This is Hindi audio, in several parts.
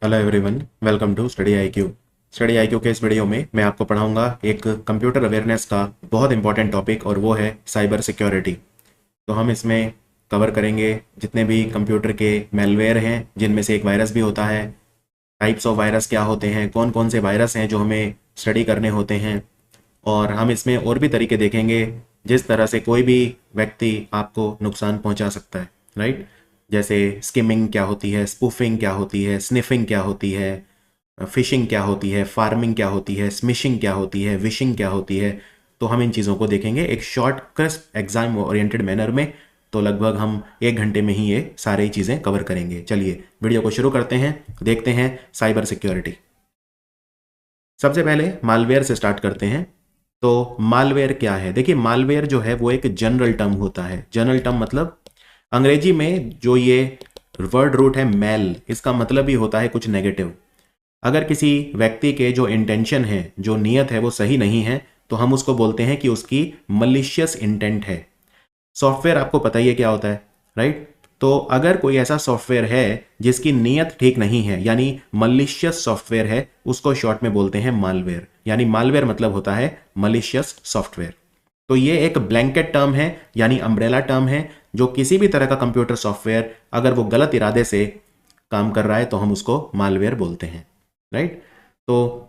Hello everyone, welcome to study IQ. Study IQ के इस वीडियो में मैं आपको पढ़ाऊंगा एक कंप्यूटर अवेयरनेस का बहुत इंपॉर्टेंट टॉपिक, और वो है साइबर सिक्योरिटी। तो हम इसमें कवर करेंगे जितने भी कंप्यूटर के मेलवेयर हैं, जिनमें से एक वायरस भी होता है, टाइप्स ऑफ वायरस क्या होते हैं, कौन कौन से वायरस हैं जो हमें स्टडी करने होते हैं, और हम इसमें और भी तरीके देखेंगे जिस तरह से कोई भी व्यक्ति आपको नुकसान पहुंचा सकता है। राइट? जैसे स्किमिंग क्या होती है, स्पूफिंग क्या होती है, स्निफिंग क्या होती है, फिशिंग क्या होती है, फार्मिंग क्या होती है, स्मिशिंग क्या होती है, विशिंग क्या होती है। तो हम इन चीज़ों को देखेंगे एक short crisp exam oriented manner में। तो लगभग हम 1 घंटे में ही ये सारी चीज़ें कवर करेंगे। चलिए वीडियो को शुरू करते हैं, देखते हैं साइबर सिक्योरिटी। सबसे पहले मालवेयर से स्टार्ट करते हैं। तो मालवेयर क्या है? देखिए, मालवेयर जो है वो एक जनरल टर्म होता है। जनरल टर्म मतलब अंग्रेजी में जो ये वर्ड रूट है मैल, इसका मतलब ही होता है कुछ नेगेटिव। अगर किसी व्यक्ति के जो इंटेंशन है, जो नीयत है, वो सही नहीं है, तो हम उसको बोलते हैं कि उसकी मलिशियस इंटेंट है। सॉफ्टवेयर आपको पता ही है क्या होता है, राइट? तो अगर कोई ऐसा सॉफ्टवेयर है जिसकी नीयत ठीक नहीं है, यानी मलिशियस सॉफ्टवेयर है, उसको शॉर्ट में बोलते हैं मालवेयर। यानी मालवेयर मतलब होता है मलिशियस सॉफ्टवेयर। तो ये एक ब्लैंकेट टर्म है, यानी अम्ब्रेला टर्म है, जो किसी भी तरह का कंप्यूटर सॉफ्टवेयर अगर वो गलत इरादे से काम कर रहा है तो हम उसको मालवेयर बोलते हैं। राइट? तो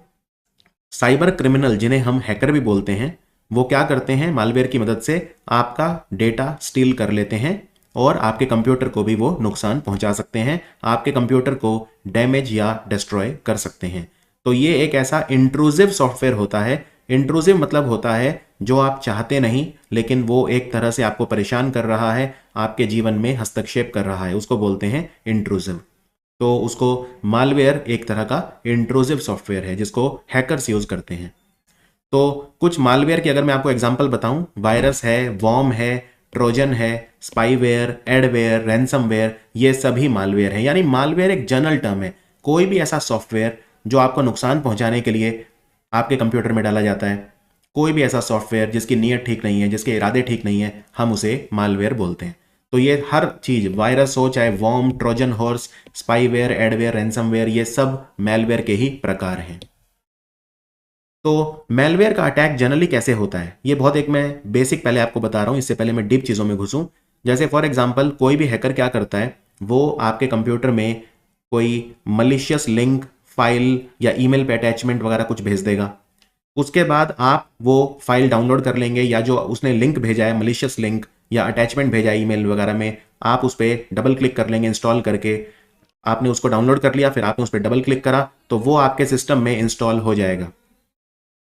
साइबर क्रिमिनल, जिन्हें हम हैकर भी बोलते हैं, वो क्या करते हैं? मालवेयर की मदद से आपका डेटा स्टील कर लेते हैं और आपके कंप्यूटर को भी वो नुकसान पहुंचा सकते हैं, आपके कंप्यूटर को डैमेज या डिस्ट्रॉय कर सकते हैं। तो ये एक ऐसा इंट्रूसिव सॉफ्टवेयर होता है। इंट्रूसिव मतलब होता है जो आप चाहते नहीं, लेकिन वो एक तरह से आपको परेशान कर रहा है, आपके जीवन में हस्तक्षेप कर रहा है, उसको बोलते हैं इंट्रूसिव। तो उसको मालवेयर एक तरह का इंट्रूसिव सॉफ्टवेयर है जिसको हैकर्स यूज करते हैं। तो कुछ मालवेयर की अगर मैं आपको एग्जांपल बताऊं, वायरस है, वॉर्म है, ट्रोजन है, स्पाईवेयर, एडवेयर, रैंसमवेयर, ये सभी मालवेयर हैं। यानी मालवेयर एक जनरल टर्म है। कोई भी ऐसा सॉफ्टवेयर जो आपको नुकसान पहुंचाने के लिए आपके कंप्यूटर में डाला जाता है, कोई भी ऐसा सॉफ्टवेयर जिसकी नीयत ठीक नहीं है, जिसके इरादे ठीक नहीं है, हम उसे मालवेयर बोलते हैं। तो ये हर चीज, वायरस हो, चाहे worm, Trojan horse, spyware, adware, ransomware, ये सब मेलवेयर के ही प्रकार हैं। तो मेलवेयर का अटैक जनरली कैसे होता है, ये बहुत एक मैं बेसिक पहले आपको बता रहा हूं, इससे पहले मैं डीप चीजों में घुसूं। जैसे फॉर एग्जांपल, कोई भी हैकर क्या करता है, वो आपके कंप्यूटर में कोई मलिशियस लिंक, फाइल या ईमेल पे अटैचमेंट वगैरह कुछ भेज देगा। उसके बाद आप वो फाइल डाउनलोड कर लेंगे, या जो उसने लिंक भेजा है, मलिशियस लिंक या अटैचमेंट भेजा है ईमेल वगैरह में, आप उस पर डबल क्लिक कर लेंगे। इंस्टॉल करके आपने उसको डाउनलोड कर लिया, फिर आपने उस पर डबल क्लिक करा, तो वो आपके सिस्टम में इंस्टॉल हो जाएगा।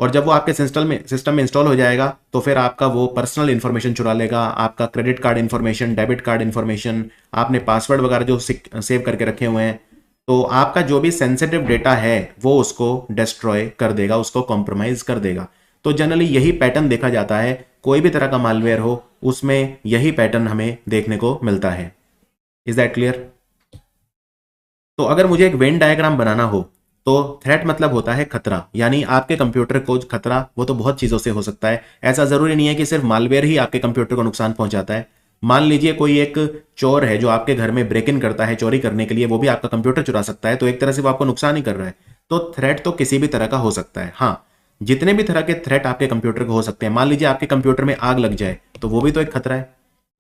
और जब वो आपके सिस्टम में इंस्टॉल हो जाएगा, तो फिर आपका वो पर्सनल इंफॉर्मेशन चुरा लेगा, आपका credit card information, debit card information, आपने पासवर्ड वगैरह जो सेव करके रखे हुए हैं, तो आपका जो भी सेंसिटिव डेटा है वो उसको डिस्ट्रॉय कर देगा, उसको कॉम्प्रोमाइज कर देगा। तो जनरली यही पैटर्न देखा जाता है, कोई भी तरह का मालवेयर हो उसमें यही पैटर्न हमें देखने को मिलता है। Is that clear? तो अगर मुझे एक वेन डायग्राम बनाना हो, तो थ्रेट मतलब होता है खतरा, यानी आपके कंप्यूटर को खतरा वो तो बहुत चीजों से हो सकता है। ऐसा जरूरी नहीं है कि सिर्फ मालवेयर ही आपके कंप्यूटर को नुकसान पहुंचाता है। मान लीजिए कोई एक चोर है जो आपके घर में ब्रेक इन करता है चोरी करने के लिए, वो भी आपका कंप्यूटर चुरा सकता है, तो एक तरह से वो आपको नुकसान ही कर रहा है। तो थ्रेट तो किसी भी तरह का हो सकता है। हाँ, जितने भी तरह के थ्रेट आपके कंप्यूटर को हो सकते हैं, मान लीजिए आपके कंप्यूटर में आग लग जाए, तो वो भी तो एक खतरा है।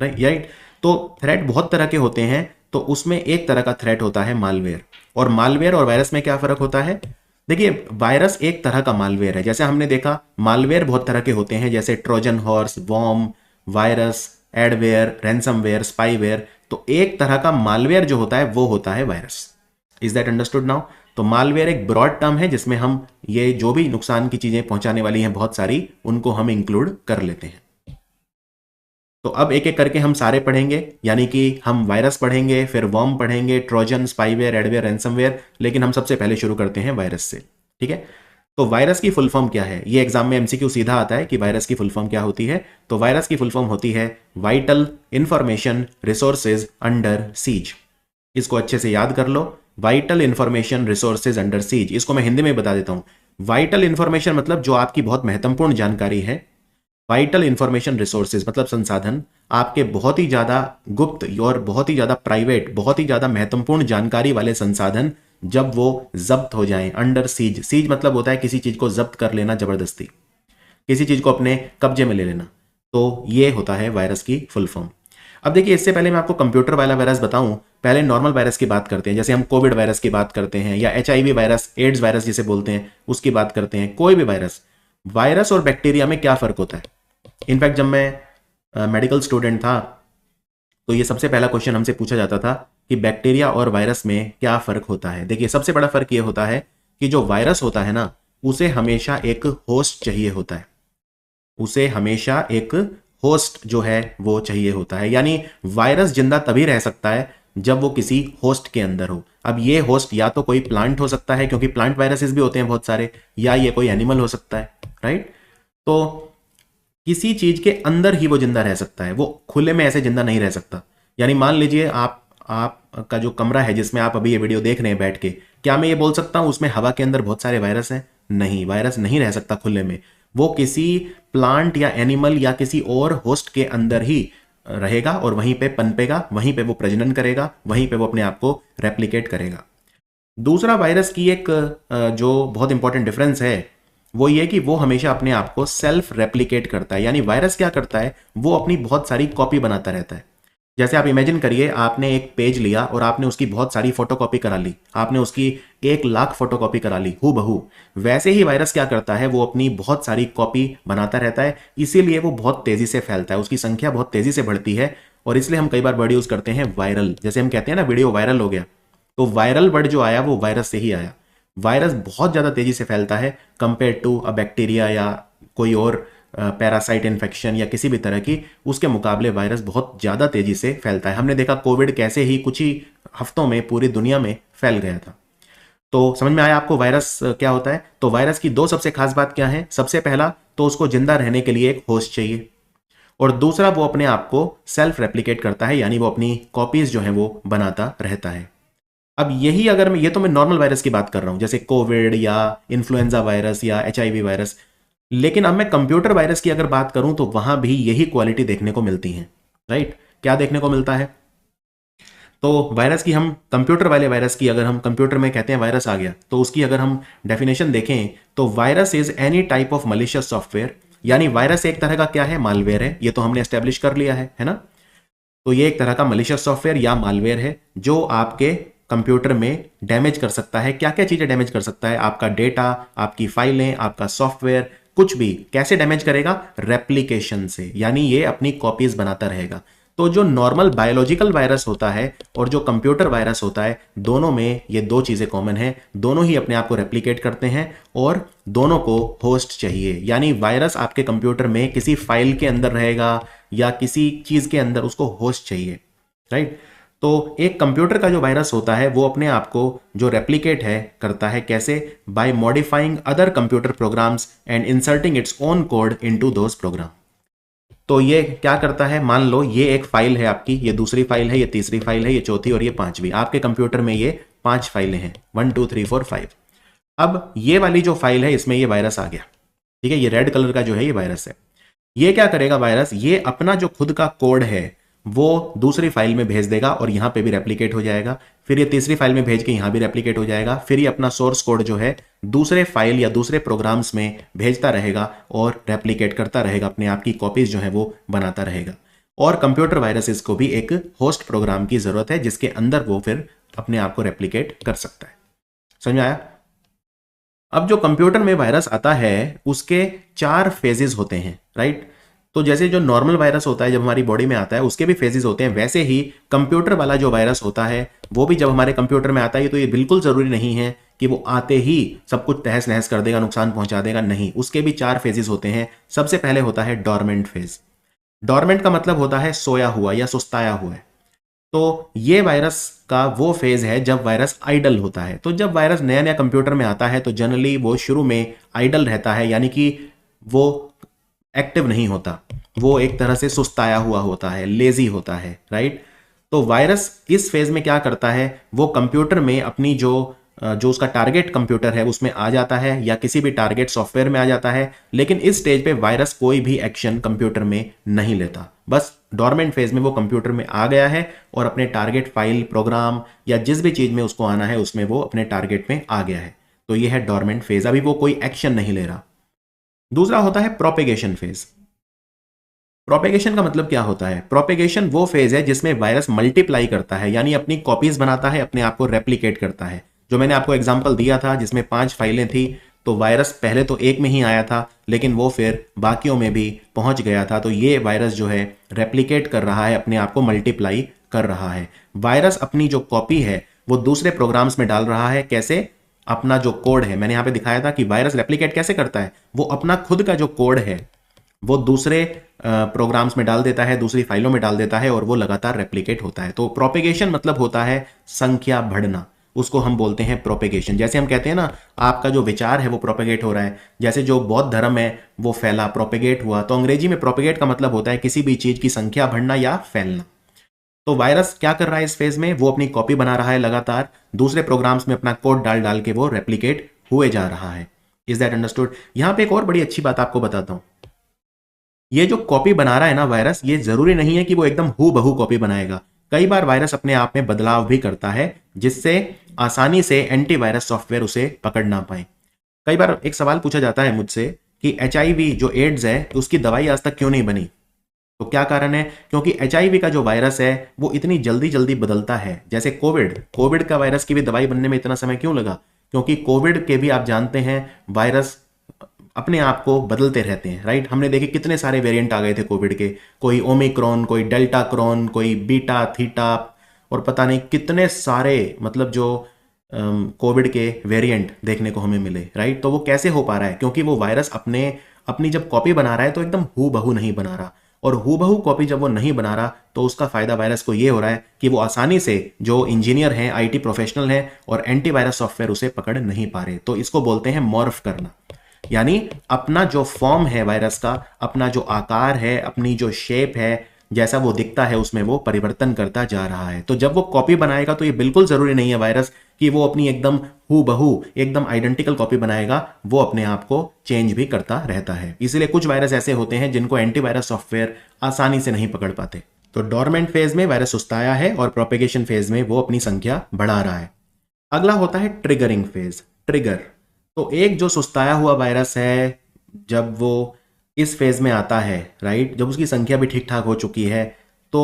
राइट? तो थ्रेट बहुत तरह के होते हैं, तो उसमें एक तरह का थ्रेट होता है मालवेयर। और मालवेयर और वायरस में क्या फर्क होता है? देखिए, वायरस एक तरह का मालवेयर है। जैसे हमने देखा, मालवेयर बहुत तरह के होते हैं, जैसे Trojan horse, worm, virus, adware, ransomware, spyware. तो एक तरह का मालवेयर जो होता है वो होता है virus. Is that understood now? तो मालवेयर एक ब्रॉड टर्म है जिसमें हम ये जो भी नुकसान की चीजें पहुंचाने वाली हैं बहुत सारी, उनको हम इंक्लूड कर लेते हैं। तो अब एक एक करके हम सारे पढ़ेंगे, यानी कि हम वायरस पढ़ेंगे, फिर वॉर्म पढ़ेंगे, ट्रोजन, स्पाईवेयर, एडवेयर, रैंसमवेयर, लेकिन हम सबसे पहले शुरू करते हैं वायरस से। ठीक है? तो वायरस की फुल फॉर्म क्या है? ये एग्जाम में एमसीक्यू सीधा आता है कि वायरस की फुल फॉर्म क्या होती है। तो वायरस की फुल फॉर्म होती है vital information resources under siege. इसको अच्छे से याद कर लो, vital information resources under siege. इसको मैं हिंदी में बता देता हूं। वाइटल इंफॉर्मेशन मतलब जो आपकी बहुत महत्वपूर्ण जानकारी है। वाइटल इंफॉर्मेशन रिसोर्सेज मतलब संसाधन, आपके बहुत ही ज्यादा गुप्त और बहुत ही ज्यादा प्राइवेट, बहुत ही ज्यादा महत्वपूर्ण जानकारी वाले संसाधन जब वो जब्त हो जाएं, अंडर सीज। सीज मतलब होता है किसी चीज को जब्त कर लेना, जबरदस्ती किसी चीज को अपने कब्जे में ले लेना। तो ये होता है वायरस की फुल फॉर्म। अब देखिए, इससे पहले मैं आपको कंप्यूटर वाला वायरस बताऊं, पहले नॉर्मल वायरस की बात करते हैं। जैसे हम कोविड वायरस की बात करते हैं, या HIV वायरस, एड्स वायरस जिसे बोलते हैं, उसकी बात करते हैं। कोई भी वायरस, वायरस और बैक्टीरिया में क्या फर्क होता है? इनफैक्ट जब मैं मेडिकल स्टूडेंट था तो ये सबसे पहला क्वेश्चन हमसे पूछा जाता था कि बैक्टीरिया और वायरस में क्या फर्क होता है। देखिए, सबसे बड़ा फर्क ये होता है कि जो वायरस होता है ना, उसे हमेशा एक होस्ट चाहिए होता है। उसे हमेशा एक होस्ट जो है वो चाहिए होता है। यानी वायरस जिंदा तभी रह सकता है जब वो किसी होस्ट के अंदर हो। अब ये होस्ट या तो कोई प्लांट हो सकता है, क्योंकि प्लांट वायरसेस भी होते हैं बहुत सारे, या ये कोई एनिमल हो सकता है, राइट। तो किसी चीज के अंदर ही वो जिंदा रह सकता है, वो खुले में ऐसे जिंदा नहीं रह सकता। यानी मान लीजिए आपका जो कमरा है जिसमें आप अभी ये वीडियो देख रहे हैं बैठ के, क्या मैं ये बोल सकता हूं उसमें हवा के अंदर बहुत सारे वायरस हैं? नहीं, वायरस नहीं रह सकता खुले में। वो किसी प्लांट या एनिमल या किसी और होस्ट के अंदर ही रहेगा और वहीं पे पनपेगा, वहीं पे वो प्रजनन करेगा, वहीं पे वो अपने आप को रेप्लिकेट करेगा। दूसरा वायरस की एक जो बहुत इंपॉर्टेंट डिफरेंस है वो ये कि वो हमेशा अपने आप को सेल्फ रेप्लिकेट करता है। यानी वायरस क्या करता है, वो अपनी बहुत सारी कॉपी बनाता रहता है। जैसे आप इमेजिन करिए, आपने एक पेज लिया और आपने उसकी बहुत सारी फोटोकॉपी करा ली, आपने उसकी 1 लाख फोटोकॉपी करा ली हू बहू। वैसे ही वायरस क्या करता है, वो अपनी बहुत सारी कॉपी बनाता रहता है, इसीलिए वो बहुत तेजी से फैलता है, उसकी संख्या बहुत तेजी से बढ़ती है। और इसलिए हम कई बार वर्ड यूज करते हैं वायरल। जैसे हम कहते हैं ना वीडियो वायरल हो गया, तो वायरल वर्ड जो आया वो वायरस से ही आया। वायरस बहुत ज्यादा तेजी से फैलता है कंपेयर टू अ बैक्टीरिया या कोई और पैरासाइट इन्फेक्शन या किसी भी तरह की, उसके मुकाबले वायरस बहुत ज्यादा तेजी से फैलता है। हमने देखा कोविड कैसे ही कुछ ही हफ्तों में पूरी दुनिया में फैल गया था। तो समझ में आया आपको वायरस क्या होता है? तो वायरस की 2 सबसे खास बात क्या है? सबसे पहला तो उसको जिंदा रहने के लिए एक होस्ट चाहिए, और दूसरा वो अपने आप को सेल्फ रेप्लिकेट करता है, यानी वो अपनी कॉपीज जो है वो बनाता रहता है। अब यही अगर मैं, ये तो मैं नॉर्मल वायरस की बात कर रहा हूं, जैसे कोविड या इन्फ्लुएंजा वायरस या HIV वायरस, लेकिन अब मैं कंप्यूटर वायरस की अगर बात करूं तो वहां भी यही क्वालिटी देखने को मिलती है, राइट। क्या देखने को मिलता है? तो वायरस की, हम कंप्यूटर वाले वायरस की, अगर हम कंप्यूटर में कहते हैं वायरस आ गया, तो उसकी अगर हम डेफिनेशन देखें तो virus is any type of malicious software. यानी वायरस एक तरह का क्या है? मालवेयर है। ये तो हमने एस्टेब्लिश कर लिया है ना। तो ये एक तरह का मलिशियस सॉफ्टवेयर या मालवेयर है जो आपके कंप्यूटर में डैमेज कर सकता है। क्या क्या चीजें डैमेज कर सकता है? आपका डेटा, आपकी फाइलें, आपका सॉफ्टवेयर, कुछ भी। कैसे डैमेज करेगा? रेप्लिकेशन से, यानी ये अपनी कॉपीज बनाता रहेगा। तो जो नॉर्मल बायोलॉजिकल वायरस होता है और जो कंप्यूटर वायरस होता है, दोनों में ये 2 चीजें कॉमन है। दोनों ही अपने आप को रेप्लिकेट करते हैं और दोनों को होस्ट चाहिए। यानी वायरस आपके कंप्यूटर में किसी फाइल के अंदर रहेगा या किसी चीज के अंदर, उसको होस्ट चाहिए, राइट। तो एक कंप्यूटर का जो वायरस होता है वो अपने आप को जो रेप्लिकेट है करता है कैसे? By modifying other computer programs and inserting its own code into those program. तो ये क्या करता है? मान लो ये एक फाइल है आपकी, ये दूसरी फाइल है, ये तीसरी फाइल है, ये चौथी और ये पांचवी। आपके कंप्यूटर में ये 5 फाइलें हैं, 1 2 3 4 5। अब ये वाली जो फाइल है इसमें ये वायरस आ गया, ठीक है। ये रेड कलर का जो है ये वायरस है। ये क्या करेगा वायरस? ये अपना जो खुद का कोड है वो दूसरी फाइल में भेज देगा और यहां पे भी रेप्लिकेट हो जाएगा। फिर ये तीसरी फाइल में भेज के यहां भी रेप्लिकेट हो जाएगा। फिर ये अपना सोर्स कोड जो है दूसरे फाइल या दूसरे प्रोग्राम्स में भेजता रहेगा और रेप्लिकेट करता रहेगा, अपने आप की कॉपीज जो है वो बनाता रहेगा। और कंप्यूटर वायरसेस को भी एक होस्ट प्रोग्राम की जरूरत है जिसके अंदर वो फिर अपने आप को रेप्लिकेट कर सकता है। समझ में आया? अब जो कंप्यूटर में वायरस आता है उसके 4 फेजेस होते हैं, राइट। तो जैसे जो नॉर्मल वायरस होता है जब हमारी बॉडी में आता है उसके भी फेजेस होते हैं, वैसे ही कंप्यूटर वाला जो वायरस होता है वो भी जब हमारे कंप्यूटर में आता है, तो ये बिल्कुल जरूरी नहीं है कि वो आते ही सब कुछ तहस नहस कर देगा, नुकसान पहुंचा देगा, नहीं। उसके भी 4 फेजेस होते हैं। सबसे पहले होता है डॉर्मेंट फेज। डॉर्मेंट का मतलब होता है सोया हुआ या सुस्ताया हुआ है। तो ये वायरस का वो फेज है जब वायरस आइडल होता है। तो जब वायरस नया नया कंप्यूटर में आता है तो जनरली वो शुरू में आइडल रहता है, यानी कि वो एक्टिव नहीं होता, वो एक तरह से सुस्ताया हुआ होता है, लेजी होता है, राइट। तो वायरस इस फेज में क्या करता है? वो कंप्यूटर में अपनी जो जो उसका टारगेट कंप्यूटर है उसमें आ जाता है या किसी भी टारगेट सॉफ्टवेयर में आ जाता है, लेकिन इस स्टेज पे वायरस कोई भी एक्शन कंप्यूटर में नहीं लेता। बस डॉर्मेंट फेज में वो कंप्यूटर में आ गया है और अपने टारगेट फाइल, प्रोग्राम या जिस भी चीज में उसको आना है उसमें वो अपने टारगेट में आ गया है। तो ये है डॉर्मेंट फेज, अभी वो कोई एक्शन नहीं ले रहा। दूसरा होता है प्रोपेगेशन फेज। प्रोपेगेशन का मतलब क्या होता है? प्रोपेगेशन वो फेज है जिसमें वायरस मल्टीप्लाई करता है, यानी अपनी कॉपीज बनाता है, अपने आप को रेप्लिकेट करता है। जो मैंने आपको एग्जांपल दिया था जिसमें 5 फाइलें थी, तो वायरस पहले तो एक में ही आया था, लेकिन वो फिर बाकियों में भी पहुंच गया था। तो ये वायरस जो है रेप्लिकेट कर रहा है, अपने आप को मल्टीप्लाई कर रहा है। वायरस अपनी जो कॉपी है वो दूसरे प्रोग्राम्स में डाल रहा है। कैसे? अपना जो कोड है, मैंने यहां पे दिखाया था कि वायरस रेप्लिकेट कैसे करता है। वो अपना खुद का जो कोड है वो दूसरे प्रोग्राम्स में डाल देता है, दूसरी फाइलों में डाल देता है और वो लगातार रेप्लिकेट होता है। तो प्रोपेगेशन मतलब होता है संख्या बढ़ना, उसको हम बोलते हैं प्रोपेगेशन। जैसे हम कहते हैं ना, आपका जो विचार है वो प्रोपेगेट हो रहा है, जैसे जो बौद्ध धर्म है वो फैला, प्रोपेगेट हुआ। तो अंग्रेजी में प्रोपेगेट का मतलब होता है किसी भी चीज की संख्या बढ़ना या फैलना। तो वायरस क्या कर रहा है इस फेज में? वो अपनी कॉपी बना रहा है, लगातार दूसरे प्रोग्राम्स में अपना कोड डाल डाल के वो रेप्लिकेट हुए जा रहा है। Is that understood? यहां पे एक और बड़ी अच्छी बात आपको बताता हूं। ये जो कॉपी बना रहा है ना वायरस, ये जरूरी नहीं है कि वो एकदम हूबहू कॉपी बनाएगा। कई बार वायरस अपने आप में बदलाव भी करता है, जिससे आसानी से एंटीवायरस सॉफ्टवेयर उसे पकड़ ना पाए। कई बार एक सवाल पूछा जाता है मुझसे कि HIV जो एड्स है उसकी दवाई आज तक क्यों नहीं बनी? तो क्या कारण है? क्योंकि HIV का जो वायरस है वो इतनी जल्दी जल्दी बदलता है। जैसे कोविड का वायरस की भी दवाई बनने में इतना समय क्यों लगा? क्योंकि कोविड के भी आप जानते हैं वायरस अपने आप को बदलते रहते हैं, राइट। हमने देखे कितने सारे वेरिएंट आ गए थे कोविड के, कोई ओमिक्रॉन, कोई डेल्टा क्रॉन, कोई बीटा, थीटा और पता नहीं कितने सारे, मतलब जो कोविड के वेरिएंट देखने को हमें मिले, राइट। तो वो कैसे हो पा रहा है? क्योंकि वो वायरस अपनी जब कॉपी बना रहा है तो एकदम हूबहू नहीं बना रहा, और हूबहू कॉपी जब वो नहीं बना रहा तो उसका फायदा वायरस को ये हो रहा है कि वो आसानी से, जो इंजीनियर हैं, IT प्रोफेशनल हैं और एंटीवायरस सॉफ्टवेयर उसे पकड़ नहीं पा रहे। तो इसको बोलते हैं मॉर्फ करना, यानी अपना जो फॉर्म है वायरस का, अपना जो आकार है, अपनी जो शेप है, जैसा वो दिखता है उसमें वो परिवर्तन करता जा रहा है। तो जब वो कॉपी बनाएगा तो ये बिल्कुल जरूरी नहीं है वायरस कि वो अपनी एकदम हूबहू, एकदम आइडेंटिकल कॉपी बनाएगा, वो अपने आप को चेंज भी करता रहता है। इसलिए कुछ वायरस ऐसे होते हैं जिनको एंटीवायरस सॉफ्टवेयर आसानी से नहीं पकड़ पाते। तो डोरमेंट फेज में वायरस सुस्ताया है और प्रोपेगेशन फेज में वो अपनी संख्या बढ़ा रहा है। अगला होता है ट्रिगरिंग फेज। ट्रिगर, तो एक जो सुस्ताया हुआ वायरस है, जब वो इस फेज में आता है, राइट, जब उसकी संख्या भी ठीक ठाक हो चुकी है तो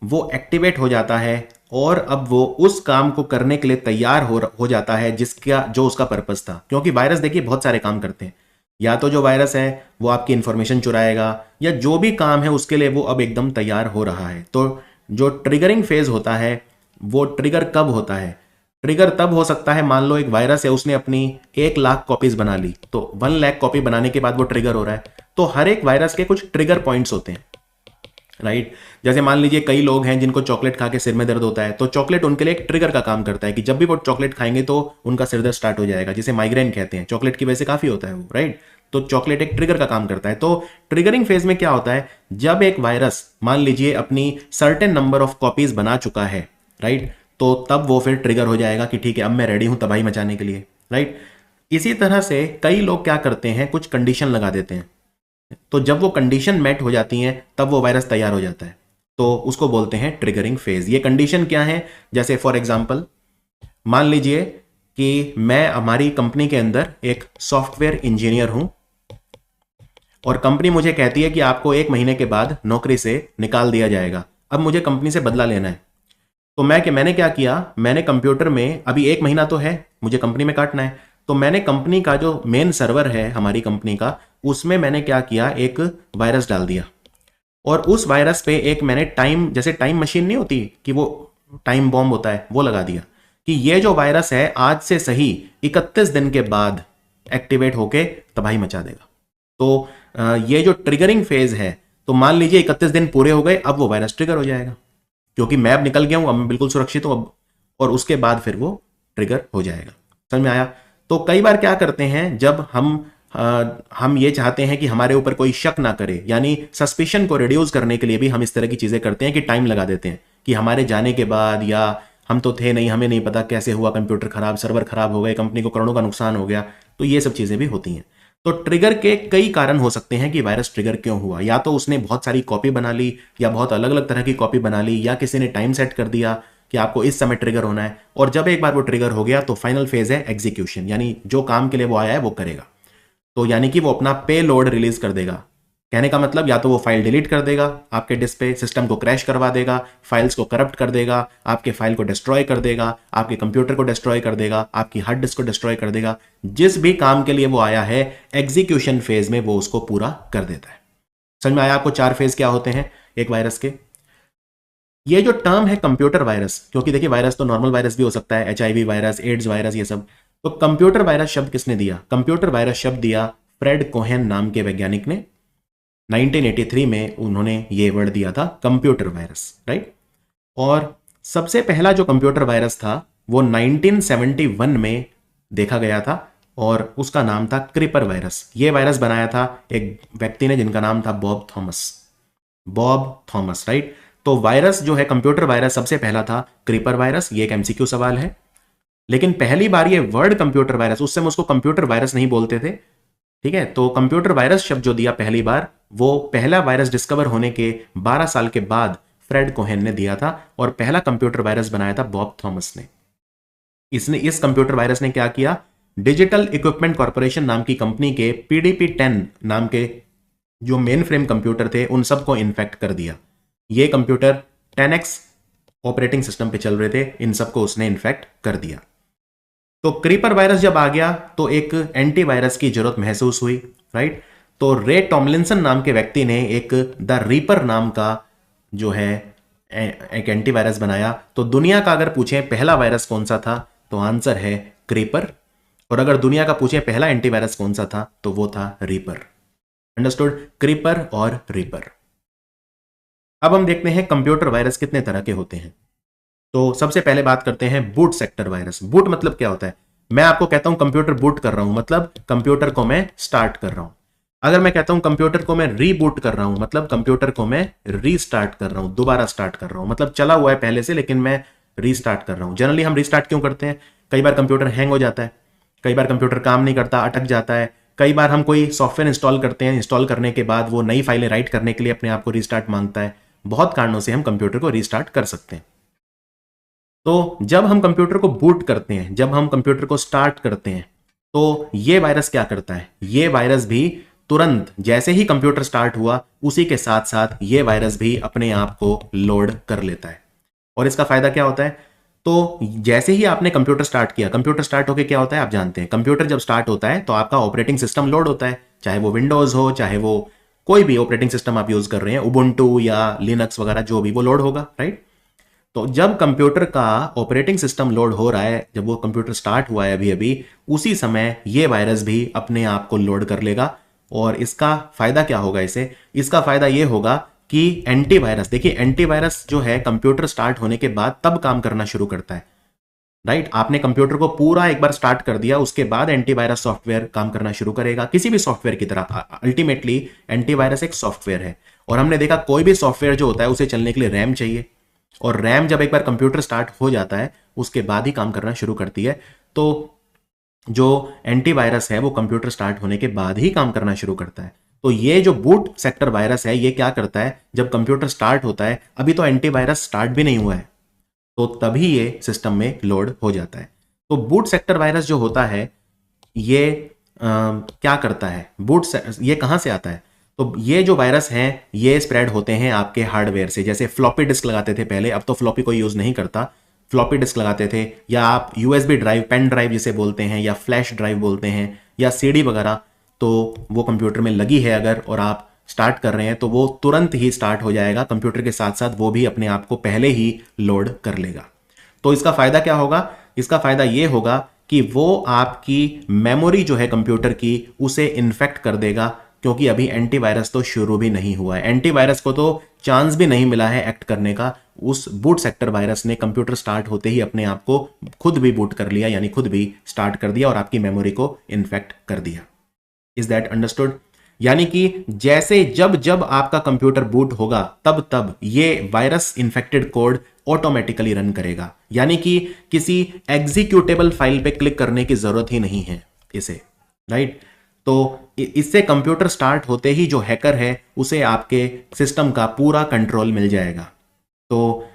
वो एक्टिवेट हो जाता है और अब वो उस काम को करने के लिए तैयार हो जाता है जिसका जो उसका पर्पस था। क्योंकि वायरस देखिए बहुत सारे काम करते हैं, या तो जो वायरस है वो आपकी इंफॉर्मेशन चुराएगा, या जो भी काम है उसके लिए वो अब एकदम तैयार हो रहा है। तो जो ट्रिगरिंग फेज होता है वो ट्रिगर कब होता है? ट्रिगर तब हो सकता है, मान लो एक वायरस है, उसने अपनी 1,00,000 कॉपीज बना ली, तो 1,00,000 कॉपी बनाने के बाद वो ट्रिगर हो रहा है। तो हर एक वायरस के कुछ ट्रिगर पॉइंट्स होते हैं, राइट। जैसे मान लीजिए कई लोग हैं जिनको चॉकलेट खा के सिर में दर्द होता है, तो चॉकलेट उनके लिए एक ट्रिगर का काम करता है कि जब भी वो चॉकलेट खाएंगे तो उनका सिर दर्द स्टार्ट हो जाएगा, जिसे माइग्रेन कहते हैं। चॉकलेट की वजह से काफी होता है वो, राइट। तो चॉकलेट एक ट्रिगर का काम करता है। तो ट्रिगरिंग फेज में क्या होता है? जब एक वायरस मान लीजिए अपनी सर्टेन नंबर ऑफ कॉपीज बना चुका है, राइट, तो तब वो फिर ट्रिगर हो जाएगा कि ठीक है अब मैं रेडी हूं तबाही मचाने के लिए, राइट। इसी तरह से कई लोग क्या करते हैं, कुछ कंडीशन लगा देते हैं, तो जब वो कंडीशन मेट हो जाती हैं तब वो वायरस तैयार हो जाता है, तो उसको बोलते हैं ट्रिगरिंग फेज। ये कंडीशन क्या है? जैसे फॉर एग्जांपल मान लीजिए कि मैं हमारी कंपनी के अंदर एक सॉफ्टवेयर इंजीनियर हूं और कंपनी मुझे कहती है कि आपको 1 महीने के बाद नौकरी से निकाल दिया जाएगा। अब मुझे कंपनी से बदला लेना है, तो मैंने क्या किया, मैंने कंप्यूटर में, अभी 1 महीना तो है, मुझे कंपनी में काटना है, तो मैंने कंपनी का जो मेन सर्वर है हमारी कंपनी का, उसमें मैंने क्या किया, एक वायरस डाल दिया। और उस वायरस पे एक मैंने जैसे टाइम मशीन नहीं होती कि वो टाइम बॉम्ब होता है, वो लगा दिया कि ये जो वायरस है आज से सही 31 दिन के बाद एक्टिवेट होके तबाही मचा देगा। तो ये जो ट्रिगरिंग फेज है, तो मान लीजिए 31 दिन पूरे हो गए, अब वो वायरस ट्रिगर हो जाएगा क्योंकि मैं अब निकल गया हूं, अब मैं बिल्कुल सुरक्षित हूं अब, और उसके बाद फिर वो ट्रिगर हो जाएगा। समझ में आया? तो कई बार क्या करते हैं, जब हम ये चाहते हैं कि हमारे ऊपर कोई शक ना करे, यानी सस्पिशन को रिड्यूस करने के लिए भी हम इस तरह की चीजें करते हैं कि टाइम लगा देते हैं कि हमारे जाने के बाद या हम तो थे नहीं, हमें नहीं पता कैसे हुआ, कंप्यूटर खराब, सर्वर खराब हो गए, कंपनी को करोड़ों का नुकसान हो गया। तो ये सब चीज़ें भी होती हैं। तो ट्रिगर के कई कारण हो सकते हैं कि वायरस ट्रिगर क्यों हुआ। या तो उसने बहुत सारी कॉपी बना ली, या बहुत अलग अलग तरह की कॉपी बना ली, या किसी ने टाइम सेट कर दिया कि आपको इस समय ट्रिगर होना है। और जब एक बार वो ट्रिगर हो गया तो फाइनल फेज है एग्जीक्यूशन, यानी जो काम के लिए वो आया है वो करेगा। तो यानी कि वो अपना पे लोड रिलीज कर देगा। कहने का मतलब या तो वो फाइल डिलीट कर देगा आपके डिस्क पे, सिस्टम को क्रैश करवा देगा, फाइल्स को करप्ट कर देगा, आपके फाइल को डिस्ट्रॉय कर देगा, आपके कंप्यूटर को डिस्ट्रॉय कर देगा, आपकी हार्ड डिस्क को डिस्ट्रॉय कर देगा। जिस भी काम के लिए वो आया है एग्जीक्यूशन फेज में वो उसको पूरा कर देता है। समझ में आया आपको 4 फेज क्या होते हैं एक वायरस के। ये जो टर्म है कंप्यूटर वायरस, क्योंकि देखिए वायरस तो नॉर्मल वायरस भी हो सकता है, HIV वायरस, एड्स वायरस, ये सब। तो कंप्यूटर वायरस शब्द किसने दिया? कंप्यूटर वायरस शब्द दिया फ्रेड कोहेन नाम के वैज्ञानिक ने। 1983 में उन्होंने ये वर्ड दिया था कंप्यूटर वायरस, राइट। और सबसे पहला जो कंप्यूटर वायरस था वो 1971 में देखा गया था, और उसका नाम था क्रीपर वायरस। ये वायरस बनाया था एक व्यक्ति ने जिनका नाम था बॉब थॉमस, राइट। तो वायरस जो है कंप्यूटर वायरस सबसे पहला था क्रीपर वायरस। ये एक MCQ सवाल है। लेकिन पहली बार ये वर्ड कंप्यूटर वायरस, उस समय उसको कंप्यूटर वायरस नहीं बोलते थे, ठीक है। तो कंप्यूटर वायरस शब्द जो दिया पहली बार, वो पहला वायरस डिस्कवर होने के 12 साल के बाद फ्रेड कोहेन ने दिया था, और पहला कंप्यूटर वायरस बनाया था बॉब थॉमस ने। इस कंप्यूटर वायरस ने क्या किया? डिजिटल इक्विपमेंट कॉर्पोरेशन नाम की कंपनी के PDP-10 नाम के जो मेन फ्रेम कंप्यूटर थे उन सबको इन्फेक्ट कर दिया। ये कंप्यूटर 10X ऑपरेटिंग सिस्टम पे चल रहे थे, इन सबको उसने इन्फेक्ट कर दिया। तो क्रीपर वायरस जब आ गया तो एक एंटीवायरस की जरूरत महसूस हुई, राइट। तो रे टॉमलिंसन नाम के व्यक्ति ने एक द रीपर नाम का जो है एक एंटीवायरस बनाया। तो दुनिया का अगर पूछें पहला वायरस कौन सा था, तो आंसर है क्रीपर। और अगर दुनिया का पूछें पहला एंटीवायरस कौन सा था, तो वो था रीपर। अंडरस्टूड? क्रीपर और रीपर। अब हम देखते हैं कंप्यूटर वायरस कितने तरह के होते हैं। तो सबसे पहले बात करते हैं बूट सेक्टर वायरस। बूट मतलब क्या होता है? मैं आपको कहता हूं कंप्यूटर बूट कर रहा हूं, मतलब कंप्यूटर को मैं स्टार्ट कर रहा हूं। अगर मैं कहता हूं कंप्यूटर को मैं रीबूट कर रहा हूं, मतलब कंप्यूटर को मैं रीस्टार्ट कर रहा हूं, दोबारा स्टार्ट कर रहा हूं, मतलब चला हुआ है पहले से लेकिन मैं रीस्टार्ट कर रहा हूं। जनरली हम रीस्टार्ट क्यों करते हैं? कई बार कंप्यूटर हैंग हो जाता है, कई बार कंप्यूटर काम नहीं करता, अटक जाता है, कई बार हम कोई सॉफ्टवेयर इंस्टॉल करते हैं, इंस्टॉल करने के बाद वो नई फाइलें राइट करने के लिए अपने आप को रीस्टार्ट मांगता है। बहुत कारणों से हम कंप्यूटर को रीस्टार्ट कर सकते हैं। तो जब हम कंप्यूटर को बूट करते हैं, जब हम कंप्यूटर को स्टार्ट करते हैं, तो ये वायरस क्या करता है? ये वायरस भी तुरंत जैसे ही कंप्यूटर स्टार्ट हुआ उसी के साथ साथ ये वायरस भी अपने आप को लोड कर लेता है। और इसका फायदा क्या होता है? तो जैसे ही आपने कंप्यूटर स्टार्ट किया, कंप्यूटर स्टार्ट होके क्या होता है आप जानते हैं। कंप्यूटर जब स्टार्ट होता है तो आपका ऑपरेटिंग सिस्टम लोड होता है, चाहे वो विंडोज हो, चाहे वो कोई भी ऑपरेटिंग सिस्टम आप यूज कर रहे हैं, उबुंटू या लिनक्स वगैरह जो भी, वो लोड होगा, राइट। तो जब कंप्यूटर का ऑपरेटिंग सिस्टम लोड हो रहा है, जब वो कंप्यूटर स्टार्ट हुआ है अभी अभी, उसी समय ये वायरस भी अपने आप को लोड कर लेगा। और इसका फायदा क्या होगा इसे? इसका फायदा ये होगा कि एंटीवायरस, देखिए एंटीवायरस जो है कंप्यूटर स्टार्ट होने के बाद तब काम करना शुरू करता है, राइट। आपने कंप्यूटर को पूरा एक बार स्टार्ट कर दिया, उसके बाद एंटीवायरस सॉफ्टवेयर काम करना शुरू करेगा, किसी भी सॉफ्टवेयर की तरह। अल्टीमेटली एंटीवायरस एक सॉफ्टवेयर है, और हमने देखा कोई भी सॉफ्टवेयर जो होता है उसे चलने के लिए रैम चाहिए, और रैम जब एक बार कंप्यूटर स्टार्ट हो जाता है उसके बाद ही काम करना शुरू करती है। तो जो एंटीवायरस है वो कंप्यूटर स्टार्ट होने के बाद ही काम करना शुरू करता है। तो ये जो बूट सेक्टर वायरस है ये क्या करता है? जब कंप्यूटर स्टार्ट होता है, अभी तो एंटीवायरस स्टार्ट भी नहीं हुआ है, तो तभी ये सिस्टम में लोड हो जाता है। तो बूट सेक्टर वायरस जो होता है ये क्या करता है? ये कहां से आता है? तो ये जो वायरस हैं ये स्प्रेड होते हैं आपके हार्डवेयर से। जैसे फ्लॉपी डिस्क लगाते थे पहले, अब तो फ्लॉपी कोई यूज नहीं करता, फ्लॉपी डिस्क लगाते थे, या आप USB ड्राइव, पेन ड्राइव जिसे बोलते हैं, या फ्लैश ड्राइव बोलते हैं, या CD वगैरह। तो वो कंप्यूटर में लगी है अगर, और आप स्टार्ट कर रहे हैं, तो वो तुरंत ही स्टार्ट हो जाएगा, कंप्यूटर के साथ साथ वो भी अपने आप को पहले ही लोड कर लेगा। तो इसका फायदा क्या होगा? इसका फायदा ये होगा कि वो आपकी मेमोरी जो है कंप्यूटर की उसे इन्फेक्ट कर देगा, क्योंकि अभी एंटीवायरस तो शुरू भी नहीं हुआ है, एंटीवायरस को तो चांस भी नहीं मिला है एक्ट करने का। उस बूट सेक्टर वायरस ने कंप्यूटर स्टार्ट होते ही अपने आप को खुद भी बूट कर लिया, यानी खुद भी स्टार्ट कर दिया और आपकी मेमोरी को इन्फेक्ट कर दिया। Is that understood? यानी कि जैसे जब जब आपका कंप्यूटर बूट होगा तब तब ये virus infected code automatically run करेगा, यानी कि किसी एग्जीक्यूटेबल फाइल पे क्लिक करने की जरूरत ही नहीं है इसे, राइट। तो इससे कंप्यूटर स्टार्ट होते ही जो हैकर है उसे आपके सिस्टम का पूरा कंट्रोल मिल जाएगा। तो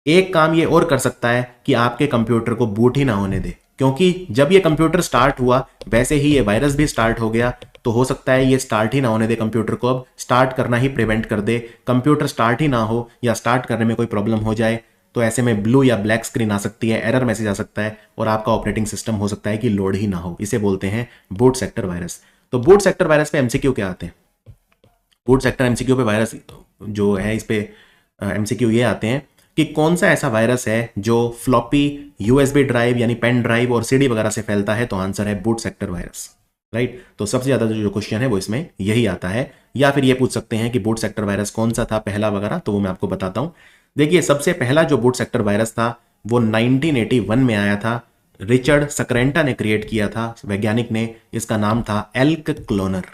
एक काम ये और कर सकता है कि आपके कंप्यूटर को बूट ही ना होने दे, क्योंकि जब ये कंप्यूटर स्टार्ट हुआ वैसे ही ये वायरस भी स्टार्ट हो गया, तो हो सकता है ये स्टार्ट ही ना होने दे कंप्यूटर को, अब स्टार्ट करना ही प्रिवेंट कर दे, कंप्यूटर स्टार्ट ही ना हो या स्टार्ट करने में कोई प्रॉब्लम हो जाए, तो ऐसे में ब्लू या ब्लैक स्क्रीन आ सकती है, एरर मैसेज आ सकता है और आपका ऑपरेटिंग सिस्टम हो सकता है कि लोड ही ना हो। इसे बोलते हैं बूट सेक्टर वायरस। तो बूट सेक्टर वायरस पे एमसीक्यू क्या आते हैं? बूट सेक्टर एमसीक्यू पे वायरस जो है, इस पे एमसीक्यू ये आते हैं कि कौन सा ऐसा वायरस है जो फ्लॉपी, यूएसबी ड्राइव यानी पेन ड्राइव और सीडी वगैरह से फैलता है, तो आंसर है बूट सेक्टर वायरस, राइट। तो सबसे ज्यादा जो क्वेश्चन है वो इसमें यही आता है। या फिर ये पूछ सकते हैं कि बूट सेक्टर वायरस कौन सा था पहला वगैरह, तो वो मैं आपको बताता हूं। देखिए, सबसे पहला जो बूट सेक्टर वायरस था वो 1981 में आया था, रिचर्ड सकरेंटा ने क्रिएट किया था, वैज्ञानिक ने। इसका नाम था एल्क क्लोनर,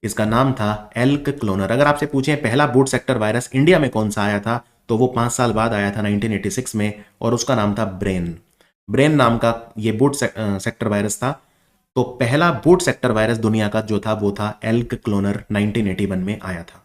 इसका नाम था एल्क क्लोनर। अगर आपसे पूछें पहला बूट सेक्टर वायरस इंडिया में कौन सा आया था, तो वो 5 साल बाद आया था 1986 में, और उसका नाम था ब्रेन। ब्रेन नाम का ये बूट सेक्टर वायरस था। तो पहला बूट सेक्टर वायरस दुनिया का जो था वो था एल्क क्लोनर, 1981 में आया था।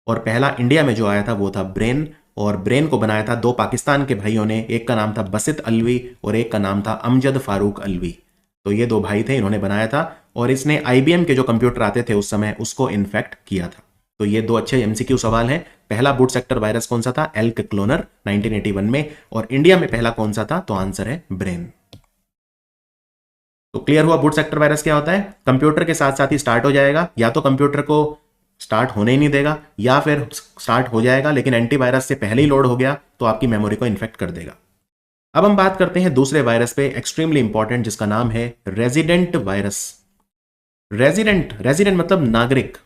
और पहला इंडिया में जो आया था वो था ब्रेन, और ब्रेन को बनाया था 2 पाकिस्तान के भाइयों ने, एक का नाम था बसित अलवी और एक का नाम था अमजद फारूक अलवी। तो ये 2 भाई थे, इन्होंने बनाया था, और इसने आईबीएम के जो कंप्यूटर आते थे उस समय उसको इन्फेक्ट किया था। तो ये 2 अच्छे एमसीक्यू सवाल हैं। पहला बूट सेक्टर वायरस कौन सा था? एल्क क्लोनर, 1981 में। और इंडिया में पहला कौन सा था? तो आंसर है ब्रेन। तो क्लियर हुआ बूट सेक्टर वायरस क्या होता है? कंप्यूटर के साथ साथ ही स्टार्ट हो जाएगा, या तो कंप्यूटर को स्टार्ट होने ही नहीं देगा, या फिर स्टार्ट हो जाएगा लेकिन एंटीवायरस से पहले ही लोड हो गया तो आपकी मेमोरी को इन्फेक्ट कर देगा। अब हम बात करते हैं दूसरे वायरस पे, एक्सट्रीमली इंपॉर्टेंट, जिसका नाम है रेजिडेंट वायरस। रेजिडेंट मतलब नागरिक।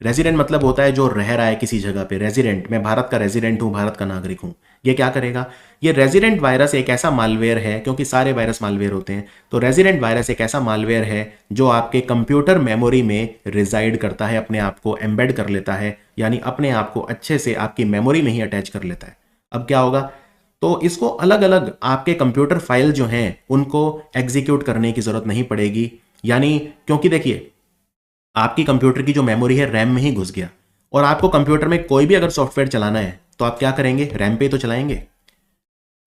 रेजिडेंट मतलब होता है जो रह रहा है किसी जगह पे। रेजिडेंट, मैं भारत का रेजिडेंट हूं, भारत का नागरिक हूं। ये क्या करेगा? ये रेजिडेंट वायरस एक ऐसा मालवेयर है, क्योंकि सारे वायरस मालवेयर होते हैं, तो रेजिडेंट वायरस एक ऐसा मालवेयर है जो आपके कंप्यूटर मेमोरी में रिजाइड करता है, अपने आप को एम्बेड कर लेता है, यानी अपने आप को अच्छे से आपकी मेमोरी में ही अटैच कर लेता है। अब क्या होगा? तो इसको अलग अलग आपके कंप्यूटर फाइल जो हैं उनको एग्जीक्यूट करने की जरूरत नहीं पड़ेगी, यानी क्योंकि देखिए आपकी कंप्यूटर की जो मेमोरी है रैम में ही घुस गया, और आपको कंप्यूटर में कोई भी अगर सॉफ्टवेयर चलाना है तो आप क्या करेंगे? रैम पे ही तो चलाएंगे।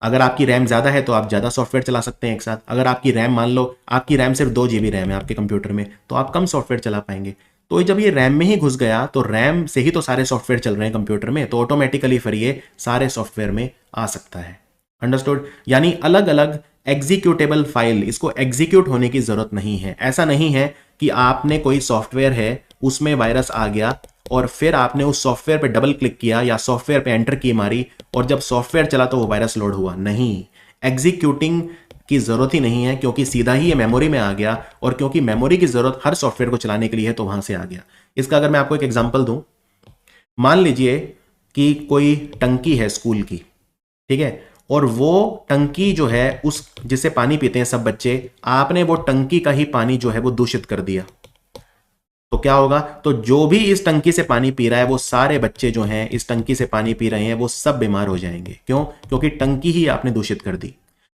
अगर आपकी रैम ज्यादा है तो आप ज्यादा सॉफ्टवेयर चला सकते हैं एक साथ। अगर आपकी रैम, मान लो आपकी रैम सिर्फ 2 GB रैम है आपके कंप्यूटर में, तो आप कम सॉफ्टवेयर चला पाएंगे। तो जब ये रैम में ही घुस गया तो रैम से ही तो सारे सॉफ्टवेयर चल रहे हैं कंप्यूटर में, तो ऑटोमेटिकली फिर ये सारे सॉफ्टवेयर में आ सकता है। अंडरस्टूड? यानी अलग अलग एग्जीक्यूटेबल फाइल, इसको एग्जीक्यूट होने की जरूरत नहीं है। ऐसा नहीं है कि आपने कोई सॉफ्टवेयर है उसमें वायरस आ गया और फिर आपने उस सॉफ्टवेयर पे डबल क्लिक किया या सॉफ्टवेयर पे एंटर की मारी और जब सॉफ्टवेयर चला तो वो वायरस लोड हुआ। नहीं, एग्जीक्यूटिंग की जरूरत ही नहीं है, क्योंकि सीधा ही ये मेमोरी में आ गया, और क्योंकि मेमोरी की जरूरत हर सॉफ्टवेयर को चलाने के लिए है तो वहां से आ गया। इसका अगर मैं आपको एक एग्जांपल दूं, मान लीजिए कि कोई टंकी है स्कूल की, ठीक है, और वो टंकी जो है उस जिससे पानी पीते हैं सब बच्चे, आपने वो टंकी का ही पानी जो है वो दूषित कर दिया, तो क्या होगा? तो जो भी इस टंकी से पानी पी रहा है, वो सारे बच्चे जो हैं इस टंकी से पानी पी रहे हैं, वो सब बीमार हो जाएंगे। क्यों? क्योंकि टंकी ही आपने दूषित कर दी।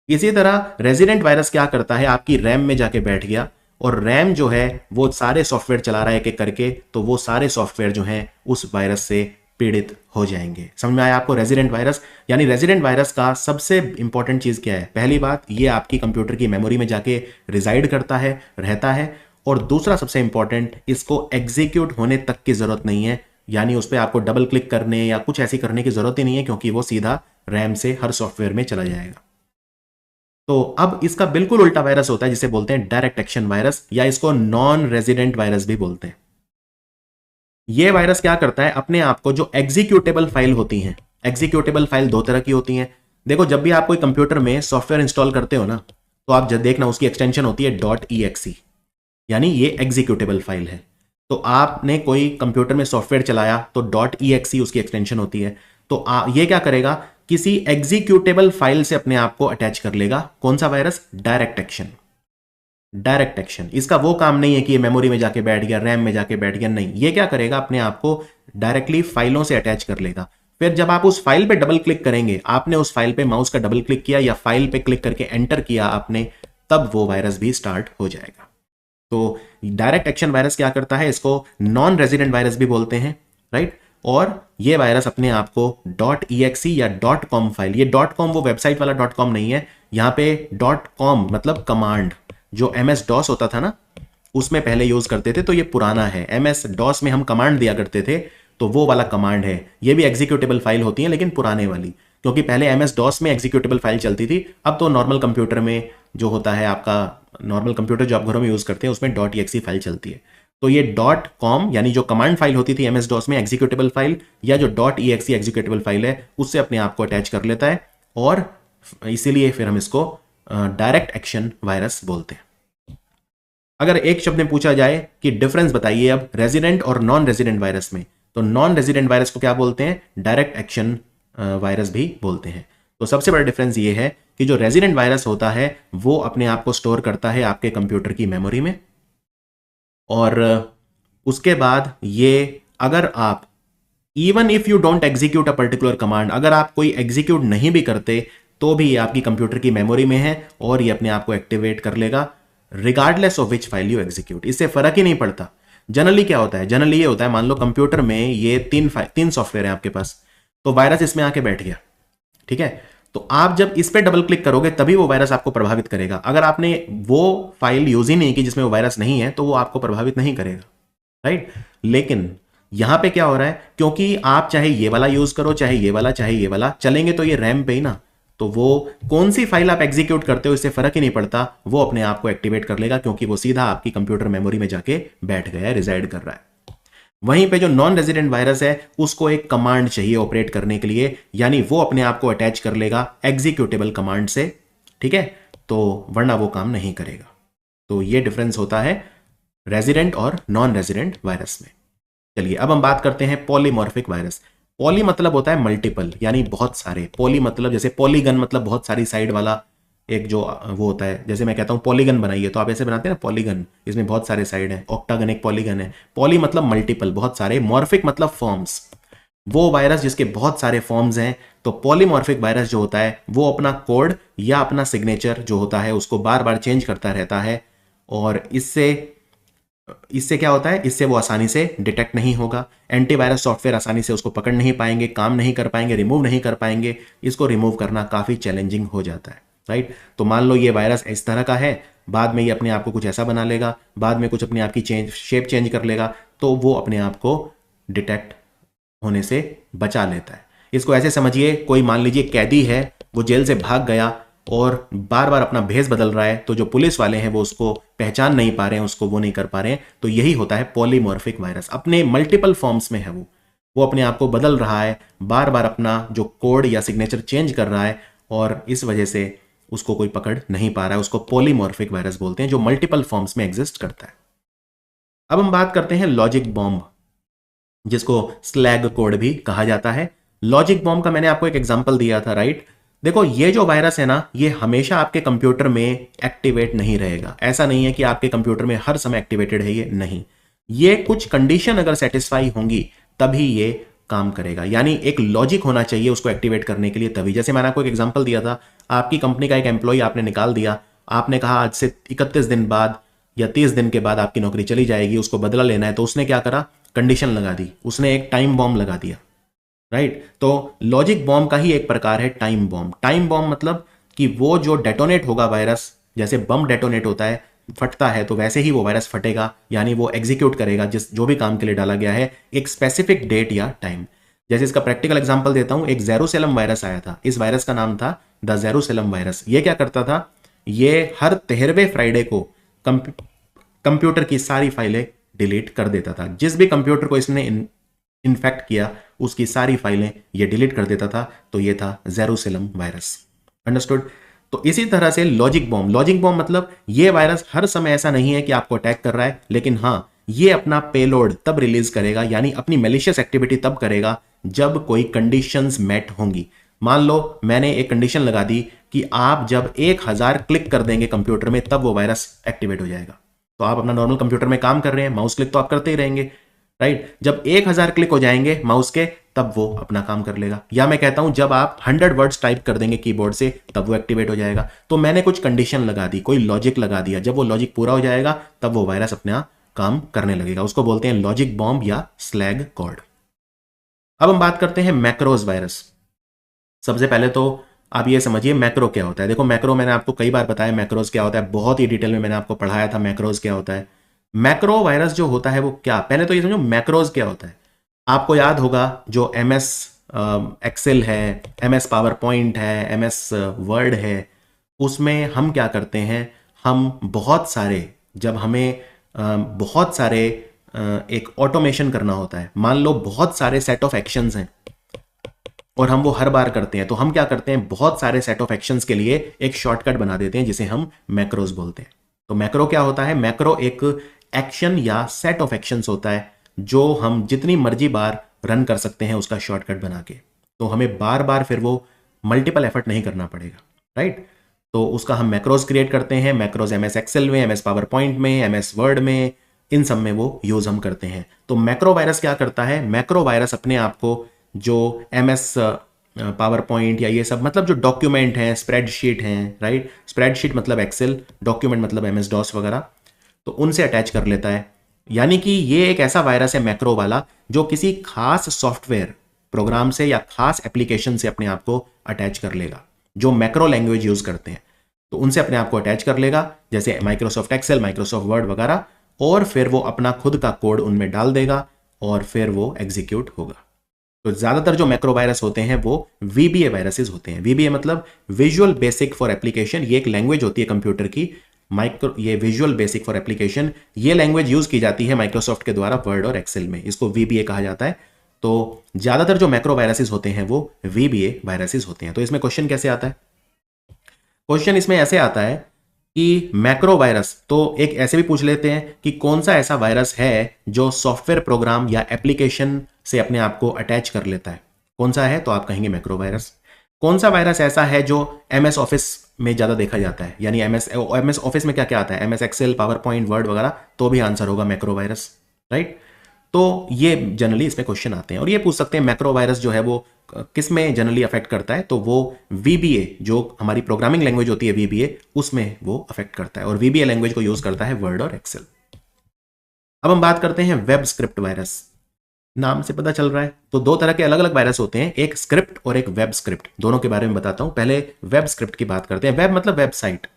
इसी तरह रेजिडेंट वायरस क्या करता है? आपकी रैम में जाके बैठ गया, और रैम जो है वो सारे सॉफ्टवेयर चला रहा है एक एक करके, तो वो सारे सॉफ्टवेयर जो हैं उस वायरस से पीड़ित हो जाएंगे। समझ में आया आपको? रेजिडेंट वायरस, यानी रेजिडेंट वायरस का सबसे इंपॉर्टेंट चीज क्या है? पहली बात, ये आपकी कंप्यूटर की मेमोरी में जाके रिजाइड करता है, रहता है, और दूसरा सबसे इंपॉर्टेंट, इसको एग्जीक्यूट होने तक की जरूरत नहीं है, यानी उस पर आपको डबल क्लिक करने या कुछ ऐसी करने की जरूरत ही नहीं है, क्योंकि वो सीधा रैम से हर सॉफ्टवेयर में चला जाएगा। तो अब इसका बिल्कुल उल्टा वायरस होता है जिसे बोलते हैं डायरेक्ट एक्शन वायरस, या इसको नॉन रेजिडेंट वायरस भी बोलते हैं। ये वायरस क्या करता है? अपने आप को जो एग्जीक्यूटेबल फाइल होती हैं, एग्जीक्यूटेबल फाइल 2 तरह की होती हैं। देखो, जब भी आप कोई कंप्यूटर में सॉफ्टवेयर इंस्टॉल करते हो ना, तो आप जब देखना उसकी एक्सटेंशन होती है .exe, यानी ये एग्जीक्यूटेबल फाइल है। तो आपने कोई कंप्यूटर में सॉफ्टवेयर चलाया तो .exe उसकी एक्सटेंशन होती है। तो ये क्या करेगा? किसी एग्जीक्यूटेबल फाइल से अपने आप को अटैच कर लेगा। कौन सा virus? Direct action. Direct action, इसका वो काम नहीं है कि ये मेमोरी में जाके बैठ गया, रैम में जाके बैठ गया, नहीं। ये क्या करेगा? अपने आप को डायरेक्टली फाइलों से अटैच कर लेगा। फिर जब आप उस फाइल पे डबल क्लिक करेंगे, आपने उस फाइल पे माउस का डबल क्लिक किया या फाइल पे क्लिक करके एंटर किया आपने, तब वो वायरस भी स्टार्ट हो जाएगा। तो डायरेक्ट एक्शन वायरस क्या करता है, इसको नॉन रेजिडेंट वायरस भी बोलते हैं, राइट। और ये वायरस अपने आप को .exe या .com फाइल, ये .com वो वेबसाइट वाला .com नहीं है, यहां पे .com मतलब कमांड, जो MS DOS होता था ना उसमें पहले यूज करते थे, तो ये पुराना है। MS DOS में हम कमांड दिया करते थे, तो वो वाला कमांड है। ये भी एग्जीक्यूटेबल फाइल होती है लेकिन पुराने वाली, क्योंकि पहले MS DOS में एग्जीक्यूटेबल फाइल चलती थी। अब तो नॉर्मल कंप्यूटर में जो होता है आपका नॉर्मल कंप्यूटर जो आप घरों में यूज करते हैं उसमें .exe फाइल चलती है। तो ये .com यानी जो कमांड फाइल होती थी MS DOS में एग्जीक्यूटेबल फाइल, या जो .exe एग्जीक्यूटेबल फाइल है, उससे अपने आप को अटैच कर लेता है, और इसीलिए फिर हम इसको डायरेक्ट एक्शन वायरस बोलते हैं। अगर एक शब्द में पूछा जाए कि डिफरेंस बताइए अब रेजिडेंट और नॉन रेजिडेंट वायरस में, तो नॉन रेजिडेंट वायरस को क्या बोलते हैं, डायरेक्ट एक्शन वायरस भी बोलते हैं। तो सबसे बड़ा डिफरेंस ये है कि जो रेजिडेंट वायरस होता है वो अपने आप को स्टोर करता है आपके कंप्यूटर की मेमोरी में, और उसके बाद ये अगर आप even if you don't execute a particular command, अगर आप कोई एग्जीक्यूट नहीं भी करते तो भी ये आपकी कंप्यूटर की मेमोरी में है और ये अपने आप को एक्टिवेट कर लेगा regardless of which file you execute. इससे फर्क ही नहीं पड़ता। जनरली क्या होता है, जनरली ये होता है, मान लो कंप्यूटर में ये तीन सॉफ्टवेयर है आपके पास, तो वायरस इसमें आके बैठ गया, ठीक है। तो आप जब इस पे डबल क्लिक करोगे तभी वो वायरस आपको प्रभावित करेगा। अगर आपने वो फाइल यूज ही नहीं की जिसमें वो वायरस नहीं है, तो वो आपको प्रभावित नहीं करेगा, राइट। लेकिन यहां पे क्या हो रहा है, क्योंकि आप चाहे ये वाला यूज करो, चाहे ये वाला, चाहे ये वाला, चलेंगे तो ये रैम पे ही ना, तो वो कौन सी फाइल आप एग्जीक्यूट करते हो इससे फर्क ही नहीं पड़ता, वो अपने आप को एक्टिवेट कर लेगा, क्योंकि वो सीधा आपकी कंप्यूटर मेमोरी में जाके बैठ गया है, रिजाइड कर रहा है। वहीं पे जो नॉन रेजिडेंट वायरस है उसको एक कमांड चाहिए ऑपरेट करने के लिए, यानी वो अपने आप को अटैच कर लेगा एग्जीक्यूटेबल कमांड से, ठीक है, तो वरना वो काम नहीं करेगा। तो ये डिफरेंस होता है रेजिडेंट और नॉन रेजिडेंट वायरस में। चलिए अब हम बात करते हैं पॉलीमॉर्फिक वायरस। पॉली मतलब होता है मल्टीपल, यानी बहुत सारे। पॉली मतलब जैसे पॉलीगन मतलब बहुत सारी साइड वाला एक जो वो होता है, जैसे मैं कहता हूं पॉलीगन बनाइए, तो आप ऐसे बनाते हैं ना पॉलीगन, इसमें बहुत सारे साइड हैं, ऑक्टागन एक पॉलीगन है। पॉली मतलब मल्टीपल, बहुत सारे। मॉर्फिक मतलब फॉर्म्स, वो वायरस जिसके बहुत सारे फॉर्म्स हैं। तो पॉलीमॉर्फिक वायरस जो होता है वो अपना कोड या अपना सिग्नेचर जो होता है उसको बार बार चेंज करता रहता है, और इससे क्या होता है, इससे वो आसानी से डिटेक्ट नहीं होगा। एंटीवायरस सॉफ्टवेयर आसानी से उसको पकड़ नहीं पाएंगे, काम नहीं कर पाएंगे, रिमूव नहीं कर पाएंगे। इसको रिमूव करना काफी चैलेंजिंग हो जाता है, राइट। तो मान लो ये वायरस इस तरह का है, बाद में ये अपने आप को कुछ ऐसा बना लेगा, बाद में कुछ अपने आप की शेप चेंज कर लेगा, तो वो अपने आप को डिटेक्ट होने से बचा लेता है। इसको ऐसे समझिए, कोई मान लीजिए कैदी है, वो जेल से भाग गया और बार बार अपना भेष बदल रहा है, तो जो पुलिस वाले हैं वो उसको पहचान नहीं पा रहे हैं, उसको वो नहीं कर पा रहे हैं। तो यही होता है पॉलीमॉर्फिक वायरस, अपने मल्टीपल फॉर्म्स में है वो अपने आप को बदल रहा है, बार बार अपना जो कोड या सिग्नेचर चेंज कर रहा है, और इस वजह से उसको कोई पकड़ नहीं पा रहा है। उसको पॉलीमॉर्फिक वायरस बोलते हैं, जो मल्टीपल फॉर्म्स में एग्जिस्ट करता है। अब हम बात करते हैं लॉजिक बॉम्ब, जिसको स्लैग कोड भी कहा जाता है। लॉजिक बॉम्ब का मैंने आपको एक एग्जांपल दिया था, राइट। देखो ये जो वायरस है ना, ये हमेशा आपके कंप्यूटर में एक्टिवेट नहीं रहेगा। ऐसा नहीं है कि आपके कंप्यूटर में हर समय एक्टिवेटेड है, ये नहीं। ये कुछ कंडीशन अगर सेटिस्फाई होंगी तभी ये काम करेगा, यानी एक लॉजिक होना चाहिए उसको एक्टिवेट करने के लिए तभी। जैसे मैंने आपको एक एग्जांपल दिया था, आपकी कंपनी का एक एम्प्लॉय आपने निकाल दिया, आपने कहा आज से 31 दिन बाद या 30 दिन के बाद आपकी नौकरी चली जाएगी, उसको बदला लेना है। तो उसने क्या करा, कंडीशन लगा दी, उसने एक टाइम बॉम्ब लगा दिया, राइट। तो लॉजिक बॉम्ब का ही एक प्रकार है टाइम बॉम्ब। टाइम बॉम्ब मतलब कि वो जो डेटोनेट होगा वायरस, जैसे बम डेटोनेट होता है, फटता है, तो वैसे ही वो वायरस फटेगा, यानी वो एग्जीक्यूट करेगा जो भी काम के लिए डाला गया है एक स्पेसिफिक डेट या टाइम। जैसे इसका प्रैक्टिकल एग्जांपल देता हूं, एक जेरूसलम वायरस आया था। इस वायरस का नाम था द जेरूसलम वायरस। ये क्या करता था, ये हर 13वें फ्राइडे को कंप्यूटर की सारी फाइलें डिलीट कर देता था। जिस भी कंप्यूटर को इसने इन्फेक्ट किया उसकी सारी फाइलें ये डिलीट कर देता था। तो ये था जेरूसलम वायरस, अंडरस्टूड। तो इसी तरह से लॉजिक बॉम्ब मतलब ये वायरस हर समय ऐसा नहीं है कि आपको अटैक कर रहा है, लेकिन हां ये अपना पेलोड तब रिलीज करेगा, यानी अपनी मैलिशियस एक्टिविटी तब करेगा जब कोई कंडीशंस मेट होंगी। मान लो मैंने एक कंडीशन लगा दी कि आप जब 1000 क्लिक कर देंगे कंप्यूटर में तब वो वायरस एक्टिवेट हो जाएगा। तो आप अपना नॉर्मल कंप्यूटर में काम कर रहे हैं, माउस क्लिक तो आप करते ही रहेंगे, राइट। जब 1000 क्लिक हो जाएंगे माउस के तब वो अपना काम कर लेगा। या मैं कहता हूं जब आप 100 वर्ड्स टाइप कर देंगे कीबोर्ड से तब वो एक्टिवेट हो जाएगा। तो मैंने कुछ कंडीशन लगा दी, कोई लॉजिक लगा दिया, जब वो लॉजिक पूरा हो जाएगा तब वो वायरस अपना काम करने लगेगा। उसको बोलते हैं लॉजिक बॉम्ब या स्लैग कॉर्ड। अब हम बात करते हैं मैक्रोज वायरस। सबसे पहले तो आप ये समझिए मैक्रो क्या होता है। देखो मैक्रो मैंने आपको कई बार बताया मैक्रोज क्या होता है, बहुत ही डिटेल में मैंने आपको पढ़ाया था मैक्रोज क्या होता है। मैक्रो वायरस जो होता है वो क्या, पहले तो ये समझो मैक्रोज क्या होता है। आपको याद होगा जो MS एक्सेल है, MS पावर पॉइंट है, MS वर्ड है, उसमें हम क्या करते हैं, हम बहुत सारे, जब हमें बहुत सारे एक ऑटोमेशन करना होता है, मान लो बहुत सारे सेट ऑफ एक्शंस हैं और हम वो हर बार करते हैं, तो हम क्या करते हैं, बहुत सारे सेट ऑफ एक्शंस के लिए एक शॉर्टकट बना देते हैं जिसे हम मैक्रोज बोलते हैं। तो मैक्रो क्या होता है, मैक्रो एक एक्शन या सेट ऑफ एक्शंस होता है जो हम जितनी मर्जी बार रन कर सकते हैं उसका शॉर्टकट बना के। तो हमें बार बार फिर वो मल्टीपल एफर्ट नहीं करना पड़ेगा, राइट। तो उसका हम मैक्रोज क्रिएट करते हैं। मैक्रोज MS एक्सेल में, MS पावर पॉइंट में, MS वर्ड में, इन सब में वो यूज हम करते हैं। तो मैक्रो वायरस क्या करता है, मैक्रो वायरस अपने आप को जो MS पावर पॉइंट या ये सब मतलब जो डॉक्यूमेंट हैं, स्प्रेडशीट हैं, राइट, स्प्रेडशीट मतलब एक्सेल, डॉक्यूमेंट मतलब MS DOS वगैरह, तो उनसे अटैच कर लेता है। यानी कि ये एक ऐसा वायरस है मैक्रो वाला जो किसी खास सॉफ्टवेयर प्रोग्राम से या खास एप्लीकेशन से अपने आप को अटैच कर लेगा। जो मैक्रो लैंग्वेज यूज करते हैं तो उनसे अपने आप को अटैच कर लेगा, जैसे माइक्रोसॉफ्ट एक्सेल, माइक्रोसॉफ्ट वर्ड वगैरह, और फिर वो अपना खुद का कोड उनमें डाल देगा और फिर वो एग्जीक्यूट होगा। तो ज्यादातर जो मैक्रो वायरस होते हैं वो VBA वायरसेस होते हैं। VBA मतलब विजुअल बेसिक फॉर एप्लीकेशन, ये एक लैंग्वेज होती है कंप्यूटर की। ये विजुअल बेसिक फॉर एप्लीकेशन, ये लैंग्वेज यूज की जाती है माइक्रोसॉफ्ट के द्वारा वर्ड और एक्सेल में, इसको VBA कहा जाता है। तो ज्यादातर जो मैक्रो वायरसेस होते हैं वो VBA वायरसेस होते हैं। तो इसमें क्वेश्चन कैसे आता है, क्वेश्चन इसमें ऐसे आता है कि मैक्रो वायरस, तो एक ऐसे भी पूछ लेते हैं कि कौन सा ऐसा वायरस है जो सॉफ्टवेयर प्रोग्राम या एप्लीकेशन से अपने आप को अटैच कर लेता है, कौन सा है, तो आप कहेंगे मैक्रो वायरस। कौन सा वायरस ऐसा है जो MS ऑफिस में ज्यादा देखा जाता है, यानी MS ऑफिस में क्या क्या आता है, MS excel, power point, word वगैरह, तो भी आंसर होगा मैक्रो वायरस, राइट। तो ये जनरली इसमें क्वेश्चन आते हैं। और ये पूछ सकते हैं मैक्रो वायरस जो है वो किस में जनरली अफेक्ट करता है, तो वो VBA जो हमारी प्रोग्रामिंग लैंग्वेज होती है VBA, उसमें वो अफेक्ट करता है। और VBA लैंग्वेज को यूज करता है वर्ड और एक्सेल। अब हम बात करते हैं वेब स्क्रिप्ट वायरस। नाम से पता चल रहा है, तो दो तरह के अलग अलग वायरस होते हैं, एक स्क्रिप्ट और एक वेब स्क्रिप्ट। दोनों के बारे में बताता हूं। पहले वेब स्क्रिप्ट की बात करते हैं। वेब मतलब वेबसाइट।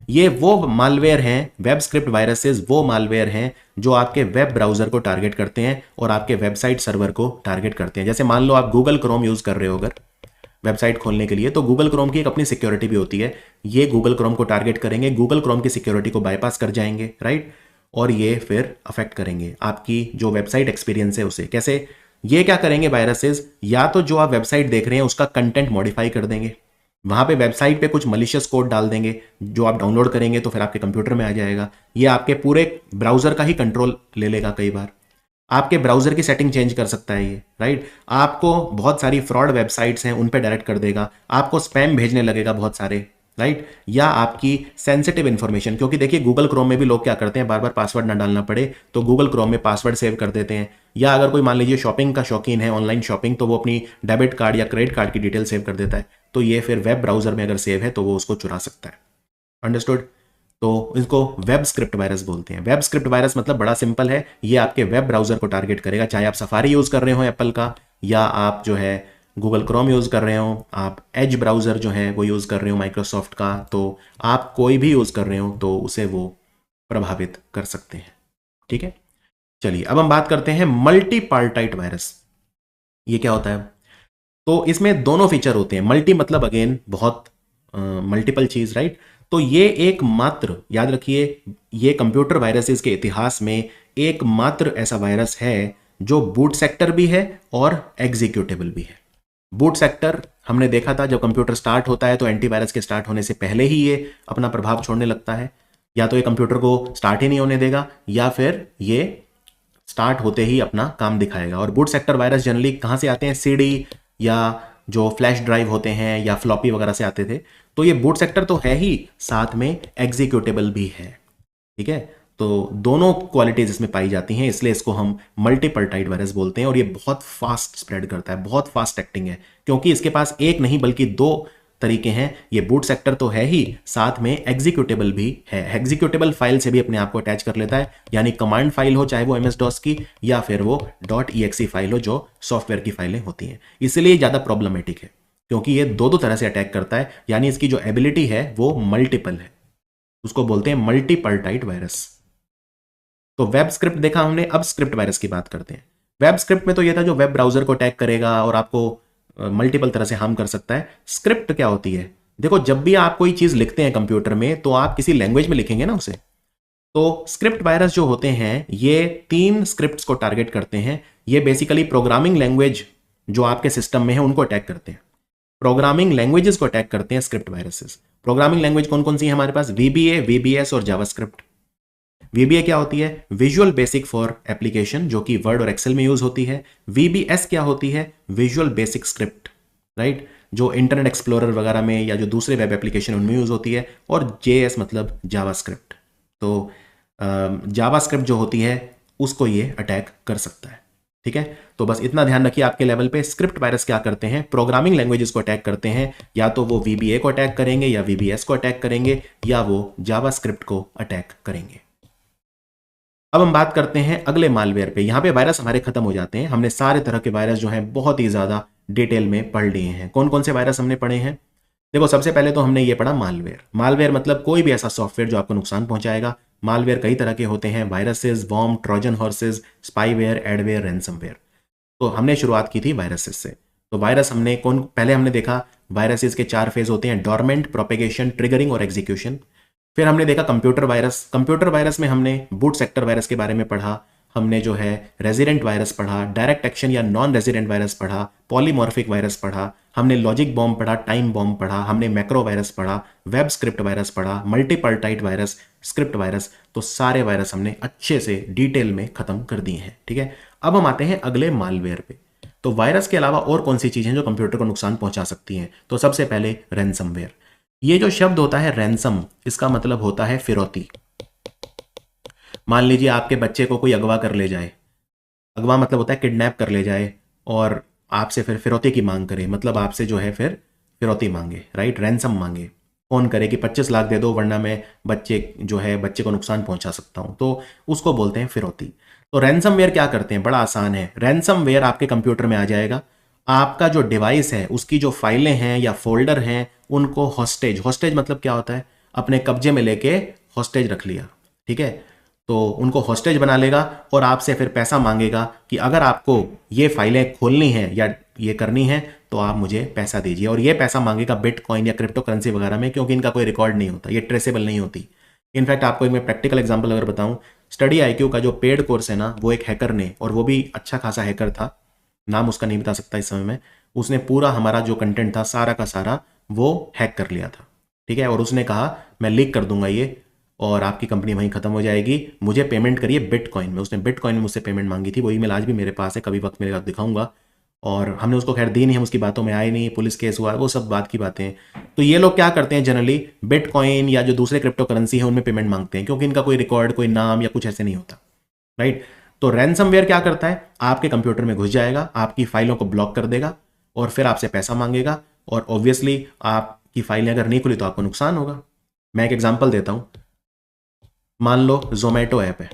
ये वो मालवेयर हैं, वेब स्क्रिप्ट वायरसेस वो मालवेयर हैं जो आपके वेब ब्राउजर को टारगेट करते हैं और आपके वेबसाइट सर्वर को टारगेट करते हैं। जैसे मान लो आप गूगल क्रोम यूज कर रहे हो अगर वेबसाइट खोलने के लिए, तो गूगल क्रोम की एक अपनी सिक्योरिटी भी होती है। ये गूगल क्रोम को टारगेट करेंगे, गूगल क्रोम की सिक्योरिटी को बाईपास कर जाएंगे, राइट, और ये फिर अफेक्ट करेंगे आपकी जो वेबसाइट एक्सपीरियंस है उसे। कैसे ये क्या करेंगे वायरसेस, या तो जो आप वेबसाइट देख रहे हैं उसका कंटेंट मॉडिफाई कर देंगे, वहां पे वेबसाइट पे कुछ मलिशियस कोड डाल देंगे जो आप डाउनलोड करेंगे तो फिर आपके कंप्यूटर में आ जाएगा। ये आपके पूरे ब्राउजर का ही कंट्रोल ले लेगा, कई बार आपके ब्राउजर की सेटिंग चेंज कर सकता है ये, राइट। आपको बहुत सारी फ्रॉड वेबसाइट्स हैं उन पे डायरेक्ट कर देगा, आपको स्पैम भेजने लगेगा बहुत सारे, राइट। या आपकी सेंसिटिव इंफॉर्मेशन, क्योंकि देखिए गूगल क्रोम में भी लोग क्या करते हैं, बार बार पासवर्ड ना डालना पड़े तो गूगल क्रोम में पासवर्ड सेव कर देते हैं। या अगर कोई मान लीजिए शॉपिंग का शौकीन है, ऑनलाइन शॉपिंग, तो वो अपनी डेबिट कार्ड या क्रेडिट कार्ड की डिटेल सेव कर देता है, तो ये फिर वेब ब्राउजर में अगर सेव है तो वो उसको चुरा सकता है। अंडरस्टूड। तो इसको वेब स्क्रिप्ट वायरस बोलते हैं। वेब स्क्रिप्ट वायरस मतलब बड़ा सिंपल है, ये आपके वेब ब्राउजर को टारगेट करेगा, चाहे आप सफारी यूज कर रहे हो एप्पल का, या आप जो है गूगल क्रोम यूज कर रहे हो, आप एज ब्राउजर जो है वो यूज कर रहे हो माइक्रोसॉफ्ट का, तो आप कोई भी यूज कर रहे हो तो उसे वो प्रभावित कर सकते हैं, ठीक है। चलिए अब हम बात करते हैं मल्टी पार्टाइट वायरस। ये क्या होता है, तो इसमें दोनों फीचर होते हैं। मल्टी मतलब अगेन बहुत मल्टीपल चीज, राइट। तो ये एकमात्र, याद रखिए, ये कंप्यूटर वायरसेस के इतिहास में एकमात्र ऐसा वायरस है जो बूट सेक्टर भी है और एग्जीक्यूटेबल भी है। बूट सेक्टर हमने देखा था, जब कंप्यूटर स्टार्ट होता है तो एंटीवायरस के स्टार्ट होने से पहले ही ये अपना प्रभाव छोड़ने लगता है, या तो ये कंप्यूटर को स्टार्ट ही नहीं होने देगा या फिर ये स्टार्ट होते ही अपना काम दिखाएगा। और बूट सेक्टर वायरस जनरली कहां से आते हैं, सीडी या जो फ्लैश ड्राइव होते हैं या फ्लॉपी वगैरह से आते थे। तो ये बूट सेक्टर तो है ही, साथ में एग्जीक्यूटेबल भी है, ठीक है। तो दोनों क्वालिटीज इसमें पाई जाती हैं, इसलिए इसको हम मल्टीपर्टाइड वायरस बोलते हैं। और ये बहुत फास्ट स्प्रेड करता है, बहुत फास्ट एक्टिंग है, क्योंकि इसके पास एक नहीं बल्कि दो तरीके हैं। ये बूट सेक्टर तो है ही, साथ में एग्जीक्यूटेबल भी है। एग्जीक्यूटेबल फाइल से भी अपने आप को अटैच कर लेता है, यानी कमांड फाइल हो चाहे वो एमएस डॉस की, या फिर वो .exe फाइल हो जो सॉफ्टवेयर की फाइलें होती हैं। इसलिए ज़्यादा प्रॉब्लमेटिक है, क्योंकि ये दो तरह से अटैक करता है, यानी इसकी जो एबिलिटी है वो मल्टीपल है। उसको बोलते हैं मल्टीपर्टाइड वायरस। तो वेब स्क्रिप्ट देखा हमने, अब स्क्रिप्ट वायरस की बात करते हैं। वेब स्क्रिप्ट में तो यह था जो वेब ब्राउजर को अटैक करेगा और आपको मल्टीपल तरह से हार्म कर सकता है। स्क्रिप्ट क्या होती है? देखो, जब भी आप कोई चीज लिखते हैं कंप्यूटर में तो आप किसी लैंग्वेज में लिखेंगे ना उसे। तो स्क्रिप्ट वायरस जो होते हैं ये 3 स्क्रिप्ट्स को टारगेट करते हैं। ये बेसिकली प्रोग्रामिंग लैंग्वेज जो आपके सिस्टम में है उनको अटैक करते हैं। प्रोग्रामिंग लैंग्वेजेस को अटैक करते हैं स्क्रिप्ट वायरसेस। प्रोग्रामिंग लैंग्वेज कौन कौन सी है हमारे पास? VBA, VBS और जावास्क्रिप्ट। VBA क्या होती है? विजुअल बेसिक फॉर एप्लीकेशन, जो कि वर्ड और एक्सेल में यूज होती है। VBS क्या होती है? विजुअल बेसिक स्क्रिप्ट, राइट, जो इंटरनेट एक्सप्लोरर वगैरह में या जो दूसरे वेब एप्लीकेशन उनमें यूज होती है। और JS मतलब जावास्क्रिप्ट। तो जावास्क्रिप्ट जो होती है उसको ये अटैक कर सकता है। ठीक है, तो बस इतना ध्यान रखिए आपके लेवल पे। स्क्रिप्ट वायरस क्या करते हैं? प्रोग्रामिंग लैंग्वेजेस को अटैक करते हैं, या तो वो VBA को अटैक करेंगे, या VBS को अटैक करेंगे, या वो जावास्क्रिप्ट को अटैक करेंगे। अब हम बात करते हैं अगले मालवेयर पे। यहां पे वायरस हमारे खत्म हो जाते हैं। हमने सारे तरह के वायरस जो हैं बहुत ही ज्यादा डिटेल में पढ़ लिए हैं। कौन कौन से वायरस हमने पढ़े हैं? देखो, सबसे पहले तो हमने ये पढ़ा मालवेयर। मालवेयर मतलब कोई भी ऐसा सॉफ्टवेयर जो आपको नुकसान पहुंचाएगा। मालवेयर कई तरह के होते हैं: viruses, worm, Trojan horses, spyware, adware, ransomware. तो हमने शुरुआत की थी वायरसेस से। तो वायरस हमने पहले हमने देखा वायरसेस के 4 फेज होते हैं: डोरमेंट, प्रोपेगेशन, ट्रिगरिंग और एग्जीक्यूशन। फिर हमने देखा कंप्यूटर वायरस। कंप्यूटर वायरस में हमने बूट सेक्टर वायरस के बारे में पढ़ा, हमने जो है रेजिडेंट वायरस पढ़ा, डायरेक्ट एक्शन या नॉन रेजिडेंट वायरस पढ़ा, पॉलीमॉर्फिक वायरस पढ़ा, हमने लॉजिक बॉम्ब पढ़ा, टाइम बॉम्ब पढ़ा, हमने मैक्रो वायरस पढ़ा, वेब स्क्रिप्ट वायरस पढ़ा, मल्टीपर्टाइड वायरस, स्क्रिप्ट वायरस। तो सारे वायरस हमने अच्छे से डिटेल में खत्म कर दिए हैं। ठीक है, अब हम आते हैं अगले मालवेयर पे। तो वायरस के अलावा और कौन सी चीजें जो कंप्यूटर को नुकसान पहुंचा सकती हैं? तो सबसे पहले रैंसमवेयर। ये जो शब्द होता है रैंसम, इसका मतलब होता है फिरौती। मान लीजिए आपके बच्चे को कोई अगवा कर ले जाए। अगवा मतलब होता है किडनैप कर ले जाए और आपसे फिर फिरौती की मांग करे, मतलब आपसे जो है फिर फिरौती मांगे, राइट, रैंसम मांगे। फोन करे कि 25 लाख दे दो वरना मैं बच्चे को नुकसान पहुंचा सकता हूं, तो उसको बोलते हैं फिरौती। तो रैंसमवेयर क्या करते हैं? बड़ा आसान है। रैंसमवेयर आपके कंप्यूटर में आ जाएगा, आपका जो डिवाइस है उसकी जो फाइलें हैं या फोल्डर हैं उनको हॉस्टेज मतलब क्या होता है? अपने कब्जे में लेके हॉस्टेज रख लिया। ठीक है, तो उनको हॉस्टेज बना लेगा और आपसे फिर पैसा मांगेगा कि अगर आपको ये फाइलें खोलनी है या ये करनी है तो आप मुझे पैसा दीजिए। और ये पैसा मांगेगा बिटकॉइन या क्रिप्टो करेंसी वगैरह में, क्योंकि इनका कोई रिकॉर्ड नहीं होता, ये ट्रेसेबल नहीं होती। इनफैक्ट आपको एक मैं प्रैक्टिकल एग्जांपल अगर बताऊं, स्टडी IQ का जो पेड कोर्स है ना, वो एक हैकर ने, और वो भी अच्छा खासा हैकर था, नाम उसका नहीं बता सकता इस समय में, उसने पूरा हमारा जो कंटेंट था सारा का सारा वो हैक कर लिया था। ठीक है, और उसने कहा मैं लीक कर दूंगा ये और आपकी कंपनी वहीं खत्म हो जाएगी, मुझे पेमेंट करिए बिटकॉइन में। उसने बिटकॉइन में मुझसे पेमेंट मांगी थी, वो ईमेल आज भी मेरे पास है, कभी वक्त मिलेगा दिखाऊंगा। और हमने उसको खैर दी नहीं, हम उसकी बातों में आए नहीं, पुलिस केस हुआ, वो सब बात की बातें। तो ये लोग क्या करते हैं जनरली, बिटकॉइन या जो दूसरे क्रिप्टो करेंसी है उनमें पेमेंट मांगते हैं, क्योंकि इनका कोई रिकॉर्ड, कोई नाम या कुछ ऐसे नहीं होता, राइट। तो रैंसमवेयर क्या करता है? आपके कंप्यूटर में घुस जाएगा, आपकी फाइलों को ब्लॉक कर देगा और फिर आपसे पैसा मांगेगा, और ऑब्वियसली आपकी फाइलें अगर नहीं खुली तो आपको नुकसान होगा। मैं एक एग्जांपल देता हूं, मान लो जोमेटो ऐप है।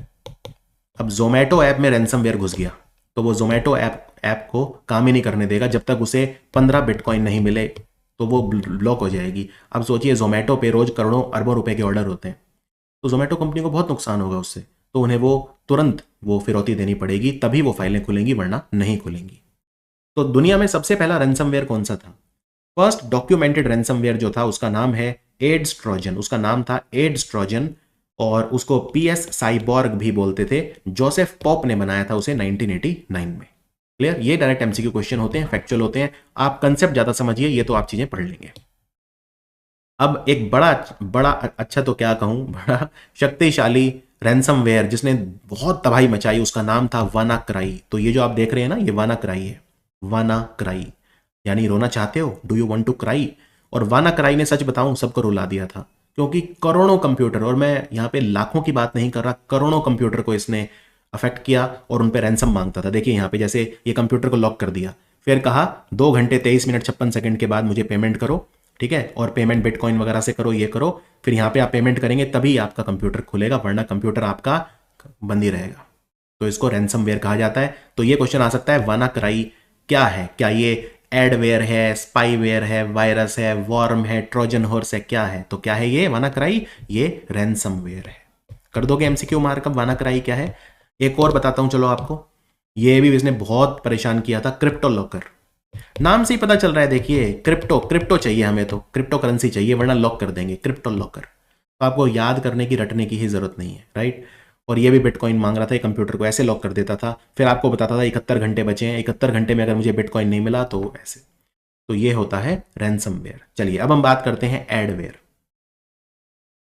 अब जोमेटो ऐप में रैंसमवेयर घुस गया तो वो जोमेटो ऐप को काम ही नहीं करने देगा जब तक उसे 15 बिटकॉइन नहीं मिले, तो वो ब्लॉक हो जाएगी। अब सोचिए, जोमेटो पे रोज करोड़ों अरबों रुपए के ऑर्डर होते हैं, तो जोमेटो कंपनी को बहुत नुकसान होगा उससे, तो उन्हें वो तुरंत वो फिरौती देनी पड़ेगी, तभी वो फाइलें खुलेंगी, वरना नहीं खुलेंगी। तो दुनिया में सबसे पहला रैंसमवेयर कौन सा था? फर्स्ट डॉक्यूमेंटेड रैंसमवेयर जो था उसका नाम है एड्स ट्रोजन। उसका नाम था एड्स ट्रोजन और उसको PS साइबॉर्ग भी बोलते थे। जोसेफ पॉप ने बनाया था उसे 1989 में। क्लियर? ये डायरेक्ट MCQ क्वेश्चन होते हैं, फैक्चुअल होते हैं, आप कंसेप्ट ज्यादा समझिए, ये तो आप चीजें पढ़ लेंगे। अब एक बड़ा अच्छा तो क्या कहूं, बड़ा शक्तिशाली रैंसमवेयर जिसने बहुत तबाही मचाई, उसका नाम था वानाक्राई। तो ये जो आप देख रहे हैं ना, ये वानाक्राई है। वानाक्राई यानी रोना चाहते हो, do you want to cry. और वानाक्राई ने, सच बताऊं, सबको रुला दिया था, क्योंकि करोड़ों कंप्यूटर, और मैं यहाँ पे लाखों की बात नहीं कर रहा, करोड़ों कंप्यूटर को इसने अफेक्ट किया और उन पे रैंसम मांगता था। देखिए यहाँ पे जैसे ये कंप्यूटर को लॉक कर दिया, फिर कहा 2 घंटे 23 मिनट 56 सेकंड के बाद मुझे पेमेंट करो, ठीक है, और पेमेंट बिटकॉइन वगैरह से करो, ये करो, फिर यहाँ पे आप पेमेंट करेंगे तभी आपका कंप्यूटर खुलेगा, वरना कंप्यूटर आपका बंद ही रहेगा। तो इसको रैंसमवेयर कहा जाता है। तो ये क्वेश्चन आ सकता है वानाक्राई क्या है? क्या ये एडवेयर है, स्पाईवेयर है, वायरस है, वॉर्म है, ट्रोजन हॉर्स है, क्या है? तो क्या है ये वानाक्राई? ये रैंसमवेयर है। कर दोगे एमसीक्यू मार्कअप वानाक्राई क्या है? एक और बताता हूं चलो आपको, ये भी इसने बहुत परेशान किया था, क्रिप्टो लॉकर। नाम से ही पता चल रहा है, देखिए क्रिप्टो चाहिए हमें, तो क्रिप्टो करेंसी चाहिए वरना लॉक कर देंगे, क्रिप्टो लॉकर। तो आपको याद करने की, रटने की ही जरूरत नहीं है, राइट। और ये भी बिटकॉइन मांग रहा था, कंप्यूटर को ऐसे लॉक कर देता था, फिर आपको बताता था 71 घंटे बचे हैं, 71 घंटे में अगर मुझे बिटकॉइन नहीं मिला तो ऐसे। तो ये होता है रैंसमवेयर। चलिए अब हम बात करते हैं एडवेयर।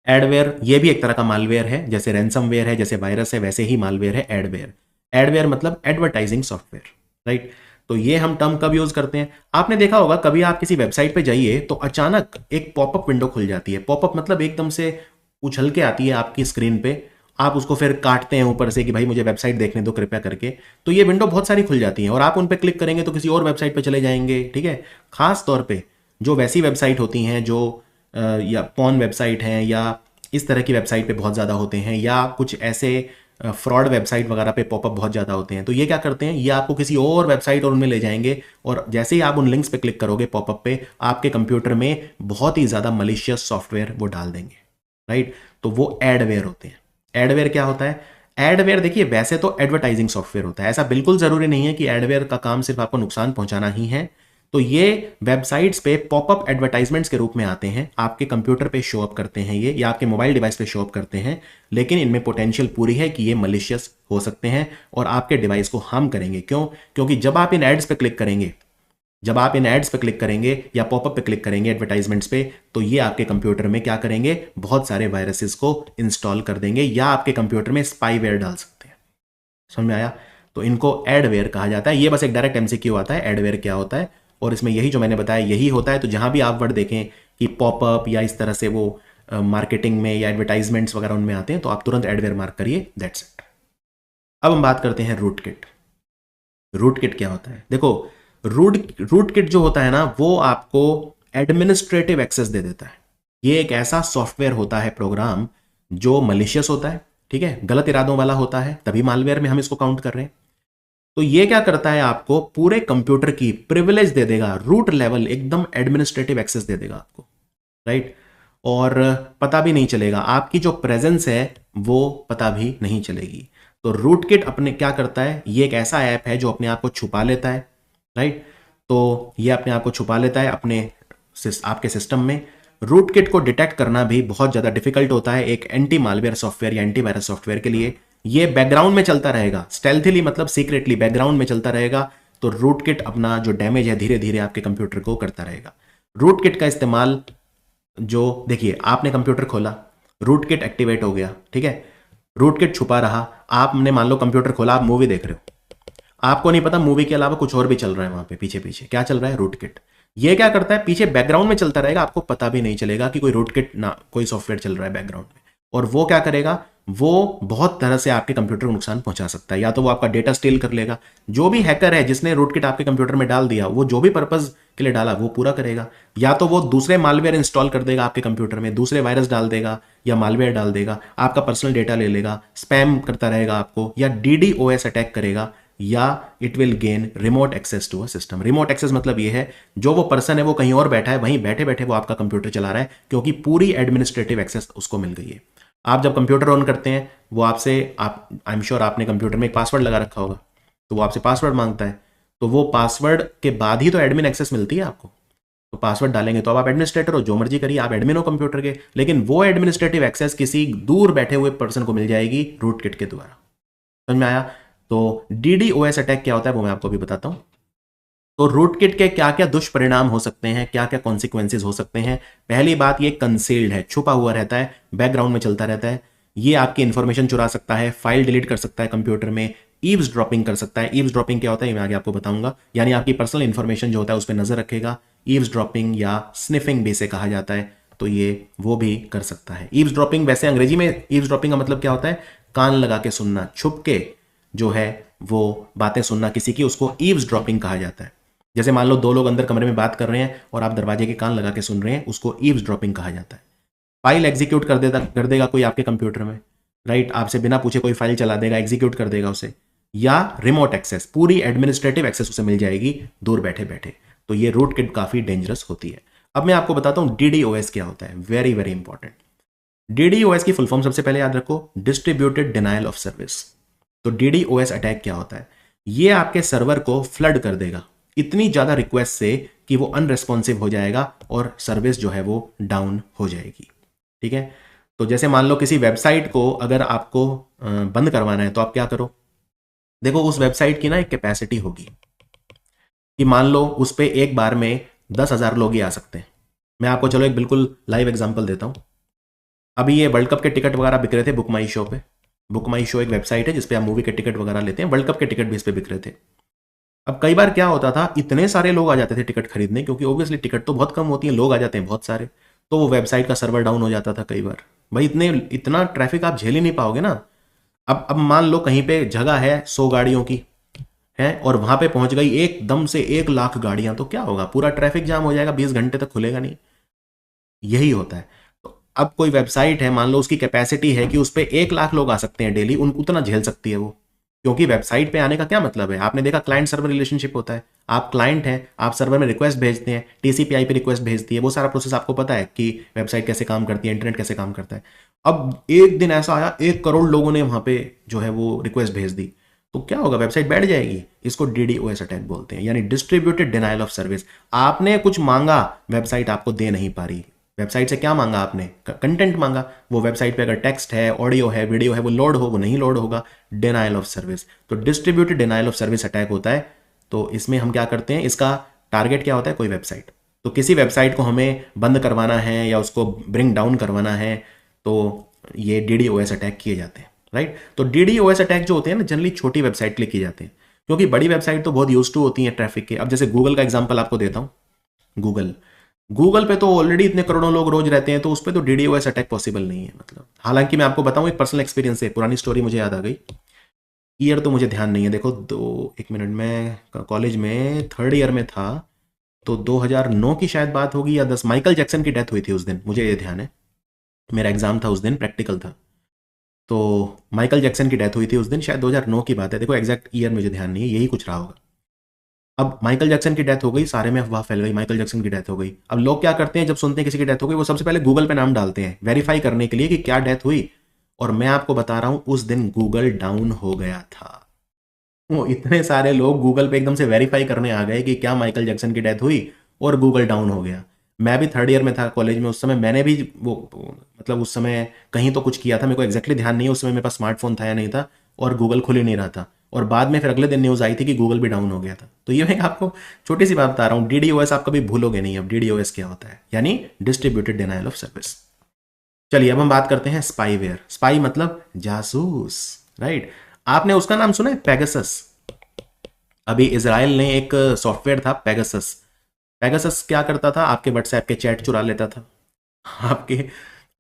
एडवेयर ये भी एक तरह का मालवेयर है, जैसे रैंसमवेयर है, जैसे वायरस है, वैसे ही मालवेयर है एडवेयर। एडवेयर मतलब एडवर्टाइजिंग सॉफ्टवेयर, राइट। तो ये हम टर्म कब यूज करते हैं? आपने देखा होगा कभी आप किसी वेबसाइट पे जाइए तो अचानक एक पॉपअप विंडो खुल जाती है। पॉपअप मतलब एकदम से उछल के आती है आपकी स्क्रीन पे, आप उसको फिर काटते हैं ऊपर से कि भाई मुझे वेबसाइट देखने दो कृपया करके। तो ये विंडो बहुत सारी खुल जाती हैं और आप उन पर क्लिक करेंगे तो किसी और वेबसाइट पे चले जाएंगे, ठीक है। खास तौर पे जो वैसी वेबसाइट होती हैं जो या पॉर्न वेबसाइट हैं या इस तरह की वेबसाइट पे बहुत ज़्यादा होते हैं, या कुछ ऐसे फ्रॉड वेबसाइट वगैरह पे पॉपअप बहुत ज़्यादा होते हैं, तो ये क्या करते हैं, ये आपको किसी और वेबसाइट और उनमें ले जाएंगे, और जैसे ही आप उन लिंक्स पे क्लिक करोगे पॉपअप पे, आपके कंप्यूटर में बहुत ही ज़्यादा मलिशियस सॉफ्टवेयर वो डाल देंगे, राइट। तो वो एडवेयर होते हैं। एडवेयर क्या होता है? एडवेयर देखिए वैसे तो एडवर्टाइजिंग सॉफ्टवेयर होता है, ऐसा बिल्कुल जरूरी नहीं है कि एडवेयर का काम सिर्फ आपको नुकसान पहुंचाना ही है। तो ये वेबसाइट्स पे पॉपअप एडवर्टाइजमेंट्स के रूप में आते हैं, आपके कंप्यूटर पे शो अप करते हैं ये, या आपके मोबाइल डिवाइस पे शो अप करते हैं, लेकिन इनमें पोटेंशियल पूरी है कि ये मलिशियस हो सकते हैं और आपके डिवाइस को हार्म करेंगे। क्यों? क्योंकि जब आप इन एड्स पे क्लिक करेंगे, जब आप इन एड्स पे क्लिक करेंगे या पॉपअप पे क्लिक करेंगे एडवर्टाइजमेंट्स पे, तो ये आपके कंप्यूटर में क्या करेंगे, बहुत सारे वायरसेस को इंस्टॉल कर देंगे या आपके कंप्यूटर में स्पाईवेयर डाल सकते हैं। समझ में आया? तो इनको एडवेयर कहा जाता है। ये बस एक डायरेक्ट एमसीक्यू आता है, एडवेयर क्या होता है, और इसमें यही जो मैंने बताया यही होता है। तो जहां भी आप वर्ड देखें कि पॉपअप या इस तरह से वो मार्केटिंग में या एडवर्टाइजमेंट्स वगैरह उनमें आते हैं, तो आप तुरंत एडवेयर मार्क करिए, दैट्स इट। अब हम बात करते हैं रूटकिट। रूटकिट क्या होता है? देखो रूटकिट जो होता है ना, वो आपको एडमिनिस्ट्रेटिव एक्सेस दे देता है। ये एक ऐसा सॉफ्टवेयर होता है, प्रोग्राम, जो मलिशियस होता है, ठीक है, गलत इरादों वाला होता है, तभी मालवेयर में हम इसको काउंट कर रहे हैं। तो ये क्या करता है, आपको पूरे कंप्यूटर की प्रिविलेज दे देगा, रूट लेवल एकदम एडमिनिस्ट्रेटिव एक्सेस दे देगा आपको, राइट। और पता भी नहीं चलेगा, आपकी जो प्रेजेंस है वो पता भी नहीं चलेगी। तो रूटकिट अपने क्या करता है, ये एक ऐसा ऐप है जो अपने आप को छुपा लेता है, राइट। तो ये अपने आप को छुपा लेता है अपने आपके सिस्टम में। रूटकिट को डिटेक्ट करना भी बहुत ज्यादा डिफिकल्ट होता है एक एंटी मालवेयर सॉफ्टवेयर या एंटीवायरस सॉफ्टवेयर के लिए। ये बैकग्राउंड में चलता रहेगा, स्टेल्थीली मतलब सीक्रेटली बैकग्राउंड में चलता रहेगा। तो रूटकिट अपना जो डैमेज है धीरे धीरे आपके कंप्यूटर को करता रहेगा। रूटकिट का इस्तेमाल, जो देखिए आपने कंप्यूटर खोला, रूटकिट एक्टिवेट हो गया, ठीक है, रूटकिट छुपा रहा, आपने मान लो कंप्यूटर खोला, आप मूवी देख रहे हो, आपको नहीं पता मूवी के अलावा कुछ और भी चल रहा है वहां पे, पीछे पीछे क्या चल रहा है, रूटकिट। ये क्या करता है, पीछे बैकग्राउंड में चलता रहेगा, आपको पता भी नहीं चलेगा कि कोई रूटकिट ना कोई सॉफ्टवेयर चल रहा है बैकग्राउंड में। और वो क्या करेगा, वो बहुत तरह से आपके कंप्यूटर को नुकसान पहुंचा सकता है। या तो वो आपका डेटा स्टील कर लेगा, जो भी हैकर है जिसने रूटकिट आपके कंप्यूटर में डाल दिया, वो जो भी पर्पज के लिए डाला वो पूरा करेगा। या तो वो दूसरे मालवेयर इंस्टॉल कर देगा आपके कंप्यूटर में, दूसरे वायरस डाल देगा या मालवेयर डाल देगा, आपका पर्सनल डेटा ले लेगा, स्पैम करता रहेगा आपको, या DDoS अटैक करेगा, या it will gain remote access to a system. Remote access मतलब ये है, जो वो पर्सन है वो कहीं और बैठा है, वहीं बैठे बैठे वो आपका कंप्यूटर चला रहा है, क्योंकि पूरी एडमिनिस्ट्रेटिव एक्सेस उसको मिल गई है। आप जब कंप्यूटर ऑन करते हैं, वो आपसे, आप आई एम श्योर आपने कंप्यूटर में एक पासवर्ड लगा रखा होगा, तो वो आपसे पासवर्ड मांगता है। तो वो पासवर्ड के बाद ही तो एडमिन एक्सेस मिलती है आपको। तो पासवर्ड डालेंगे तो अब आप एडमिनिस्ट्रेटर हो, जो मर्जी करिए, आप एडमिन हो कंप्यूटर के, लेकिन वो एडमिनिस्ट्रेटिव एक्सेस किसी दूर बैठे हुए पर्सन को मिल जाएगी रूटकिट के द्वारा। समझ में आया? तो DDoS अटैक क्या होता है वो मैं आपको भी बताता हूं। तो रूटकिट के क्या क्या दुष्परिणाम हो सकते हैं, क्या क्या कॉन्सिक्वेंसेज हो सकते हैं। पहली बात, ये कंसील्ड है, छुपा हुआ रहता है, बैकग्राउंड में चलता रहता है। ये आपकी इंफॉर्मेशन चुरा सकता है, फाइल डिलीट कर सकता है कंप्यूटर में, ईव्स ड्रॉपिंग कर सकता है। ईव्स ड्रॉपिंग क्या होता है ये मैं आगे आपको बताऊंगा, यानी आपकी पर्सनल इंफॉर्मेशन जो होता है उस पर नजर रखेगा। ईव्स ड्रॉपिंग या स्निफिंग भी इसे कहा जाता है। तो ये वो भी कर सकता है। ईव्सड्रॉपिंग, वैसे अंग्रेजी में ईव्सड्रॉपिंग का मतलब क्या होता है? कान लगा के सुनना, छुप के जो है वो बातें सुनना किसी की, उसको ईव्सड्रॉपिंग कहा जाता है। जैसे मान लो दो लोग अंदर कमरे में बात कर रहे हैं और आप दरवाजे के कान लगा के सुन रहे हैं, उसको ईव्सड्रॉपिंग कहा जाता है। फाइल एग्जीक्यूट कर देगा कोई आपके कंप्यूटर में, राइट? आपसे बिना पूछे कोई फाइल चला देगा, एग्जीक्यूट कर देगा उसे। या रिमोट एक्सेस, पूरी एडमिनिस्ट्रेटिव एक्सेस उसे मिल जाएगी दूर बैठे बैठे। तो ये रूट किट काफी डेंजरस होती है। अब मैं आपको बताता हूं डीडीओएस क्या होता है, वेरी वेरी इंपॉर्टेंट। डीडीओएस की फुल फॉर्म सबसे पहले याद रखो, डिस्ट्रीब्यूटेड डिनायल ऑफ सर्विस। तो डीडीओएस अटैक क्या होता है? ये आपके सर्वर को फ्लड कर देगा इतनी ज्यादा रिक्वेस्ट से कि वो अनरेस्पॉन्सिव हो जाएगा और सर्विस जो है वो डाउन हो जाएगी। ठीक है? तो जैसे मान लो किसी वेबसाइट को अगर आपको बंद करवाना है तो आप क्या करो? देखो उस वेबसाइट की ना एक कैपेसिटी होगी कि मान लो उस पर एक बार में 10,000 लोग ही आ सकते हैं। मैं आपको चलो एक बिल्कुल लाइव एग्जांपल देता हूं। अभी ये वर्ल्ड कप के टिकट वगैरह बिक रहे थे बुक माई शो पे। बुक माई शो एक वेबसाइट है जिसपे आप मूवी के टिकट वगैरह लेते हैं, वर्ल्ड कप के टिकट भी इस पे बिक रहे थे। अब कई बार क्या होता था, इतने सारे लोग आ जाते थे टिकट खरीदने, क्योंकि ऑब्वियसली टिकट तो बहुत कम होती है, लोग आ जाते हैं बहुत सारे, तो वो वेबसाइट का सर्वर डाउन हो जाता था कई बार। भाई इतना ट्रैफिक आप झेल ही नहीं पाओगे ना। अब मान लो कहीं पे जगह है 100 गाड़ियों की है और वहां पे पहुंच गई एकदम से 1 लाख गाड़ियां, तो क्या होगा? पूरा ट्रैफिक जाम हो जाएगा, 20 घंटे तक खुलेगा नहीं। यही होता है। तो अब कोई वेबसाइट है, मान लो उसकी कैपेसिटी है कि उस पर 1 लाख लोग आ सकते हैं डेली, उतना झेल सकती है वो। क्योंकि वेबसाइट पे आने का क्या मतलब है? आपने देखा क्लाइंट सर्वर रिलेशनशिप होता है। आप क्लाइंट हैं, आप सर्वर में रिक्वेस्ट भेजते हैं, टीसीपी आईपी रिक्वेस्ट भेजती है, वो सारा प्रोसेस आपको पता है कि वेबसाइट कैसे काम करती है, इंटरनेट कैसे काम करता है। अब एक दिन ऐसा आया 1 करोड़ लोगों ने वहां पे जो है वो रिक्वेस्ट भेज दी, तो क्या होगा? वेबसाइट बैठ जाएगी। इसको डीडीओएस अटैक बोलते हैं, यानी डिस्ट्रीब्यूटेड डिनायल ऑफ सर्विस। आपने कुछ मांगा, वेबसाइट आपको दे नहीं पा रही। वेबसाइट से क्या मांगा आपने? कंटेंट मांगा। वो वेबसाइट पे अगर टेक्स्ट है, ऑडियो है, वीडियो है, वो लोड हो, वो नहीं लोड होगा। Denial of service. तो distributed denial of service attack होता है। तो इसमें हम क्या करते हैं, इसका टारगेट क्या होता है? कोई वेबसाइट। तो किसी वेबसाइट को हमें बंद करवाना है या उसको ब्रिंग डाउन करवाना है, तो ये डीडीओएस अटैक किए जाते हैं, राइट? तो डीडीओएस अटैक जो होते हैं ना, जनरली छोटी वेबसाइट के लिए किए जाते हैं, क्योंकि बड़ी वेबसाइट तो बहुत यूज टू होती है ट्रैफिक के। अब जैसे गूगल का एग्जांपल आपको देता हूं। गूगल पे तो ऑलरेडी इतने करोड़ों लोग रोज रहते हैं, तो उस पर तो डीडीओएस अटैक पॉसिबल नहीं है। मतलब हालांकि मैं आपको बताऊं एक पर्सनल एक्सपीरियंस से, पुरानी स्टोरी मुझे याद आ गई। ईयर तो मुझे ध्यान नहीं है, देखो दो एक मिनट में कॉलेज में 3rd ईयर में था, तो 2009 की शायद बात होगी या 10। माइकल जैक्सन की डेथ हुई थी उस दिन, मुझे ये ध्यान है। मेरा एग्जाम था उस दिन, प्रैक्टिकल था। तो माइकल जैक्सन की डेथ हुई थी उस दिन, शायद 2009 की बात है। देखो एग्जैक्ट ईयर मुझे ध्यान नहीं है, यही कुछ रहा होगा। अब माइकल जैक्सन की डेथ हो गई, सारे में अफवाह फैल गई, माइकल जैक्सन की डेथ हो गई। अब लोग क्या करते हैं, जब सुनते हैं किसी की डेथ हो गई, वो सबसे पहले गूगल पे नाम डालते हैं वेरीफाई करने के लिए कि क्या डेथ हुई। और मैं आपको बता रहा हूं, उस दिन गूगल डाउन हो गया था। वो इतने सारे लोग गूगल पे एकदम से वेरीफाई करने आ गए कि क्या माइकल जैक्सन की डेथ हुई, और गूगल डाउन हो गया। मैं भी 3rd ईयर में था कॉलेज में उस समय, मैंने भी वो मतलब उस समय कहीं तो कुछ किया था, मेरे को एग्जैक्टली ध्यान नहीं है उस समय मेरे पास स्मार्टफोन था या नहीं था, और गूगल खुल ही नहीं रहा था। और बाद में फिर अगले दिन न्यूज आई थी कि गूगल भी डाउन हो गया था। तो ये मैं आपको छोटी सी बात बता रहा हूँ, डीडीओएस आप कभी भूलोगे नहीं। अब डीडीओएस क्या होता है, यानी डिस्ट्रीब्यूटेड डिनायल ऑफ सर्विस। चलिए अब हम बात करते हैं स्पाईवेयर। स्पाई मतलब जासूस, राइट? आपने उसका नाम सुना है, पेगासस? अभी इजराइल ने एक सॉफ्टवेयर था पेगासस। पेगासस क्या करता था, आपके व्हाट्सएप के चैट चुरा लेता था आपके।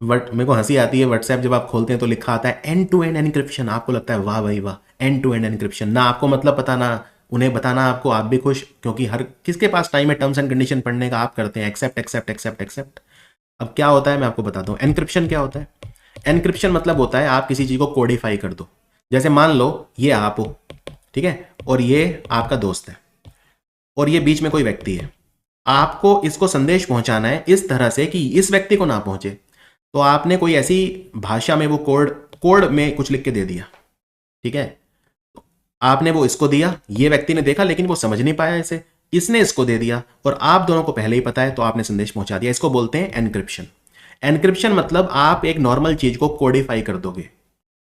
बट मेरे को हंसी आती है, व्हाट्सएप जब आप खोलते हैं तो लिखा आता है एंड टू एंड एनक्रिप्शन। आपको लगता है वाह भाई वाह, एंड टू एंड एनक्रिप्शन। ना आपको मतलब पता, ना उन्हें बताना, आपको आप भी खुश, क्योंकि हर किसके पास टाइम है टर्म्स एंड कंडीशन पढ़ने का? आप करते हैं एक्सेप्ट एक्सेप्ट एक्सेप्ट एक्सेप्ट। अब क्या होता है मैं आपको बताता हूँ। एनक्रिप्शन क्या होता है? एनक्रिप्शन मतलब होता है आप किसी चीज को कोडिफाई कर दो। जैसे मान लो ये आप हो, ठीक है, और ये आपका दोस्त है, और ये बीच में कोई व्यक्ति है। आपको इसको संदेश पहुंचाना है इस तरह से कि इस व्यक्ति को ना पहुंचे। तो आपने कोई ऐसी भाषा में वो कोड कोड में कुछ लिख के दे दिया, ठीक है? आपने वो इसको दिया, ये व्यक्ति ने देखा लेकिन वो समझ नहीं पाया इसे, इसने इसको दे दिया, और आप दोनों को पहले ही पता है तो आपने संदेश पहुंचा दिया। इसको बोलते हैं एनक्रिप्शन। एनक्रिप्शन मतलब आप एक नॉर्मल चीज को कोडिफाई कर दोगे,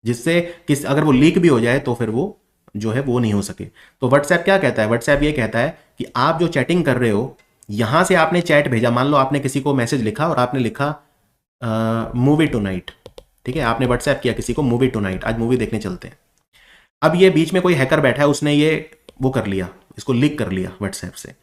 जिससे किस अगर वो लीक भी हो जाए तो फिर वो जो है वो नहीं हो सके। तो व्हाट्सएप क्या कहता है? व्हाट्सएप ये कहता है कि आप जो चैटिंग कर रहे हो, यहां से आपने चैट भेजा, मान लो आपने किसी को मैसेज लिखा और आपने लिखा मूवी टू नाइट, ठीक है? आपने व्हाट्सएप किया किसी को मूवी टू नाइट, आज मूवी देखने चलते हैं। अब ये बीच में कोई हैकर बैठा है, उसने ये वो कर लिया, इसको लीक कर लिया व्हाट्सएप से।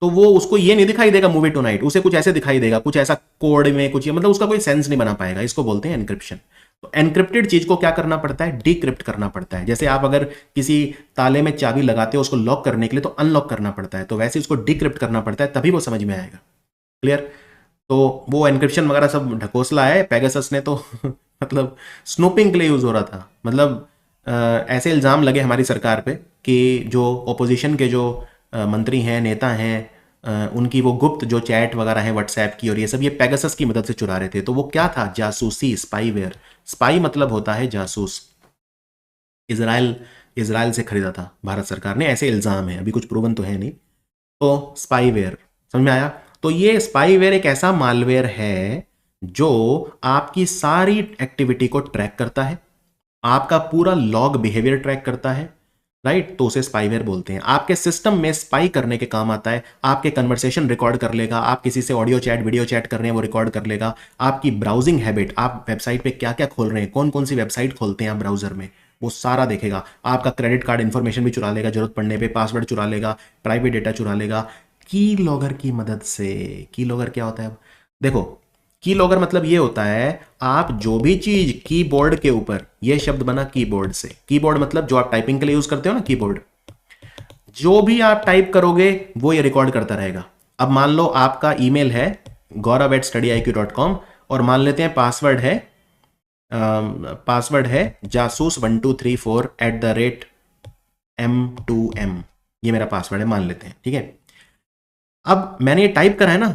तो वो उसको ये नहीं दिखाई देगा मूवी टू नाइट, उसे कुछ ऐसे दिखाई देगा, कुछ ऐसा कोड में कुछ, मतलब उसका कोई सेंस नहीं बना पाएगा। इसको बोलते हैं एनक्रिप्शन। तो एनक्रिप्टेड चीज को क्या करना पड़ता है, डिक्रिप्ट करना पड़ता है। जैसे आप अगर किसी ताले में चाबी लगाते हो उसको लॉक करने के लिए तो अनलॉक करना पड़ता है, तो वैसे उसको डिक्रिप्ट करना पड़ता है, तभी वो समझ में आएगा। क्लियर? तो वो एनक्रिप्शन वगैरह सब ढकोसला है पेगासस ने तो मतलब स्नूपिंग के लिए यूज हो रहा था। मतलब ऐसे इल्ज़ाम लगे हमारी सरकार पे कि जो ओपोजिशन के जो मंत्री हैं, नेता हैं, उनकी वो गुप्त जो चैट वगैरह है व्हाट्सएप की और ये सब, ये पेगासस की मदद से चुरा रहे थे। तो वो क्या था, जासूसी, स्पाईवेयर। स्पाई मतलब होता है जासूस। इसराइल इसराइल से खरीदा था भारत सरकार ने, ऐसे इल्ज़ाम है, अभी कुछ प्रूवन तो है नहीं। तो स्पाईवेयर, समझ में आया? तो ये स्पाईवेयर एक ऐसा मालवेयर है जो आपकी सारी एक्टिविटी को ट्रैक करता है, आपका पूरा लॉग बिहेवियर ट्रैक करता है, राइट? तो उसे स्पाईवेयर बोलते हैं। आपके सिस्टम में स्पाई करने के काम आता है। आपके कन्वर्सेशन रिकॉर्ड कर लेगा, आप किसी से ऑडियो चैट वीडियो चैट कर रहे हैं वो रिकॉर्ड कर लेगा, आपकी ब्राउजिंग हैबिट, आप वेबसाइट पे क्या क्या खोल रहे हैं, कौन कौन सी वेबसाइट खोलते हैं आप ब्राउजर में, वो सारा देखेगा। आपका क्रेडिट कार्ड इंफॉर्मेशन भी चुरा लेगा, जरूरत पड़ने पे पासवर्ड चुरा लेगा, प्राइवेट डेटा चुरा लेगा की लॉगर की मदद से। की लॉगर क्या होता है? अब देखो, की लॉगर मतलब ये होता है, आप जो भी चीज कीबोर्ड के ऊपर, ये शब्द बना कीबोर्ड से, कीबोर्ड मतलब जो आप टाइपिंग के लिए यूज करते हो ना, कीबोर्ड, जो भी आप टाइप करोगे वो ये रिकॉर्ड करता रहेगा। अब मान लो आपका ईमेल है gaurav@studiiq.com और मान लेते हैं पासवर्ड है jasus1234@m2m, ये मेरा पासवर्ड है मान लेते हैं, ठीक है? अब मैंने ये टाइप करा है ना,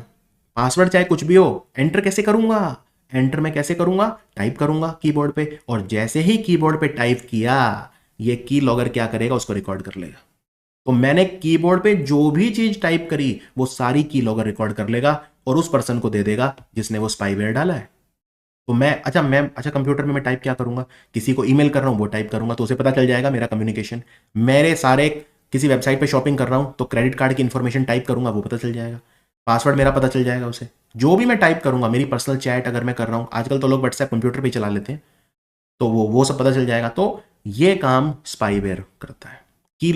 पासवर्ड चाहे कुछ भी हो, एंटर कैसे करूंगा? एंटर मैं कैसे करूंगा? टाइप करूंगा कीबोर्ड पे, और जैसे ही कीबोर्ड पे टाइप किया, ये की लॉगर क्या करेगा, उसको रिकॉर्ड कर लेगा। तो मैंने कीबोर्ड पे जो भी चीज टाइप करी वो सारी की लॉगर रिकॉर्ड कर लेगा और उस पर्सन को दे देगा जिसने वो स्पाईवेयर डाला है। तो मैं कंप्यूटर में मैं टाइप क्या करूंगा, किसी को ईमेल कर रहा हूं वो टाइप करूंगा तो उसे पता चल जाएगा मेरा कम्युनिकेशन। मेरे सारे, किसी वेबसाइट पे शॉपिंग कर रहा हूं तो क्रेडिट कार्ड की इंफॉर्मेशन टाइप करूंगा वो पता चल जाएगा, पासवर्ड मेरा पता चल जाएगा उसे। जो भी मैं टाइप करूंगा, मेरी पर्सनल चैट अगर मैं कर रहा हूं, आजकल तो लोग व्हाट्सएप कंप्यूटर पे चला लेते हैं, तो वो सब पता चल जाएगा। तो ये काम स्पाईवेयर करता है। की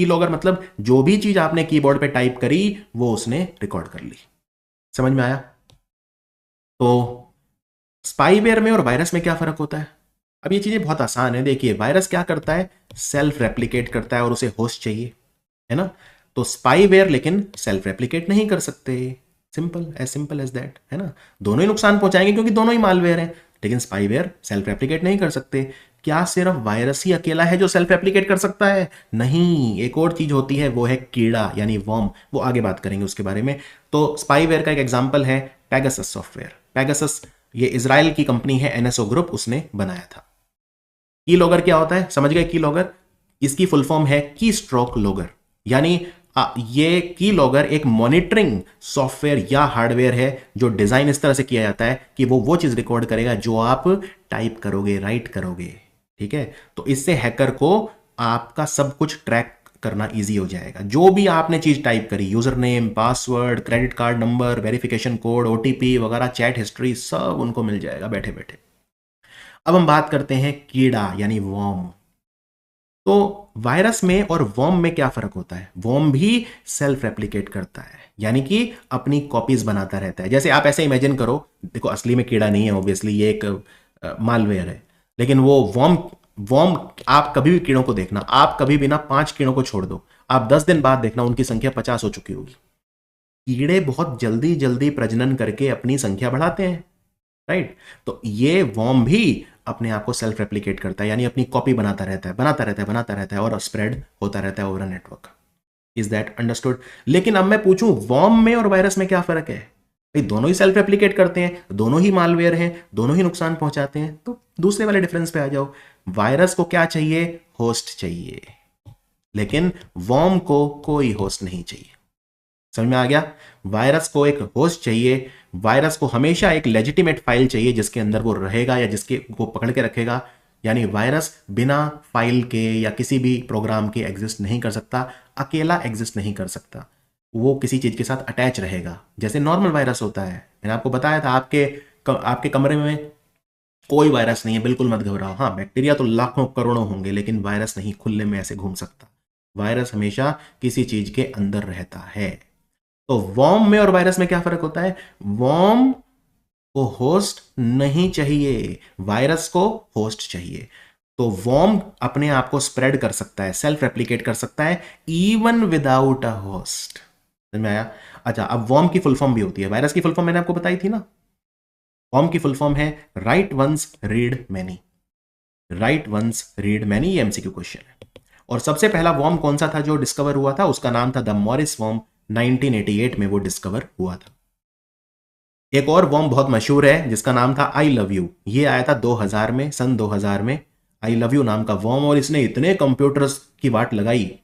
लॉगर मतलब जो भी चीज आपने कीबोर्ड पे टाइप करी वो उसने रिकॉर्ड कर ली। समझ में आया? तो स्पाईवेयर में और वायरस में क्या फर्क होता है? अब ये चीजें बहुत आसान है। देखिए, वायरस क्या करता है, सेल्फ रेप्लिकेट करता है और उसे होस्ट चाहिए, है ना? तो स्पाईवेयर लेकिन सेल्फ रेप्लिकेट नहीं कर सकते। सिंपल एज दैट, है ना? दोनों ही नुकसान पहुंचाएंगे क्योंकि दोनों ही मालवेयर हैं, लेकिन स्पाईवेयर सेल्फ रेप्लिकेट नहीं कर सकते। क्या सिर्फ वायरस ही अकेला है जो सेल्फ रेप्लिकेट कर सकता है? नहीं, एक और चीज होती है, वो है कीड़ा यानी वर्म। वो आगे बात करेंगे उसके बारे में। तो स्पाईवेयर का एक एग्जांपल है पेगासस सॉफ्टवेयर। पेगासस ये इजराइल की कंपनी है, एनएसओ ग्रुप, उसने बनाया था। की लॉगर क्या होता है, समझ गए? की लॉगर, इसकी फुल फॉर्म है की स्ट्रोक लॉगर, यानी ये की लॉगर एक मॉनिटरिंग सॉफ्टवेयर या हार्डवेयर है जो डिजाइन इस तरह से किया जाता है कि वो चीज रिकॉर्ड करेगा जो आप टाइप करोगे, राइट करोगे, ठीक है? तो इससे हैकर को आपका सब कुछ ट्रैक करना इजी हो जाएगा। जो भी आपने चीज टाइप करी, user name, password, credit card number, verification code, OTP वगैरह, चैट हिस्ट्री, सब उनको मिल जाएगा बैठे बैठे। अब हम बात करते हैं कीड़ा यानी वर्म। तो वायरस में और वर्म में क्या फर्क होता है? वर्म भी सेल्फ रेप्लिकेट करता है, यानी कि अपनी कॉपीज बनाता रहता है। जैसे आप ऐसे इमेजिन करो, देखो असली में कीड़ा नहीं है ऑब्वियसली, ये एक मालवेयर है, लेकिन वो वर्म, आप कभी भी कीड़ों को देखना, आप कभी भी ना 5 कीड़ों को छोड़ दो, आप 10 दिन बाद देखना उनकी संख्या 50 हो चुकी होगी। कीड़े बहुत जल्दी जल्दी प्रजनन करके अपनी संख्या बढ़ाते हैं, राइट? तो ये वर्म भी अपने आप को सेल्फ रेप्लिकेट करता है, यानी अपनी कॉपी बनाता रहता है और स्प्रेड होता रहता है over network. Is that understood? लेकिन अब मैं पूछूं, वर्म में और वायरस में क्या फर्क है? भाई दोनों ही सेल्फ रेप्लिकेट करते हैं, दोनों ही मालवेयर हैं, दोनों ही नुकसान पहुंचाते हैं। तो दूसरे वाले डिफरेंस पे आ जाओ। वायरस को क्या चाहिए? होस्ट चाहिए, लेकिन वर्म को कोई होस्ट नहीं चाहिए। समझ में आ गया? वायरस को एक होस्ट चाहिए, वायरस को हमेशा एक लेजिटिमेट फाइल चाहिए जिसके अंदर वो रहेगा या जिसके को पकड़ के रखेगा। यानी वायरस बिना फाइल के या किसी भी प्रोग्राम के एग्जिस्ट नहीं कर सकता, अकेला एग्जिस्ट नहीं कर सकता, वो किसी चीज के साथ अटैच रहेगा, जैसे नॉर्मल वायरस होता है। मैंने आपको बताया था, आपके कमरे में कोई वायरस नहीं है, बिल्कुल मत घबराओ। हाँ, बैक्टीरिया तो लाखों करोड़ों होंगे, लेकिन वायरस नहीं खुले में ऐसे घूम सकता। वायरस हमेशा किसी चीज के अंदर रहता है। तो वॉर्म में और वायरस में क्या फर्क होता है? वॉर्म को होस्ट नहीं चाहिए, वायरस को होस्ट चाहिए। तो वॉर्म अपने आप को स्प्रेड कर सकता है, सेल्फ रेप्लिकेट कर सकता है इवन विदाउट अ होस्ट। समझ में आया? अच्छा, अब वॉर्म की फुल फॉर्म भी होती है। वायरस की फुल फॉर्म मैंने आपको बताई थी ना। वॉर्म की फुल फॉर्म है write once read many. Write once read many, ये एमसीक्यू क्वेश्चन है। और सबसे पहला वॉर्म कौन सा था जो डिस्कवर हुआ था? उसका नाम था द मॉरिस वॉर्म। 1988 में वो डिस्कवर हुआ था। एक और वॉर्म बहुत मशहूर है जिसका नाम था आई लव यू। ये आया था 2000 में, सन 2000 में। आई लव यू नाम का वॉर्म, और इसने इतने कंप्यूटर्स की वाट लगाई,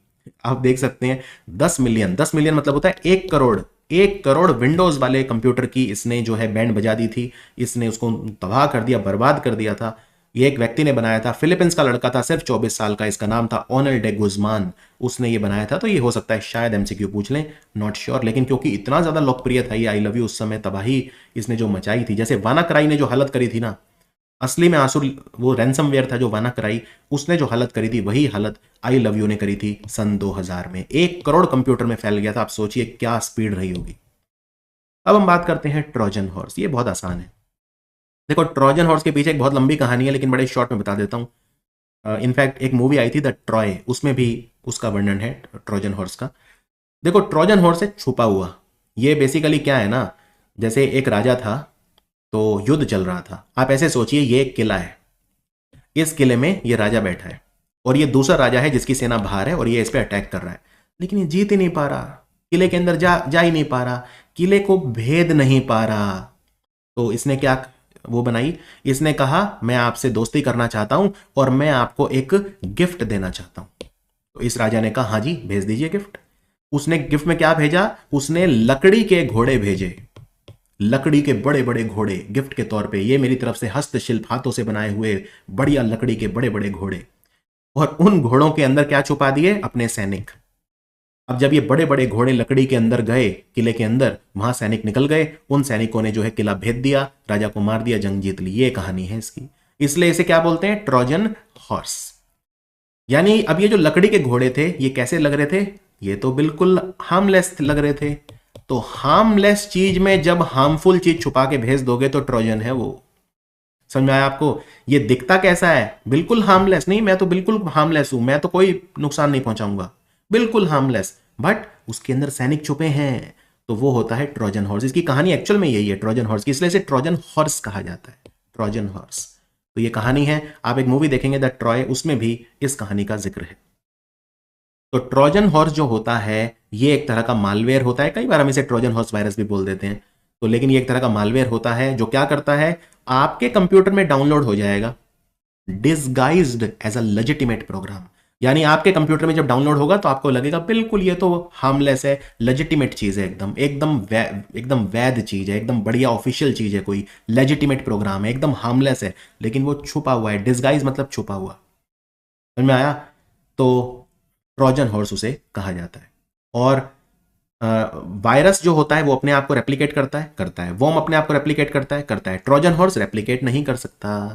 आप देख सकते हैं। 10 मिलियन, 10 मिलियन मतलब होता है 1 करोड़। 1 करोड़ विंडोज वाले कंप्यूटर की इसने जो है बैंड बजा दी थी। इसने उसको तबाह कर दिया, बर्बाद कर दिया था। ये एक व्यक्ति ने बनाया था, फिलीपींस का लड़का था, सिर्फ 24 साल का। इसका नाम था ओनल डे गुजमान। उसने ये बनाया था। तो ये हो सकता है शायद एमसीक्यू पूछ लें, नॉट श्योर। लेकिन क्योंकि इतना ज्यादा लोकप्रिय था ये आई लव यू, उस समय तबाही इसने जो मचाई थी, जैसे वानाक्राई ने जो हालत करी थी ना, असली में आंसू वो रैंसमवेयर था जो वानाक्राई, उसने जो हालत करी थी वही हालत आई लव यू ने करी थी सन 2000 में। 1 करोड़ कंप्यूटर में फैल गया था। आप सोचिए क्या स्पीड रही होगी। अब हम बात करते हैं ट्रोजन हॉर्स। ये बहुत आसान है। देखो, ट्रोजन हॉर्स के पीछे एक बहुत लंबी कहानी है, लेकिन बड़े शॉर्ट में बता देता हूं। इनफैक्ट एक मूवी आई थी द ट्रॉय, उसमें भी उसका वर्णन है ट्रोजन हॉर्स का। देखो, ट्रोजन हॉर्स है छुपा हुआ। ये बेसिकली क्या है ना, जैसे एक राजा था तो युद्ध चल रहा था। आप ऐसे सोचिए, ये एक किला है, इस किले में ये राजा बैठा है, और ये दूसरा राजा है जिसकी सेना बाहर है और ये इस पर अटैक कर रहा है। लेकिन ये जीत ही नहीं पा रहा, किले के अंदर जा ही नहीं पा रहा, किले को भेद नहीं पा रहा। तो इसने क्या वो बनाई, इसने कहा मैं आपसे दोस्ती करना चाहता हूं और मैं आपको एक गिफ्ट देना चाहता हूं। तो इस राजा ने कहा हाँ जी, भेज दीजिए गिफ्ट। उसने गिफ्ट में क्या भेजा? उसने लकड़ी के घोड़े भेजे। लकड़ी के बड़े बड़े घोड़े गिफ्ट के तौर पे। ये मेरी तरफ से हस्तशिल्प, हाथों से बनाए हुए बढ़िया लकड़ी के बड़े बड़े घोड़े। और उन घोड़ों के अंदर क्या छुपा दिए? अपने सैनिक। अब जब ये बड़े बड़े घोड़े लकड़ी के अंदर गए, किले के अंदर, वहां सैनिक निकल गए। उन सैनिकों ने जो है किला भेद दिया, राजा को मार दिया, जंग जीत ली। ये कहानी है इसकी। इसलिए इसे क्या बोलते हैं? Trojan horse. यानी अब ये जो लकड़ी के घोड़े थे, ये कैसे लग रहे थे? ये तो बिल्कुल हार्मलेस लग रहे थे। तो हार्मलेस चीज में जब हार्मफुल चीज छुपा के भेज दोगे तो ट्रोजन है वो। समझ में आया आपको? ये दिखता कैसा है? बिल्कुल हार्मलेस नहीं, मैं तो बिल्कुल हार्मलेस हूं, मैं तो कोई नुकसान नहीं पहुंचाऊंगा, बिल्कुल हार्मलेस, बट उसके अंदर सैनिक छुपे हैं। तो वो होता है ट्रोजन हॉर्स। इसकी कहानी एक्चुअल में यही है ट्रोजन हॉर्स की, इसलिए इसे ट्रोजन हॉर्स कहा जाता है, ट्रोजन हॉर्स। तो ये कहानी है। आप एक मूवी देखेंगे द ट्रॉय, उसमें भी इस कहानी का जिक्र है। तो ट्रोजन हॉर्स जो होता है, ये एक तरह का मालवेयर होता है। कई बार हम इसे ट्रोजन हॉर्स वायरस भी बोल देते हैं। तो लेकिन ये एक तरह का मालवेयर होता है जो क्या करता है, आपके कंप्यूटर में डाउनलोड हो जाएगा disguised as a legitimate program. यानी आपके कंप्यूटर में जब डाउनलोड होगा तो आपको लगेगा बिल्कुल ये तो हार्मलेस है, लेजिटिमेट चीज है, एकदम एकदम एकदम वैध चीज है, एकदम बढ़िया ऑफिशियल चीज है, कोई लेजिटिमेट प्रोग्राम है, एकदम हार्मलेस है, लेकिन वो छुपा हुआ है। डिसगाइज मतलब छुपा हुआ। समझ में आया? तो ट्रोजन हॉर्स उसे कहा जाता है। और वायरस जो होता है वो अपने आप को रेप्लिकेट करता है। वॉर्म अपने आप को रेप्लिकेट करता है। ट्रोजन हॉर्स रेप्लिकेट नहीं कर सकता।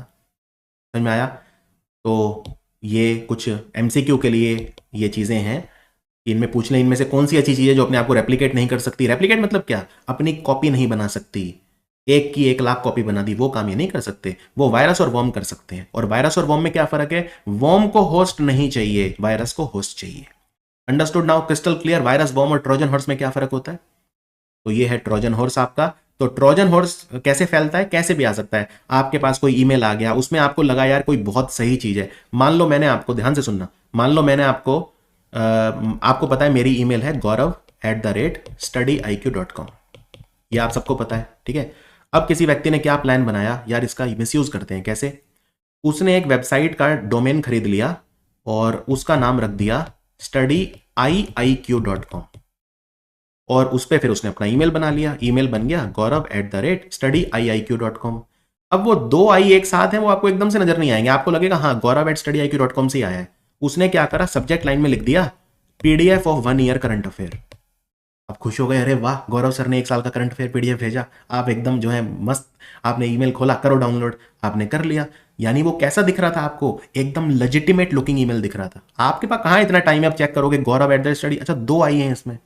समझ में आया? तो ये कुछ एमसीक्यू के लिए ये चीजें हैं कि इनमें पूछ लें, इनमें से कौन सी अच्छी चीज है जो अपने आप को रेप्लिकेट नहीं कर सकती। रेप्लिकेट मतलब क्या? अपनी कॉपी नहीं बना सकती। एक की 1 लाख कॉपी बना दी, वो काम ये नहीं कर सकते। वो वायरस और वॉर्म कर सकते हैं। और वायरस और वॉर्म में क्या फर्क है? वॉर्म को होस्ट नहीं चाहिए, वायरस को होस्ट चाहिए। Understood now? Crystal clear? Virus, worm और ट्रोजन हॉर्स में क्या फर्क होता है? तो ये है ट्रोजन हॉर्स आपका। तो ट्रोजन हॉर्स कैसे फैलता है? कैसे भी आ सकता है। आपके पास कोई ईमेल आ गया, उसमें आपको लगा यार कोई बहुत सही चीज है। मान लो मैंने आपको, ध्यान से सुनना, मान लो मैंने आपको पता है मेरी ईमेल है gaurav@studyIQ.com। ये आप सबको पता है, ठीक है। अब किसी व्यक्ति ने क्या प्लान बनाया, यार इसका मिसयूज करते हैं। कैसे? उसने एक वेबसाइट का डोमेन खरीद लिया और उसका नाम रख दिया studyIIQ.com, और उस पर फिर उसने अपना ईमेल बना लिया। ईमेल बन गया gaurav@studyIIQ.com। अब वो 2 आई एक साथ हैं, वो आपको एकदम से नजर नहीं आएंगे। आपको लगेगा हाँ gaurav@studyIQ.com से ही आया है। उसने क्या करा, सब्जेक्ट लाइन में लिख दिया PDF of 1 year current affair. आप खुश हो गए, अरे वाह, गौरव सर ने 1 साल का करंट अफेयर PDF भेजा। आप एकदम जो है मस्त, आपने ईमेल खोला, करो डाउनलोड, आपने कर लिया। यानी वो कैसा दिख रहा था आपको? एकदम लेजिटिमेट लुकिंग ईमेल दिख रहा था। आपके पास कहाँ इतना टाइम है आप चेक करोगे गौरव@study। अच्छा, 2 आई हैं इसमें,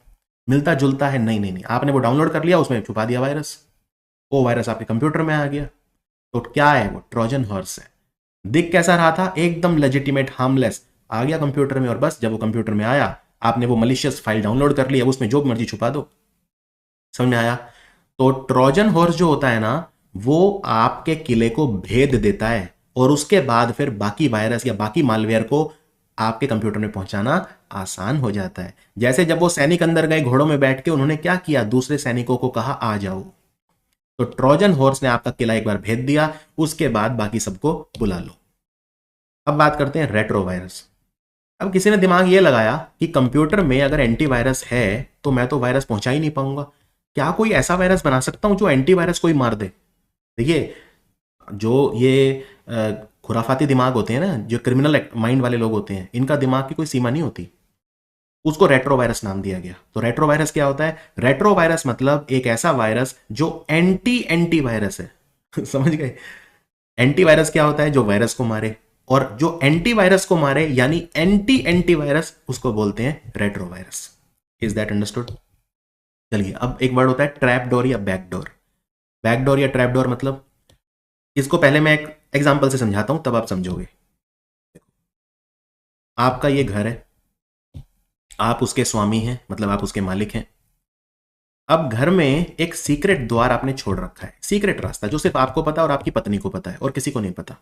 मिलता जुलता है? नहीं नहीं नहीं, आपने वो डाउनलोड कर लिया, उसमें छुपा दिया वायरस, वो वायरस आपके कंप्यूटर में आ गया। तो क्या है वो? ट्रोजन हॉर्स है। दिख कैसा रहा था? एकदम लेजिटिमेट, हार्मलेस, आ गया कंप्यूटर में, और बस जब वो कंप्यूटर में आया, आपने वो मलिशियस फाइल डाउनलोड कर ली, अब उसमें जो मर्जी छुपा दो। समझ में आया? तो ट्रोजन हॉर्स जो होता है ना, वो आपके किले को भेद देता है, और उसके बाद फिर बाकी वायरस या बाकी मालवेयर को आपके कंप्यूटर में पहुंचाना आसान हो जाता है। जैसे जब वो सैनिक अंदर गए घोड़ों में बैठ के, उन्होंने क्या किया? दूसरे सैनिकों को कहा आ जाओ। तो ट्रोजन हॉर्स ने आपका किला एक बार भेद दिया, उसके बाद बाकी सबको बुला लो। अब बात करते हैं रेट्रो वायरस। अब किसी ने दिमाग ये लगाया कि कंप्यूटर में अगर एंटीवायरस है तो मैं तो वायरस पहुंचा ही नहीं पाऊंगा, क्या कोई ऐसा वायरस बना सकता हूं जो एंटीवायरस को ही मार दे? देखिए, जो ये खुराफाती दिमाग होते हैं ना, जो क्रिमिनल माइंड वाले लोग होते हैं, इनका दिमाग की कोई सीमा नहीं होती। उसको रेट्रोवायरस नाम दिया गया। तो रेट्रोवायरस क्या होता है? रेट्रोवायरस मतलब एक ऐसा वायरस जो एंटीवायरस है। समझ गए? एंटीवायरस क्या होता है? जो वायरस को मारे, और जो एंटीवायरस को मारे यानी एंटीवायरस, उसको बोलते हैं रेट्रोवायरस। Is that understood? चलिए, अब एक वर्ड होता है ट्रैपडोर या बैकडोर। बैकडोर या ट्रैपडोर मतलब, इसको पहले मैं एक एग्जांपल से समझाता हूं, तब आप समझोगे। आपका ये घर है, आप उसके स्वामी हैं, मतलब आप उसके मालिक हैं। अब घर में एक सीक्रेट द्वार आपने छोड़ रखा है, सीक्रेट रास्ता जो सिर्फ आपको पता है और आपकी पत्नी को पता है, और किसी को नहीं पता।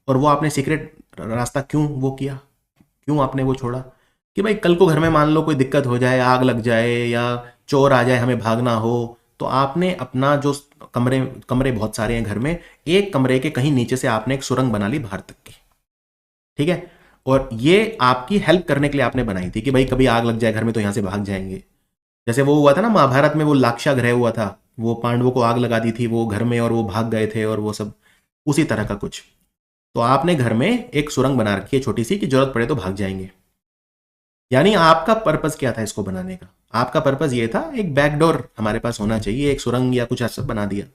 और वो आपने सीक्रेट रास्ता क्यों वो किया, क्यों आपने वो छोड़ा? कि भाई कल को घर में मान लो कोई दिक्कत हो जाए, आग लग जाए या चोर आ जाए, हमें भागना हो, तो आपने अपना जो कमरे कमरे बहुत सारे हैं घर में, एक कमरे के कहीं नीचे से आपने एक सुरंग बना ली बाहर तक की। ठीक है? और ये आपकी हेल्प करने के लिए आपने बनाई थी कि भाई कभी आग लग जाए घर में तो यहां से भाग जाएंगे। जैसे वो हुआ था ना महाभारत में, वो लाक्षा ग्रह हुआ था, वो पांडवों को आग लगा दी थी वो घर में, और वो भाग गए थे, और वो सब उसी तरह का कुछ। तो आपने घर में एक सुरंग बना रखी है छोटी सी, कि जरूरत पड़े तो भाग जाएंगे। यानी आपका पर्पस क्या था इसको बनाने का? आपका पर्पस ये था, एक बैकडोर हमारे पास होना चाहिए, एक सुरंग या कुछ ऐसा बना दिया।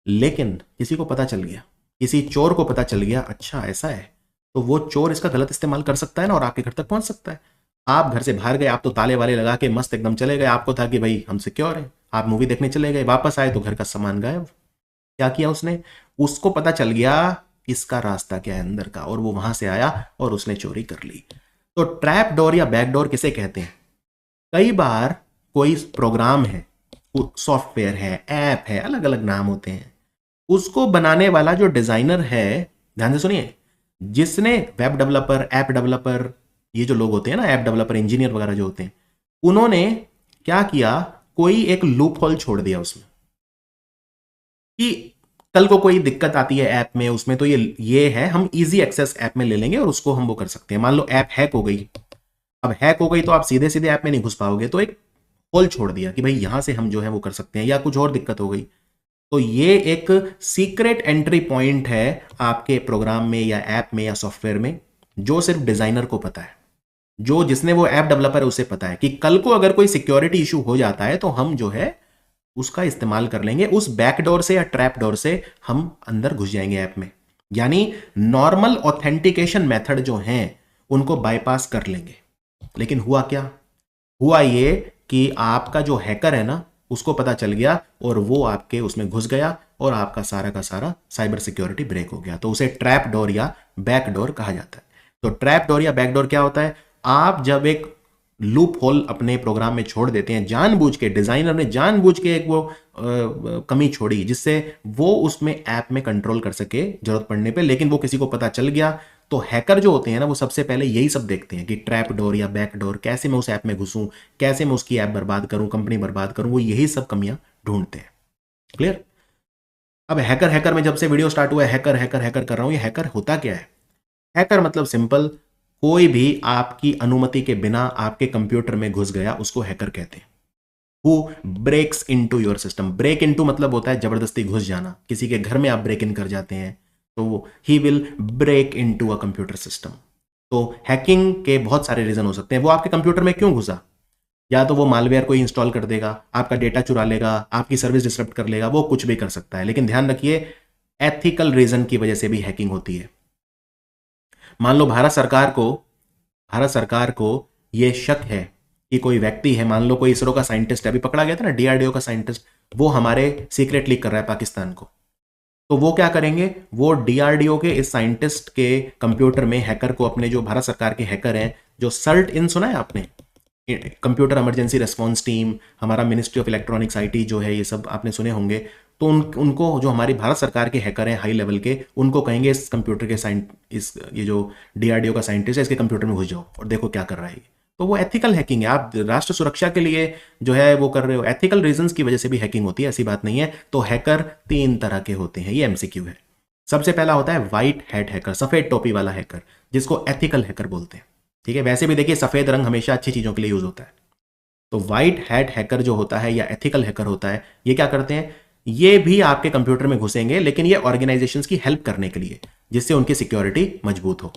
लेकिन किसी को पता चल गया, किसी चोर को पता चल गया, अच्छा ऐसा है, तो वो चोर इसका गलत इस्तेमाल कर सकता है ना, और आपके घर तक पहुंच सकता है। आप घर से बाहर गए, आप तो ताले वाले लगा के मस्त एकदम चले गए, आपको था कि भाई हम सिक्योर हैं, आप मूवी देखने चले गए, वापस आए तो घर का सामान गायब। क्या किया उसने? उसको पता चल गया इसका रास्ता क्या है अंदर का, और वो वहां से आया और उसने चोरी कर ली। तो ट्रैप डोर या बैकडोर किसे कहते हैं? कई बार कोई प्रोग्राम है, सॉफ्टवेयर है, ऐप है, अलग अलग नाम होते हैं, उसको बनाने वाला जो डिजाइनर है, ध्यान से सुनिए, जिसने वेब डेवलपर, ऐप डेवलपर, ये जो लोग होते हैं ना, ऐप डेवलपर, इंजीनियर वगैरह जो होते हैं, उन्होंने क्या किया? कोई एक लूप होल छोड़ दिया उसमें, कि कल को कोई दिक्कत आती है ऐप में, उसमें तो ये है, हम इजी एक्सेस ऐप में ले लेंगे और उसको हम वो कर सकते हैं। मान लो ऐप हैक हो गई, अब हैक हो गई तो आप सीधे सीधे ऐप में नहीं घुस पाओगे, तो एक होल छोड़ दिया कि भाई यहां से हम जो है वो कर सकते हैं, या कुछ और दिक्कत हो गई। तो ये एक सीक्रेट एंट्री पॉइंट है आपके प्रोग्राम में या ऐप में या सॉफ्टवेयर में, जो सिर्फ डिजाइनर को पता है, जो जिसने वो ऐप डेवलपर है उसे पता है कि कल को अगर कोई सिक्योरिटी इशू हो जाता है तो हम जो है उसका इस्तेमाल कर लेंगे, उस बैकडोर से या ट्रैप डोर से हम अंदर घुस जाएंगे ऐप में। यानी नॉर्मल ऑथेंटिकेशन मेथड जो हैं उनको बाईपास कर लेंगे। लेकिन हुआ क्या? हुआ ये कि आपका जो हैकर है ना, उसको पता चल गया और वो आपके उसमें घुस गया, और आपका सारा का सारा साइबर सिक्योरिटी ब्रेक हो गया। तो उसे ट्रैप डोर या बैक डोर कहा जाता है। तो ट्रैप डोर या बैक डोर क्या होता है? आप जब एक लूप होल अपने प्रोग्राम में छोड़ देते हैं, जानबूझ के, डिजाइनर ने जानबूझ के एक वो कमी छोड़ी जिससे वो उसमें ऐप में कंट्रोल कर सके जरूरत पड़ने पे, लेकिन वो किसी को पता चल गया, तो हैकर जो होते हैं ना, वो सबसे पहले यही सब देखते हैं कि ट्रैप डोर या बैक डोर, कैसे मैं उस ऐप में घुसूं, कैसे मैं उसकी ऐप बर्बाद करूं, कंपनी बर्बाद करूं, वो यही सब कमियां ढूंढते हैं। क्लियर? अब हैकर हैकर में जब से वीडियो स्टार्ट हुआ है, हैकर हैकर हैकर कर रहा हूं, ये हैकर होता क्या है? हैकर मतलब सिंपल, कोई भी आपकी अनुमति के बिना आपके कंप्यूटर में घुस गया उसको हैकर कहते हैं। Who breaks into your system. Break into मतलब होता है जबरदस्ती घुस जाना, किसी के घर में आप ब्रेक इन कर जाते हैं, तो he will break into a computer system. तो हैकिंग के बहुत सारे रीजन हो सकते हैं। वो आपके कंप्यूटर में क्यों घुसा? या तो वो मालवेयर को इंस्टॉल कर देगा, आपका डेटा चुरा लेगा, आपकी सर्विस डिसरप्ट कर लेगा, वो कुछ भी कर सकता है। लेकिन ध्यान रखिए, एथिकल रीजन की वजह से भी हैकिंग होती है। मान लो भारत सरकार को ये शक है कि कोई व्यक्ति है, मान लो कोई इसरो का साइंटिस्ट है, अभी पकड़ा गया था ना डीआरडीओ का साइंटिस्ट, वो हमारे सीक्रेट लीक कर रहा है पाकिस्तान को, तो वो क्या करेंगे, वो डीआरडीओ के इस साइंटिस्ट के कंप्यूटर में हैकर को, अपने जो भारत सरकार के हैकर हैं, जो सर्ट इन सुना है आपने, कंप्यूटर इमरजेंसी रिस्पॉन्स टीम, हमारा मिनिस्ट्री ऑफ इलेक्ट्रॉनिक्स आईटी जो है, ये सब आपने सुने होंगे, तो उनको जो हमारी भारत सरकार के हैकर हैं हाई लेवल के, उनको कहेंगे इस कंप्यूटर के इस ये जो डीआरडीओ का साइंटिस्ट है, इसके कंप्यूटर में घुस जाओ और देखो क्या कर रहा है ये। तो वो एथिकल हैकिंग है, आप राष्ट्र सुरक्षा के लिए जो है वो कर रहे हो, एथिकल रीजंस की वजह से भी हैकिंग होती है, ऐसी बात नहीं है। तो हैकर 3 तरह के होते हैं, ये एमसीक्यू है। सबसे पहला होता है व्हाइट हैट हैकर, सफेद टोपी वाला हैकर, जिसको एथिकल हैकर बोलते हैं। ठीक है, वैसे भी देखिए सफेद रंग हमेशा अच्छी चीजों के लिए यूज होता है। तो व्हाइट हैट हैकर जो होता है या एथिकल हैकर होता है, ये क्या करते हैं, ये भी आपके कंप्यूटर में घुसेंगे, लेकिन ये ऑर्गेनाइजेशंस की हेल्प करने के लिए, जिससे उनकी सिक्योरिटी मजबूत हो।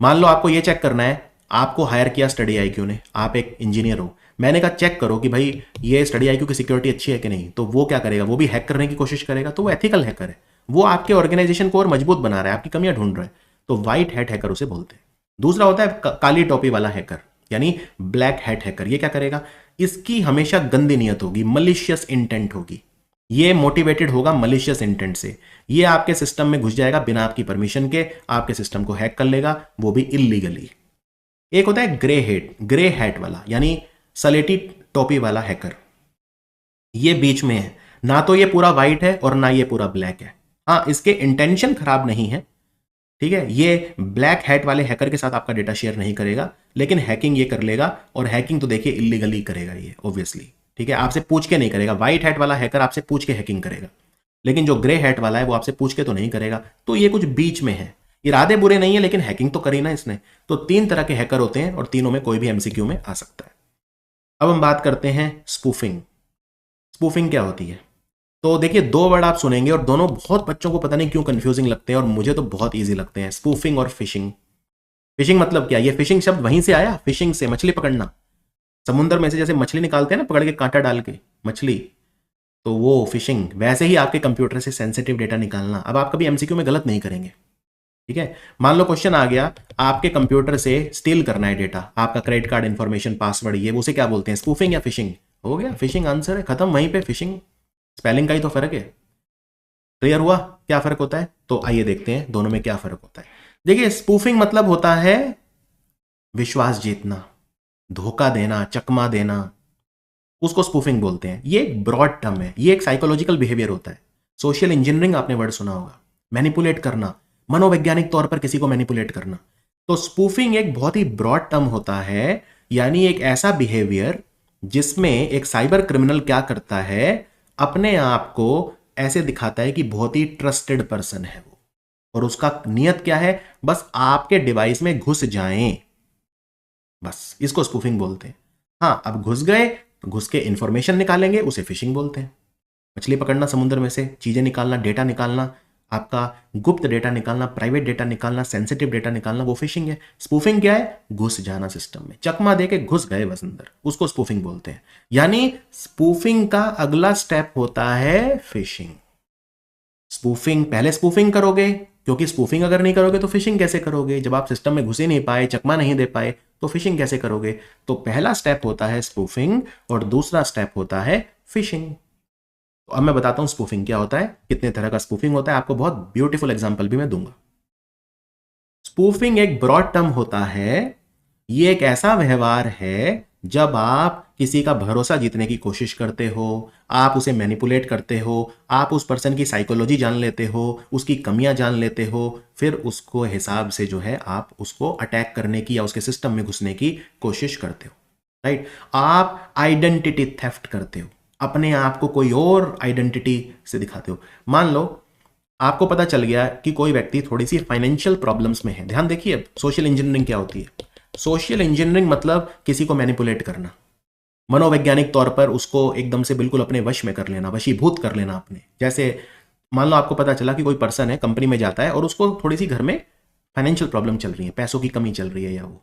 मान लो आपको ये चेक करना है, आपको हायर किया स्टडी आईक्यू ने, आप एक इंजीनियर हो, मैंने कहा चेक करो कि भाई ये स्टडी आईक्यू की सिक्योरिटी अच्छी है कि नहीं, तो वो क्या करेगा, वो भी हैक करने की कोशिश करेगा, तो वो एथिकल हैकर है, वो आपके ऑर्गेनाइजेशन को और मजबूत बना रहा है, आपकी कमियां ढूंढ रहा है, तो व्हाइट हैट हैकर उसे बोलते हैं। दूसरा होता है काली टोपी वाला हैकर, यानी ब्लैक हैट हैकर। ये क्या करेगा, इसकी हमेशा गंदी नियत होगी, मलिशियस इंटेंट होगी, ये मोटिवेटेड होगा मलिशियस इंटेंट से, ये आपके सिस्टम में घुस जाएगा बिना आपकी परमिशन के, आपके सिस्टम को हैक कर लेगा, वो भी इलीगली। एक होता है ग्रे हैट वाला, यानी सलेटी टोपी वाला हैकर, ये बीच में है, ना तो ये पूरा व्हाइट है और ना ये पूरा ब्लैक है। हाँ, इसके इंटेंशन खराब नहीं है, ठीक है, ये ब्लैक हैट वाले हैकर के साथ आपका डेटा शेयर नहीं करेगा, लेकिन हैकिंग ये कर लेगा, और हैकिंग तो देखिए इलीगली करेगा ये ऑब्वियसली, ठीक है, आपसे पूछ के नहीं करेगा। व्हाइट हैट वाला हैकर आपसे पूछ के हैकिंग करेगा, लेकिन जो ग्रे हैट वाला है वो आपसे पूछ के तो नहीं करेगा। तो ये कुछ बीच में है, इरादे बुरे नहीं है, लेकिन हैकिंग तो करी ना इसने। तो 3 तरह के हैकर होते हैं, और तीनों में कोई भी एमसीक्यू में आ सकता है। अब हम बात करते हैं स्पूफिंग। स्पूफिंग क्या होती है, तो देखिए 2 वर्ड आप सुनेंगे और दोनों बहुत बच्चों को पता नहीं क्यों कंफ्यूजिंग लगते हैं, और मुझे तो बहुत ईजी लगते हैं, स्पूफिंग और फिशिंग। फिशिंग मतलब क्या, ये फिशिंग शब्द वहीं से आया, फिशिंग से मछली पकड़ना, समुद्र में से जैसे मछली निकालते हैं ना पकड़ के कांटा डाल के मछली, तो वो फिशिंग, वैसे ही आपके कंप्यूटर से सेंसिटिव डेटा निकालना। अब आप कभी एमसीक्यू में गलत नहीं करेंगे, ठीक है। मान लो क्वेश्चन आ गया, आपके कंप्यूटर से स्टील करना है डेटा, आपका क्रेडिट कार्ड इंफॉर्मेशन, पासवर्ड, ये उसे क्या बोलते हैं, स्पूफिंग या फिशिंग। हो गया, फिशिंग आंसर है, खत्म वहीं पे। फिशिंग स्पेलिंग का ही तो फर्क है। क्लियर हुआ क्या फर्क होता है, तो आइए देखते हैं दोनों में क्या फर्क होता है। देखिए स्पूफिंग मतलब होता है विश्वास जीतना, धोखा देना, चकमा देना, उसको स्पूफिंग बोलते हैं। ये एक ब्रॉड टर्म है, ये एक साइकोलॉजिकल बिहेवियर होता है। सोशल इंजीनियरिंग आपने वर्ड सुना होगा, मैनिपुलेट करना, मनोवैज्ञानिक तौर पर किसी को मैनिपुलेट करना। तो स्पूफिंग एक बहुत ही ब्रॉड टर्म होता है, यानी एक ऐसा बिहेवियर जिसमें एक साइबर क्रिमिनल क्या करता है, अपने आप को ऐसे दिखाता है कि बहुत ही ट्रस्टेड पर्सन है वो, और उसका नियत क्या है, बस आपके डिवाइस में घुस जाएं, बस इसको स्पूफिंग बोलते हैं। हाँ, अब घुस गए, घुस के इंफॉर्मेशन निकालेंगे, उसे फिशिंग बोलते हैं। मछली पकड़ना समुद्र में से, चीजें निकालना, डेटा निकालना, आपका गुप्त डेटा निकालना, प्राइवेट डेटा निकालना, सेंसिटिव डेटा निकालना, वो फिशिंग है। स्पूफिंग क्या है, घुस जाना सिस्टम में, चकमा देके घुस गए बस अंदर, उसको स्पूफिंग बोलते हैं। यानी स्पूफिंग का अगला स्टेप होता है फिशिंग। स्पूफिंग, पहले स्पूफिंग करोगे, क्योंकि स्पूफिंग अगर नहीं करोगे तो फिशिंग कैसे करोगे, जब आप सिस्टम में घुस ही नहीं पाए, चकमा नहीं दे पाए, तो फिशिंग कैसे करोगे। तो पहला स्टेप होता है स्पूफिंग, और दूसरा स्टेप होता है फिशिंग। तो अब मैं बताता हूं स्पूफिंग क्या होता है, कितने तरह का स्पूफिंग होता है, आपको बहुत ब्यूटीफुल एग्जांपल भी मैं दूंगा। स्पूफिंग एक ब्रॉड टर्म होता है, ये एक ऐसा व्यवहार है जब आप किसी का भरोसा जीतने की कोशिश करते हो, आप उसे मैनिपुलेट करते हो, आप उस पर्सन की साइकोलॉजी जान लेते हो, उसकी कमियां जान लेते हो, फिर उसको हिसाब से जो है आप उसको अटैक करने की या उसके सिस्टम में घुसने की कोशिश करते हो, राइट। आप आइडेंटिटी थेफ्ट करते हो, अपने आप को कोई और आइडेंटिटी से दिखाते हो। मान लो आपको पता चल गया कि कोई व्यक्ति थोड़ी सी फाइनेंशियल प्रॉब्लम्स में है। ध्यान देखिए, सोशल इंजीनियरिंग क्या होती है। सोशल इंजीनियरिंग मतलब किसी को मैनिपुलेट करना, मनोवैज्ञानिक तौर पर उसको एकदम से बिल्कुल अपने वश में कर लेना, वशीभूत कर लेना अपने। जैसे मान लो आपको पता चला कि कोई पर्सन है, कंपनी में जाता है और उसको थोड़ी सी घर में फाइनेंशियल प्रॉब्लम चल रही है, पैसों की कमी चल रही है, या वो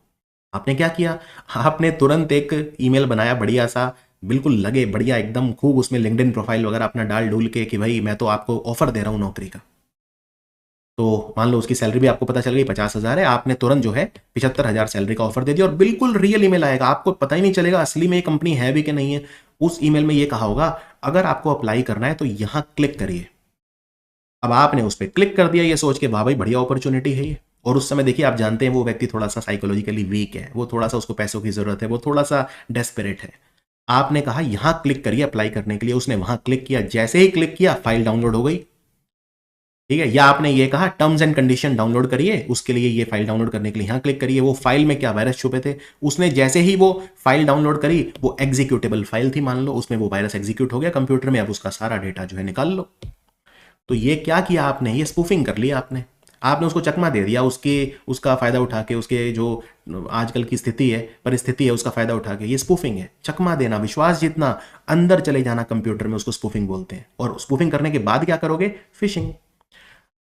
आपने क्या किया, आपने तुरंत एक ईमेल बनाया बढ़िया सा, बिल्कुल लगे बढ़िया एकदम खूब, उसमें लिंक्डइन प्रोफाइल वगैरह अपना डाल डूल के कि भाई मैं तो आपको ऑफर दे रहा हूं नौकरी का। तो मान लो उसकी सैलरी भी आपको पता चल गई 50,000 है, आपने तुरंत जो है 75,000 सैलरी का ऑफर दे दिया और बिल्कुल रियल ईमेल आएगा, आपको पता ही नहीं चलेगा असली में ये कंपनी है भी कि नहीं है। उस ईमेल में ये कहा होगा अगर आपको अप्लाई करना है तो यहां क्लिक करिए। अब आपने उस पर क्लिक कर दिया ये सोच के वाह भाई बढ़िया अपॉर्चुनिटी है ये, और उस समय देखिए आप जानते हैं वो व्यक्ति थोड़ा सा साइकोलॉजिकली वीक है, वो थोड़ा सा उसको पैसों की जरूरत है, वो थोड़ा सा डेस्परेट है। आपने कहा यहां क्लिक करिए अप्लाई करने के लिए, उसने वहां क्लिक किया, जैसे ही क्लिक किया फाइल डाउनलोड हो गई, ठीक है। या आपने ये कहा टर्म्स एंड कंडीशन डाउनलोड करिए, उसके लिए ये फाइल डाउनलोड करने के लिए यहां क्लिक करिए, वो फाइल में क्या वायरस छुपे थे, उसने जैसे ही वो फाइल डाउनलोड करी, वो एग्जीक्यूटेबल फाइल थी मान लो, उसमें वो वायरस एग्जीक्यूट हो गया कंप्यूटर में, अब उसका सारा डेटा जो है निकाल लो। तो ये क्या किया आपने, ये स्पूफिंग कर लिया आपने, आपने उसको चकमा दे दिया, उसका फायदा उठा के, उसके जो आजकल की स्थिति है, परिस्थिति है, उसका फायदा उठा के, ये स्पूफिंग है। चकमा देना, विश्वास जीतना, अंदर चले जाना कंप्यूटर में, उसको स्पूफिंग बोलते हैं। और स्पूफिंग करने के बाद क्या करोगे, फिशिंग।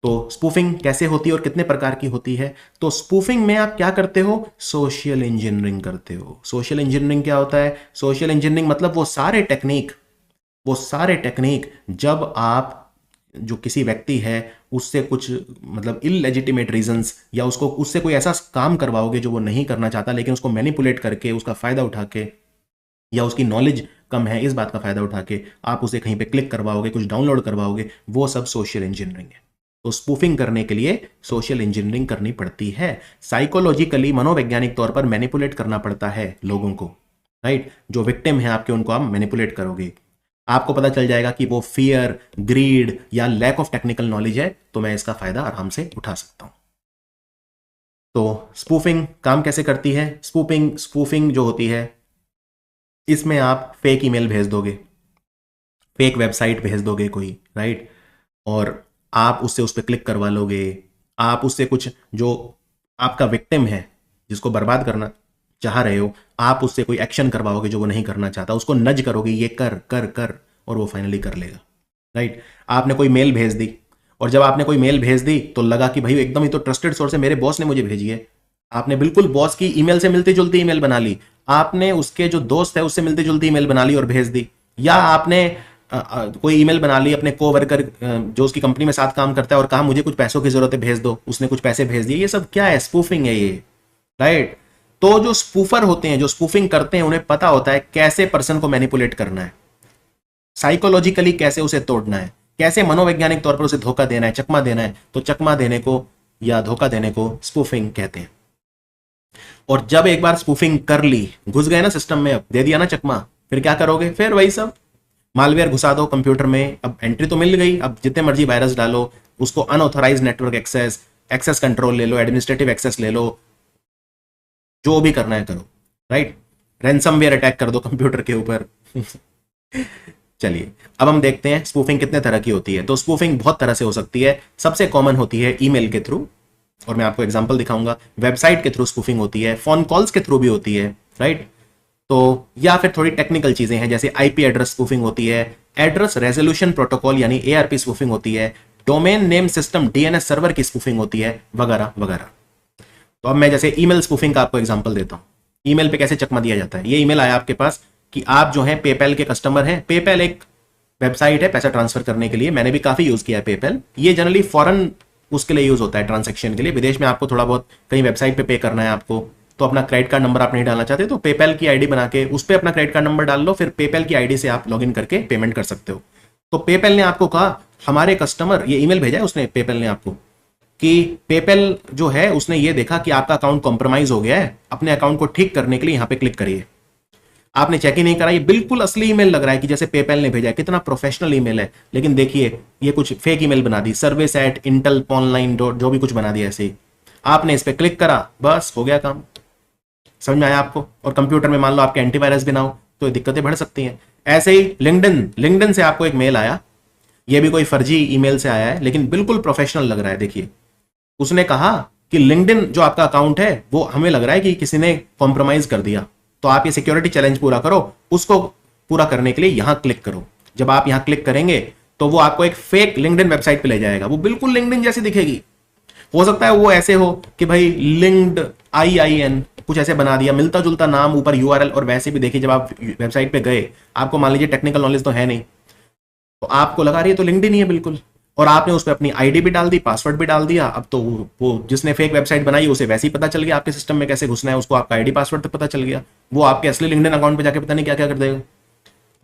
तो स्पूफिंग कैसे होती है और कितने प्रकार की होती है, तो स्पूफिंग में आप क्या करते हो, सोशल इंजीनियरिंग करते हो। सोशल इंजीनियरिंग क्या होता है, सोशल इंजीनियरिंग मतलब वो सारे टेक्निक जब आप जो किसी व्यक्ति है उससे कुछ मतलब इललेजिटिमेट रीजंस, या उससे कोई ऐसा काम करवाओगे जो वो नहीं करना चाहता, लेकिन उसको मैनिपुलेट करके, उसका फायदा उठा के, या उसकी नॉलेज कम है इस बात का फायदा उठा के आप उसे कहीं पे क्लिक करवाओगे, कुछ डाउनलोड करवाओगे, वो सब सोशल इंजीनियरिंग है। तो स्पूफिंग करने के लिए सोशल इंजीनियरिंग करनी पड़ती है, साइकोलॉजिकली मनोवैज्ञानिक तौर पर मैनिपुलेट करना पड़ता है लोगों को, राइट। जो विक्टिम है आपके उनको आप मैनिपुलेट करोगे, आपको पता चल जाएगा कि वो फियर, ग्रीड या लैक ऑफ टेक्निकल नॉलेज है, तो मैं इसका फायदा आराम से उठा सकता हूं। तो स्पूफिंग काम कैसे करती है, स्पूफिंग जो होती है इसमें आप फेक ईमेल भेज दोगे, फेक वेबसाइट भेज दोगे कोई, राइट, और आप उससे उस पर क्लिक करवा लोगे, आप उससे कुछ जो आपका विक्टिम है जिसको बर्बाद करना चाह रहे हो, आप उससे कोई एक्शन करवाओगे जो वो नहीं करना चाहता, उसको नज करोगे ये कर कर कर, और वो फाइनली कर लेगा, राइट। आपने कोई मेल भेज दी, और जब आपने कोई मेल भेज दी तो लगा कि भाई एकदम ही तो ट्रस्टेड सोर्स है, मेरे बॉस ने मुझे भेजी है, आपने बिल्कुल बॉस की ईमेल से मिलती जुलती ईमेल बना ली, आपने उसके जो दोस्त है उससे मिलती जुलती ईमेल बना ली और भेज दी, या आपने कोई ईमेल बना ली अपने कोवर्कर जो उसकी कंपनी में साथ काम करता है और कहा मुझे कुछ पैसों की जरूरत है भेज दो, उसने कुछ पैसे भेज दिए, ये सब क्या है, स्पूफिंग है ये, राइट। तो जो स्पूफर होते हैं, जो स्पूफिंग करते हैं, उन्हें पता होता है कैसे पर्सन को मैनिपुलेट करना है, साइकोलॉजिकली कैसे उसे तोड़ना है, कैसे मनोवैज्ञानिक तौर पर उसे धोखा देना है, चकमा देना है। तो चकमा देने को या धोखा देने को स्पूफिंग कहते हैं। और जब एक बार स्पूफिंग कर ली, घुस गए ना सिस्टम में, अब दे दिया ना चकमा, फिर क्या करोगे, फिर वही सब मालवेयर घुसा दो कंप्यूटर में, अब एंट्री तो मिल गई, अब जितने मर्जी वायरस डालो, उसको अनऑथराइज नेटवर्क एक्सेस कंट्रोल ले लो, एडमिनिस्ट्रेटिव एक्सेस ले लो, जो भी करना है करो, राइट। रैंसमवेयर अटैक कर दो कंप्यूटर के ऊपर। चलिए अब हम देखते हैं स्पूफिंग कितने तरह की होती है। तो स्पूफिंग बहुत तरह से हो सकती है, सबसे कॉमन होती है ईमेल के थ्रू, और मैं आपको एग्जांपल दिखाऊंगा, वेबसाइट के थ्रू स्पूफिंग होती है, फोन कॉल्स के थ्रू भी होती है, राइट। तो या फिर थोड़ी टेक्निकल चीजें हैं जैसे आईपी एड्रेस स्पूफिंग होती है, एड्रेस रेजोल्यूशन प्रोटोकॉल यानी एआरपी स्पूफिंग होती है, domain name system DNS server की स्पूफिंग होती है, वगैरह वगैरह। तो अब मैं जैसे ईमेल स्पूफिंग का आपको एग्जांपल देता हूं। ईमेल पे कैसे चकमा दिया जाता है, ये ईमेल आया आपके पास कि आप जो है पेपैल के कस्टमर हैं। पेपैल एक वेबसाइट है पैसा ट्रांसफर करने के लिए, मैंने भी काफी यूज किया है पेपैल। ये जनरली फॉरेन उसके लिए यूज होता है, ट्रांजेक्शन के लिए। विदेश में आपको थोड़ा बहुत कहीं वेबसाइट पे करना है आपको, तो अपना क्रेडिट कार्ड नंबर आप नहीं डालना चाहते तो पेपैल की आईडी बना के उस पर अपना क्रेडिट कार्ड नंबर डाल लो, फिर पेपैल की आईडी से आप लॉगिन करके पेमेंट कर सकते हो। तो पेपैल ने आपको कहा, हमारे कस्टमर, ये ईमेल भेजा है उसने पेपैल ने आपको कि पेपैल जो है उसने ये देखा कि आपका अकाउंट कॉम्प्रोमाइज हो गया है, अपने अकाउंट को ठीक करने के लिए यहां पे क्लिक करिए। आपने चेक ही नहीं करा, ये बिल्कुल असली ईमेल लग रहा है कि जैसे पेपैल ने भेजा है, कितना प्रोफेशनल ईमेल है, लेकिन देखिए ये कुछ फेक ईमेल बना दी, service@intelonline. जो भी कुछ बना दिया ऐसे ही। आपने इस पर क्लिक करा, बस हो गया काम। समझ में आया आपको। और कंप्यूटर में मान लो आपके एंटीवायरस भी ना हो तो ये दिक्कतें बढ़ सकती हैं। ऐसे ही लिंक्डइन से आपको एक मेल आया, ये भी कोई फर्जी ईमेल से आया है लेकिन बिल्कुल प्रोफेशनल लग रहा है। देखिए उसने कहा कि लिंक्डइन जो आपका अकाउंट है वो हमें लग रहा है कि किसी ने कॉम्प्रोमाइज कर दिया, तो आप ये सिक्योरिटी चैलेंज पूरा करो। उसको पूरा करने के लिए यहां क्लिक करो। जब आप यहां क्लिक करेंगे तो वो आपको एक फेक लिंक्डइन वेबसाइट पे ले जाएगा, वो बिल्कुल लिंक्डइन जैसी दिखेगी। हो सकता है वो ऐसे हो कि भाई लिंक्ड IIN कुछ ऐसे बना दिया, मिलता जुलता नाम, ऊपर URL। और वैसे भी देखिए जब आप वेबसाइट पे गए, आपको मान लीजिए टेक्निकल नॉलेज तो है नहीं, तो आपको लगा रही है तो लिंक्डइन ही है बिल्कुल, और आपने उस पर अपनी आईडी भी डाल दी, पासवर्ड भी डाल दिया। अब तो वो जिसने फेक वेबसाइट बनाई उसे वैसे ही पता चल गया आपके सिस्टम में कैसे घुसना है, उसको आपका आईडी पासवर्ड तक पता चल गया। वो आपके असली लिंक्डइन अकाउंट पे जाके पता नहीं क्या क्या कर देगा।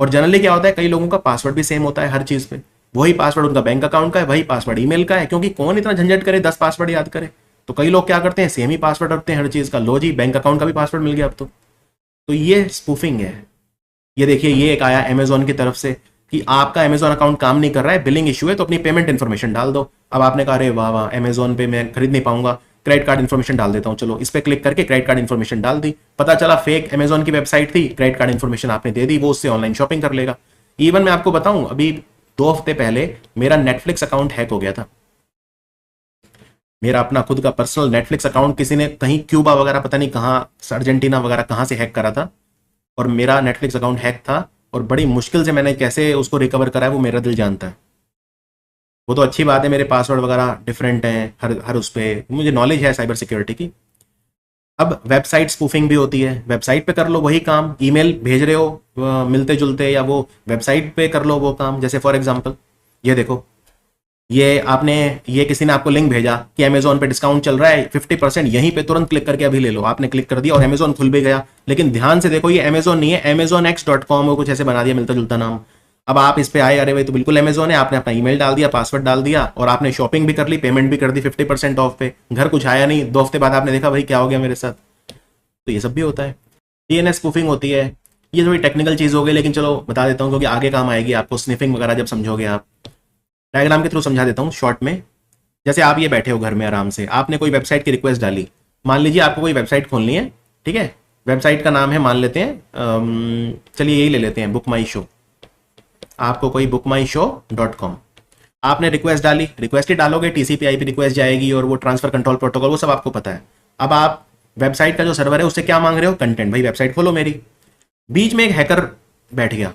और जनरली क्या होता है, कई लोगों का पासवर्ड भी सेम होता है हर चीज पे। वही पासवर्ड उनका बैंक अकाउंट का है, वही पासवर्ड ईमेल का है, क्योंकि कौन इतना झंझट करे 10 पासवर्ड याद करे। तो कई लोग क्या करते हैं, सेम ही पासवर्ड रखते हैं हर चीज का। लो जी, बैंक अकाउंट का भी पासवर्ड मिल गया अब तो ये स्पूफिंग है। ये देखिए, ये एक आया अमेजोन की तरफ से कि आपका अमेजोन अकाउंट काम नहीं कर रहा है, बिलिंग इशू है, तो अपनी पेमेंट इन्फॉर्मेशन डाल दो। अब आपने कहा अरे वाह वाह, अमेजोन पे मैं खरीद नहीं पाऊंगा, क्रेडिट कार्ड इन्फॉर्मेशन डाल देता हूं। चलो इस पे क्लिक करके क्रेडिट कार्ड इन्फॉर्मेशन डाल दी, पता चला फेक अमेजोन की वेबसाइट थी, क्रेडिट कार्ड इन्फॉर्मेशन आपने दे दी, वो उससे ऑनलाइन शॉपिंग कर लेगा। इवन मैं आपको बताऊं, अभी 2 हफ्ते पहले मेरा नेटफ्लिक्स अकाउंट हैक हो गया था। मेरा अपना खुद का पर्सनल नेटफ्लिक्स अकाउंट किसी ने कहीं क्यूबा वगैरह, पता नहीं कहाँ, अर्जेंटीना वगैरह कहाँ से हैक करा था, और मेरा नेटफ्लिक्स अकाउंट हैक था। और बड़ी मुश्किल से मैंने कैसे उसको रिकवर करा है वो मेरा दिल जानता है। वो तो अच्छी बात है, मेरे पासवर्ड वगैरह डिफरेंट हैं हर उस पर, मुझे नॉलेज है साइबर सिक्योरिटी की। अब वेबसाइट स्पूफिंग भी होती है, वेबसाइट पे कर लो वही काम, ईमेल भेज रहे हो मिलते जुलते, या वो वेबसाइट पे कर लो वो काम। जैसे फॉर एग्जांपल ये देखो, ये किसी ने आपको लिंक भेजा कि अमेजोन पे डिस्काउंट चल रहा है 50%, यहीं पे तुरंत क्लिक करके अभी ले लो। आपने क्लिक कर दिया और अमेजोन खुल भी गया, लेकिन ध्यान से देखो ये अमेजोन नहीं है, amazonx.com कुछ ऐसे बना दिया मिलता जुलता नाम। अब आप इस पे आए, अरे भाई तो बिल्कुल अमेजोन है, आपने अपना ईमेल डाल दिया, पासवर्ड डाल दिया, और आपने शॉपिंग भी कर ली, पेमेंट भी कर दी 50% ऑफ पे, घर कुछ आया नहीं, 2 हफ्ते बाद आपने देखा भाई क्या हो गया मेरे साथ। तो ये सब भी होता है। डीएनएस स्पूफिंग होती है। ये थोड़ी टेक्निकल चीज हो गई, लेकिन चलो बता देता हूँ क्योंकि आगे काम आएगी आपको, स्निफिंग वगैरह जब समझोगे आप। डायग्राम के थ्रू समझा देता हूँ शॉर्ट में। जैसे आप ये बैठे हो घर में आराम से, आपने कोई वेबसाइट की रिक्वेस्ट डाली। मान लीजिए आपको कोई वेबसाइट खोलनी है, ठीक है, वेबसाइट का नाम है, मान लेते हैं, चलिए यही ले लेते हैं, बुक माई शो। आपको कोई bookmyshow.com, आपने रिक्वेस्ट डाली, रिक्वेस्ट ही डालोगे, टीसीपी आईपी रिक्वेस्ट जाएगी और वो ट्रांसफर कंट्रोल प्रोटोकॉल वो सब आपको पता है। अब आप वेबसाइट का जो सर्वर है उससे क्या मांग रहे हो, कंटेंट, भाई वेबसाइट खोलो मेरी। बीच में एक हैकर बैठ गया।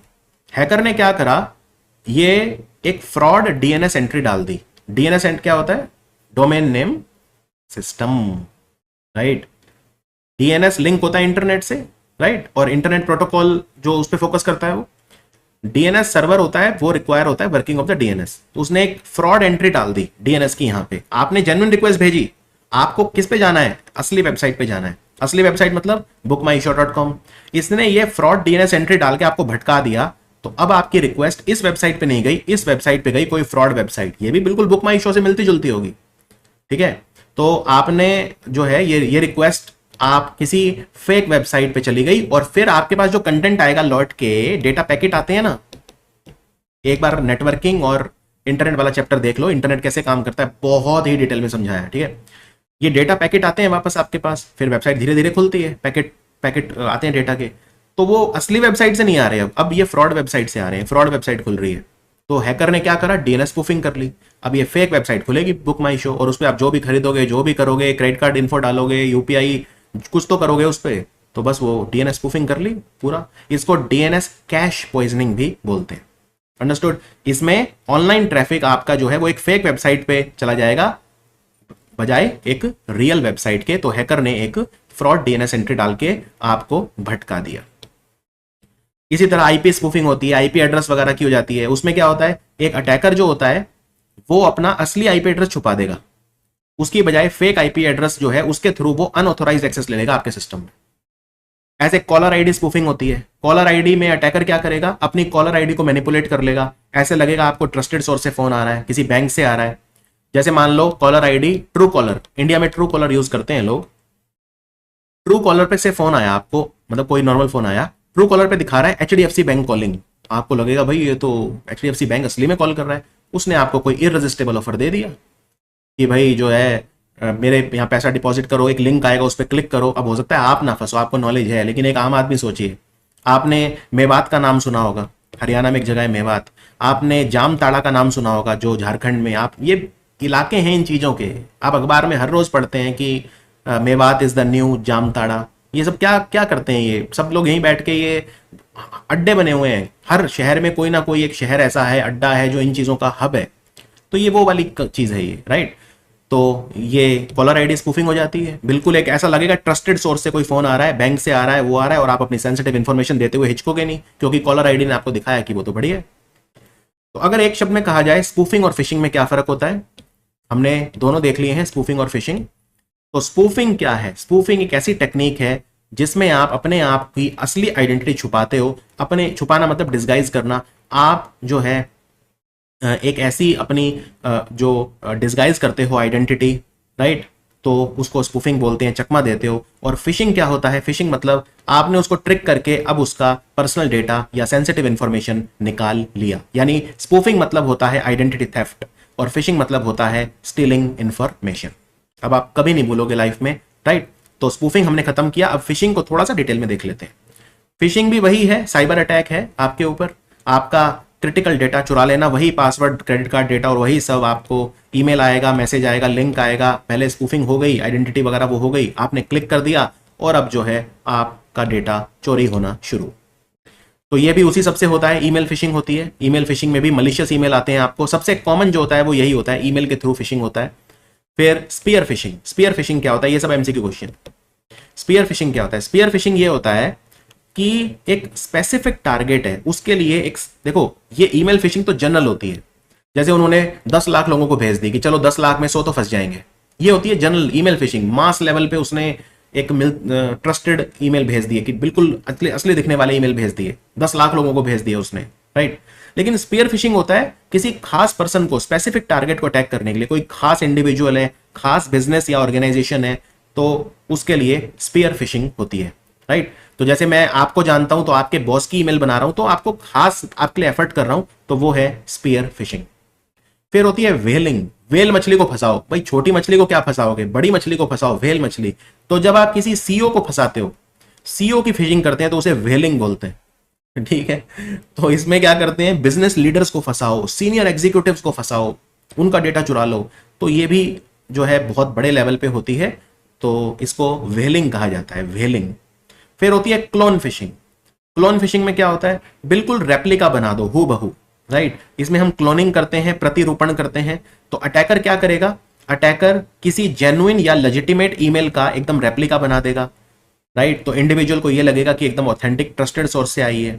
हैकर ने क्या करा, ये एक फ्रॉड डीएनएस एंट्री डाल दी। डीएनएस एंट्री क्या होता है, domain name system, right. DNS link होता है इंटरनेट से, राइट, और इंटरनेट प्रोटोकॉल जो उस पर फोकस करता है वो डीएनएस सर्वर होता है, वो रिक्वायर होता है वर्किंग ऑफ द डीएनएस। तो उसने एक फ्रॉड एंट्री डाल दी डीएनएस की। यहां पे आपने जेन्युइन रिक्वेस्ट भेजी, आपको किस पे जाना है, असली वेबसाइट पे जाना है। असली वेबसाइट मतलब bookmyshow.com। इसने ये फ्रॉड डीएनएस एंट्री डाल के आपको भटका दिया। तो अब आपकी रिक्वेस्ट इस वेबसाइट पे नहीं गई, इस वेबसाइट पे गई कोई फ्रॉड वेबसाइट, ये भी बिल्कुल बुक माई शो से मिलती जुलती होगी, ठीक है। तो आपने जो है ये रिक्वेस्ट आप किसी फेक वेबसाइट पे चली गई, और फिर आपके पास जो कंटेंट आएगा लौट के, डेटा पैकेट आते हैं ना, एक बार नेटवर्किंग और इंटरनेट वाला चैप्टर देख लो, इंटरनेट कैसे काम करता है, बहुत ही डिटेल में समझाया है, ठीक है। ये डेटा पैकेट आते हैं वापस आपके पास, फिर वेबसाइट धीरे धीरे खुलती है, पैकेट आते हैं डेटा के। तो वो असली वेबसाइट से नहीं आ रहे, अब ये फ्रॉड वेबसाइट से आ रहे हैं, फ्रॉड वेबसाइट खुल रही है। तो हैकर ने क्या करा, डीएनएस स्पूफिंग कर ली। अब ये फेक वेबसाइट खुलेगी बुक माई शो, और उस पर आप जो भी खरीदोगे, जो भी करोगे, क्रेडिट कार्ड इन्फो डालोगे, यूपीआई कुछ तो करोगे उस पर, तो बस वो डीएनएस स्पूफिंग कर ली पूरा। इसको डीएनएस कैश पॉइजनिंग भी बोलते हैं, अंडरस्टूड। इसमें ऑनलाइन ट्रैफिक आपका जो है वो एक फेक वेबसाइट पे चला जाएगा बजाय एक रियल वेबसाइट के। तो हैकर ने एक फ्रॉड डीएनएस एंट्री डाल के आपको भटका दिया। इसी तरह आईपी स्पूफिंग होती है, आईपी एड्रेस वगैरह की हो जाती है। उसमें क्या होता है, एक अटैकर जो होता है वो अपना असली आईपी एड्रेस छुपा देगा, उसकी बजाय फेक आईपी एड्रेस जो है उसके थ्रू वो अनऑथोराइज्ड एक्सेस ले लेगा आपके सिस्टम में। ऐसे कॉलर आईडी स्पूफिंग होती है। कॉलर आईडी में अटैकर क्या करेगा, अपनी कॉलर आईडी को मैनिपुलेट कर लेगा। ऐसे लगेगा आपको ट्रस्टेड सोर्स से फोन आ रहा है, किसी बैंक से आ रहा है। जैसे मान लो caller ID Truecaller, India में ट्रू कॉलर यूज करते हैं लोग। ट्रू कॉलर पे से फोन आया आपको, मतलब कोई नॉर्मल फोन आया, ट्रू कॉलर पे दिखा रहा है एचडीएफसी बैंक कॉलिंग। आपको लगेगा भाई ये तो एचडीएफसी बैंक असली में कॉल कर रहा है। उसने आपको कोई इररेजिस्टेबल ऑफर दे दिया कि भाई जो है मेरे यहाँ पैसा डिपॉजिट करो, एक लिंक आएगा उस पर क्लिक करो। अब हो सकता है आप ना फंसो, आपको नॉलेज है, लेकिन एक आम आदमी सोचिए, आपने मेवात का नाम सुना होगा, हरियाणा में एक जगह है मेवात। आपने जामताड़ा का नाम सुना होगा जो झारखंड में, आप ये इलाके हैं इन चीज़ों के, आप अखबार में हर रोज पढ़ते हैं कि Mewat is the new Jamtara. ये सब क्या क्या करते हैं, ये सब लोग यहीं बैठ के ये अड्डे बने हुए हैं। हर शहर में कोई ना कोई एक शहर ऐसा है, अड्डा है जो इन चीज़ों का हब है। तो ये वो वाली चीज़ है ये, राइट। तो ये कॉलर आईडी स्पूफिंग हो जाती है। बिल्कुल एक ऐसा लगेगा ट्रस्टेड सोर्स से कोई फोन आ रहा है, बैंक से आ रहा है, वो आ रहा है, और आप अपनी सेंसिटिव इन्फॉर्मेशन देते हुए हिचकोगे नहीं, क्योंकि कॉलर आईडी ने आपको दिखाया कि वो तो बढ़िया है। तो अगर एक शब्द में कहा जाए स्पूफिंग और फिशिंग में क्या फर्क होता है, हमने दोनों देख लिए हैं, स्पूफिंग और फिशिंग। तो स्पूफिंग क्या है? स्पूफिंग एक ऐसी टेक्निक है जिसमें आप अपने आप की असली आइडेंटिटी छुपाते हो। अपने छुपाना मतलब डिस्गाइज करना। आप जो है एक ऐसी अपनी जो डिस्गाइज करते हो आइडेंटिटी, राइट, तो उसको स्पूफिंग बोलते हैं, चकमा देते हो। और फिशिंग क्या होता है? फिशिंग मतलब आपने उसको ट्रिक करके अब उसका पर्सनल डेटा या सेंसिटिव इंफॉर्मेशन निकाल लिया। यानी स्पूफिंग मतलब होता है आइडेंटिटी थेफ्ट और फिशिंग मतलब होता है स्टीलिंग इंफॉर्मेशन। अब आप कभी नहीं भूलोगे लाइफ में, राइट। तो स्पूफिंग हमने खत्म किया, अब फिशिंग को थोड़ा सा डिटेल में देख लेते हैं। फिशिंग भी वही है, साइबर अटैक है आपके ऊपर, आपका क्रिटिकल डेटा चुरा लेना, वही पासवर्ड, क्रेडिट कार्ड डेटा और वही सब। आपको ईमेल आएगा, मैसेज आएगा, लिंक आएगा, पहले स्पूफिंग हो गई, आइडेंटिटी वगैरह वो हो गई, आपने क्लिक कर दिया और अब जो है आपका डेटा चोरी होना शुरू। तो ये भी उसी सबसे होता है, ईमेल फिशिंग होती है। ईमेल फिशिंग में भी मलिशियस ईमेल आते हैं आपको, सबसे कॉमन जो होता है वो यही होता है, ईमेल के थ्रू फिशिंग होता है। फिर स्पीयर फिशिंग। स्पीयर फिशिंग क्या होता है? ये सब एमसीक्यू क्वेश्चन। स्पीयर फिशिंग क्या होता है? स्पीयर फिशिंग ये होता है कि एक स्पेसिफिक टारगेट है, उसके लिए एक, देखो ये ईमेल फिशिंग तो जनरल होती है, जैसे उन्होंने 10 लाख लोगों को भेज दी कि चलो 10 लाख में 100 तो फंस जाएंगे, ये होती है general email fishing. Mass level पे उसने एक ट्रस्टेड ईमेल भेज दिए कि बिल्कुल असली असली दिखने वाले ईमेल भेज दिए, 10 लाख लोगों को भेज दिए उसने, राइट। लेकिन स्पीयर फिशिंग होता है किसी खास पर्सन को, स्पेसिफिक टारगेट को अटैक करने के लिए, कोई खास इंडिविजुअल है, खास बिजनेस या ऑर्गेनाइजेशन है, तो उसके लिए स्पीयर फिशिंग होती है, राइट। तो जैसे मैं आपको जानता हूं तो आपके बॉस की ईमेल बना रहा हूं, तो आपको खास आपके लिए एफर्ट कर रहा हूं, तो वो है स्पीयर फिशिंग। फिर होती है व्हेलिंग। व्हेल मछली को फंसाओ, भाई छोटी मछली को क्या फंसाओगे, बड़ी मछली को फंसाओ, व्हेल मछली। तो जब आप किसी सीईओ को फंसाते हो, सीईओ की फिशिंग करते हैं, तो उसे व्हेलिंग बोलते हैं, ठीक है। तो इसमें क्या करते हैं, बिजनेस लीडर्स को फंसाओ, सीनियर एग्जीक्यूटिव्स को फंसाओ, उनका डेटा चुरा लो, तो ये भी जो है बहुत बड़े लेवल पे होती है, तो इसको व्हेलिंग कहा जाता है, व्हेलिंग। फिर होती है क्लोन फिशिंग। क्लोन फिशिंग में क्या होता है, बिल्कुल रेप्लिका बना दो, हू बहू, राइट। इसमें हम क्लोनिंग करते हैं, प्रतिरूपण करते हैं। तो अटैकर क्या करेगा, अटैकर किसी जेन्युइन या लेजिटिमेट ईमेल का एकदम रेप्लिका बना देगा, राइट। तो इंडिविजुअल को यह लगेगा कि एकदम ऑथेंटिक ट्रस्टेड सोर्स से आई है,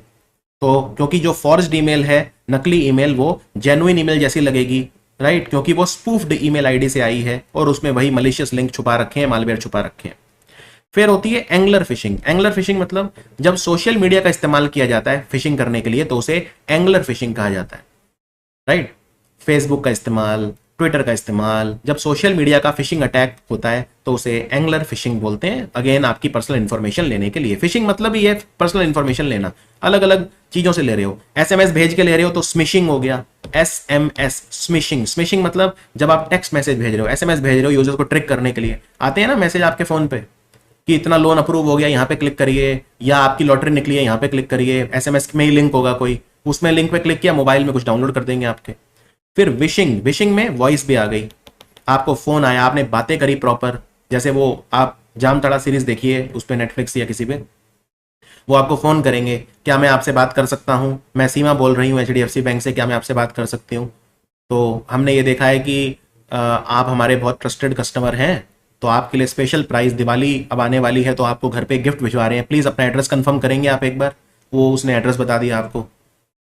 तो क्योंकि जो फॉर्ज्ड ईमेल है, नकली ईमेल, वो जेन्युइन ईमेल जैसी लगेगी, राइट, क्योंकि वो स्पूफ्ड ईमेल आईडी से आई है और उसमें वही मलिशियस लिंक छुपा रखे हैं, मालवेयर छुपा रखे हैं। फिर होती है एंगलर फिशिंग। एंगलर फिशिंग मतलब जब सोशल मीडिया का इस्तेमाल किया जाता है फिशिंग करने के लिए, तो उसे एंगलर फिशिंग कहा जाता है, राइट। फेसबुक का इस्तेमाल, ट्विटर का इस्तेमाल, जब सोशल मीडिया का फिशिंग अटैक होता है तो उसे एंगलर फिशिंग बोलते हैं। अगेन आपकी पर्सनल इंफॉर्मेशन लेने के लिए, फिशिंग मतलब ही है पर्सनल इंफॉर्मेशन लेना, अलग अलग चीजों से ले रहे हो, एसएमएस भेज के ले रहे हो तो स्मिशिंग हो गया, एसएमएस स्मिशिंग। स्मिशिंग मतलब जब आप टेक्स्ट मैसेज भेज रहे हो, एसएमएस भेज रहे हो यूजर को ट्रिक करने के लिए, आते हैं ना मैसेज आपके फोन पे कि इतना लोन अप्रूव हो गया, यहाँ पे क्लिक करिए, या आपकी लॉटरी निकली है यहाँ पे क्लिक करिए, एसएमएस में ही लिंक होगा कोई, उसमें लिंक पे क्लिक किया, मोबाइल में कुछ डाउनलोड कर देंगे आपके। फिर विशिंग। विशिंग में वॉइस भी आ गई, आपको फोन आया, आपने बातें करी प्रॉपर, जैसे वो आप जामताड़ा सीरीज देखिए उस पर, नेटफ्लिक्स या किसी पे, वो आपको फोन करेंगे, क्या मैं आपसे बात कर सकता हूँ, मैं सीमा बोल रही हूँ एचडीएफसी बैंक से, क्या मैं आपसे बात कर सकती हूँ। तो हमने ये देखा है कि आप हमारे बहुत ट्रस्टेड कस्टमर हैं, तो आपके लिए स्पेशल प्राइस, दिवाली अब आने वाली है तो आपको घर पे गिफ्ट भिजवा रहे हैं, प्लीज़ अपना एड्रेस कंफर्म करेंगे आप एक बार। वो उसने एड्रेस बता दिया आपको,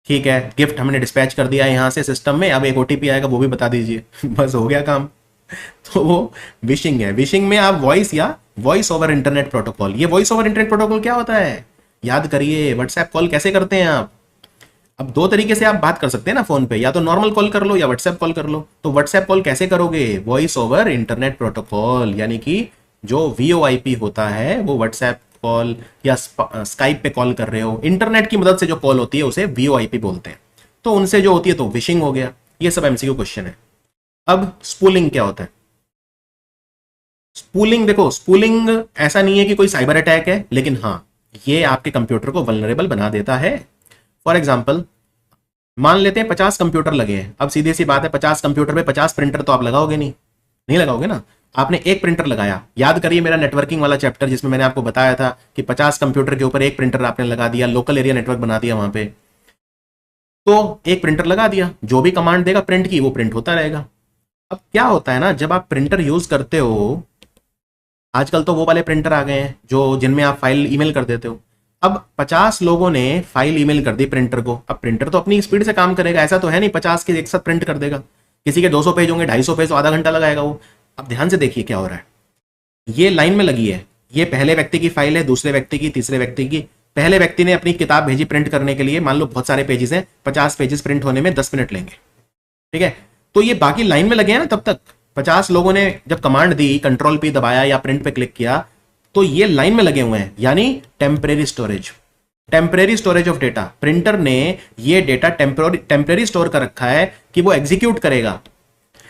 ठीक है, गिफ्ट हमने डिस्पैच कर दिया है यहाँ से सिस्टम में, अब एक ओटीपी आएगा वो भी बता दीजिए बस हो गया काम। तो वो विशिंग है। विशिंग में आप वॉइस या वॉइस ओवर इंटरनेट प्रोटोकॉल, ये वॉइस ओवर इंटरनेट प्रोटोकॉल क्या होता है, याद करिए, व्हाट्सएप कॉल कैसे करते हैं आप। अब दो तरीके से आप बात कर सकते हैं ना फोन पे, या तो नॉर्मल कॉल कर लो या व्हाट्सएप कॉल कर लो। तो व्हाट्सएप कॉल कैसे करोगे, वॉइस ओवर इंटरनेट प्रोटोकॉल, यानी कि जो वीओआईपी होता है वो व्हाट्सएप कॉल या स्काइप पे कॉल कर रहे हो, इंटरनेट की मदद से जो कॉल होती है उसे वीओआईपी बोलते हैं, तो उनसे जो होती है तो विशिंग हो गया। ये सब एमसीक्यू क्वेश्चन है। अब स्पूलिंग क्या होता है? स्पूलिंग, देखो स्पूलिंग ऐसा नहीं है कि कोई साइबर अटैक है, लेकिन हाँ ये आपके कंप्यूटर को वल्नरेबल बना देता है। फॉर एग्जाम्पल मान लेते हैं 50 कंप्यूटर लगे हैं, अब सीधी सी बात है 50 कंप्यूटर पे 50 प्रिंटर तो आप लगाओगे नहीं, नहीं लगाओगे ना। आपने एक प्रिंटर लगाया, याद करिए मेरा नेटवर्किंग वाला चैप्टर जिसमें मैंने आपको बताया था कि 50 कंप्यूटर के ऊपर एक प्रिंटर आपने लगा दिया, लोकल एरिया नेटवर्क बना दिया वहां पे, तो एक प्रिंटर लगा दिया, जो भी कमांड देगा प्रिंट की वो प्रिंट होता रहेगा। अब क्या होता है ना, जब आप प्रिंटर यूज करते हो, आजकल तो वो वाले प्रिंटर आ गए हैं जो जिनमें आप फाइल ईमेल कर देते हो, अब 50 लोगों ने फाइल ईमेल कर दी प्रिंटर को। अब प्रिंटर तो अपनी स्पीड से काम करेगा, ऐसा तो है नहीं 50 के एक साथ प्रिंट कर देगा। किसी के 200 पेज होंगे, 250 पेज, तो आधा घंटा लगाएगा वो। अब ध्यान से देखिए क्या हो रहा है, ये लाइन में लगी है, ये पहले व्यक्ति की फाइल है, दूसरे व्यक्ति की, तीसरे व्यक्ति की। पहले व्यक्ति ने अपनी किताब भेजी प्रिंट करने के लिए, मान लो बहुत सारे पेजेस हैं, 50 पेजेस प्रिंट होने में 10 मिनट लेंगे, ठीक है। तो ये बाकी लाइन में लगे हैं ना, तब तक 50 लोगों ने जब कमांड दी, कंट्रोल P दबाया या प्रिंट पे क्लिक किया, तो ये लाइन में लगे हुए हैं, यानी temporary storage, temporary storage of data. Printer ने ये डेटा टेम्परेरी स्टोर कर रखा है कि वो एग्जीक्यूट करेगा।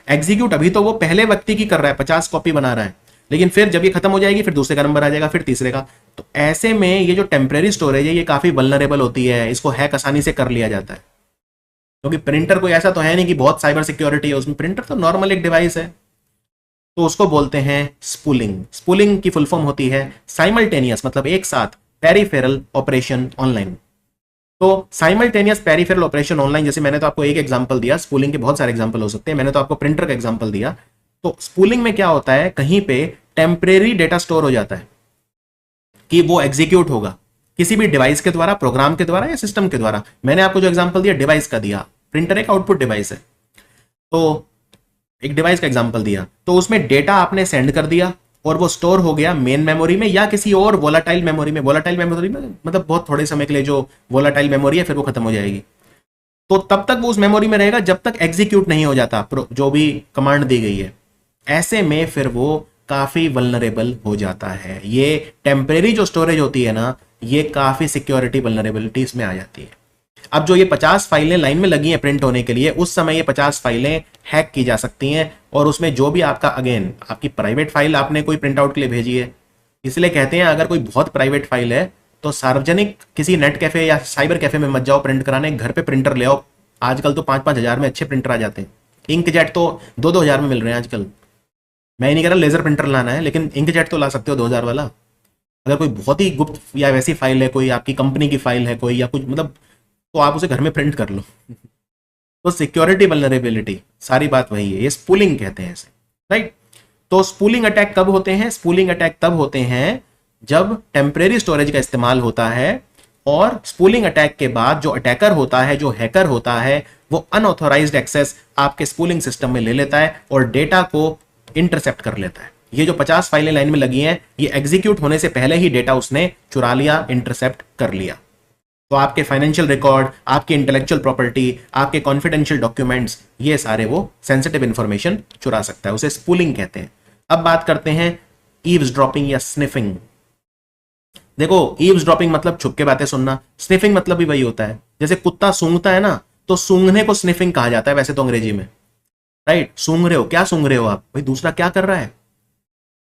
एग्जीक्यूट अभी तो वो पहले व्यक्ति की कर रहा है, 50 कॉपी बना रहा है, लेकिन फिर जब ये खत्म हो जाएगी फिर दूसरे का नंबर आ जाएगा, फिर तीसरे का। तो ऐसे में ये जो टेम्परेरी स्टोरेज है ये काफी वल्नरेबल होती है, इसको हैक आसानी से कर लिया जाता है। क्योंकि प्रिंटर कोई ऐसा तो है नहीं कि बहुत साइबर सिक्योरिटी है उसमें, प्रिंटर तो नॉर्मल एक डिवाइस है। तो उसको बोलते हैं स्पूलिंग। स्पूलिंग की फुल फॉर्म होती है साइमल्टेनियस, मतलब एक साथ, पेरिफेरल ऑपरेशन ऑनलाइन। तो साइमल्टेनियस पेरिफेरल ऑपरेशन ऑनलाइन, जैसे मैंने तो आपको एक एग्जांपल दिया, स्पूलिंग के बहुत सारे एग्जांपल हो सकते हैं, मैंने तो आपको प्रिंटर का एग्जांपल दिया। तो स्पूलिंग में क्या होता है, कहीं पे टेम्परेरी डेटा स्टोर हो जाता है कि वो एग्जीक्यूट होगा किसी भी डिवाइस के द्वारा, प्रोग्राम के द्वारा या सिस्टम के द्वारा। मैंने आपको जो एग्जांपल दिया डिवाइस का दिया, प्रिंटर एक आउटपुट डिवाइस है, तो एक डिवाइस का एग्जांपल दिया, तो उसमें डेटा आपने सेंड कर दिया और वो स्टोर हो गया मेन मेमोरी में या किसी और वोलाटाइल मेमोरी में। वोलाटाइल मेमोरी में मतलब बहुत थोड़े समय के लिए जो वोलाटाइल मेमोरी है, फिर वो खत्म हो जाएगी। तो तब तक वो उस मेमोरी में रहेगा जब तक एग्जीक्यूट नहीं हो जाता जो भी कमांड दी गई है। ऐसे में फिर वो काफी वल्नरेबल हो जाता है। ये टेम्परेरी जो स्टोरेज होती है ना, ये काफी सिक्योरिटी वल्नरेबिलिटी इसमें आ जाती है। अब जो ये 50 फाइलें लाइन में लगी हैं प्रिंट होने के लिए, उस समय ये 50 फाइलें हैक की जा सकती हैं, और उसमें जो भी आपका, अगेन आपकी प्राइवेट फाइल आपने कोई प्रिंट आउट के लिए भेजी है, इसलिए कहते हैं अगर कोई बहुत प्राइवेट फाइल है तो सार्वजनिक किसी नेट कैफे या साइबर कैफे में मत जाओ प्रिंट कराने, घर पे प्रिंटर ले आओ। आजकल तो 5-5 हजार में अच्छे प्रिंटर आ जाते हैं। इंकजेट तो 2-2 हजार में मिल रहे हैं आजकल। मैं नहीं कह रहा लेजर प्रिंटर लाना है, लेकिन इंकजेट तो ला सकते हो 2000 वाला। अगर कोई बहुत ही गुप्त या वैसी फाइल है, कोई आपकी कंपनी की फाइल है कोई, या कुछ मतलब, तो आप उसे घर में प्रिंट कर लो। तो सिक्योरिटी वल्नरेबिलिटी, सारी बात वही है, ये स्पूलिंग कहते हैं इसे, राइट। तो स्पूलिंग अटैक कब होते हैं? स्पूलिंग अटैक तब होते हैं जब टेम्परेरी स्टोरेज का इस्तेमाल होता है, और स्पूलिंग अटैक के बाद जो अटैकर होता है, जो हैकर होता है, वो अनऑथोराइज्ड एक्सेस आपके स्पूलिंग सिस्टम में ले लेता है और डेटा को इंटरसेप्ट कर लेता है। ये जो 50 फाइलें लाइन में लगी हैं, ये एग्जीक्यूट होने से पहले ही डेटा उसने चुरा लिया, इंटरसेप्ट कर लिया। तो आपके फाइनेंशियल रिकॉर्ड, आपकी इंटेलेक्चुअल प्रॉपर्टी, आपके कॉन्फिडेंशियल डॉक्यूमेंट्स, ये सारे वो सेंसिटिव इंफॉर्मेशन चुरा सकता है, उसे स्पूलिंग कहते हैं। अब बात करते हैं ईव्सड्रॉपिंग या स्निफिंग। देखो, ईव्सड्रॉपिंग मतलब छुप के बातें सुनना, स्निफिंग मतलब भी वही होता है। जैसे कुत्ता सूंघता है ना, तो सूंघने को स्निफिंग कहा जाता है वैसे तो अंग्रेजी में, राइट। सूंघ रहे हो, क्या सूंघ रहे हो आप? भाई दूसरा क्या कर रहा है,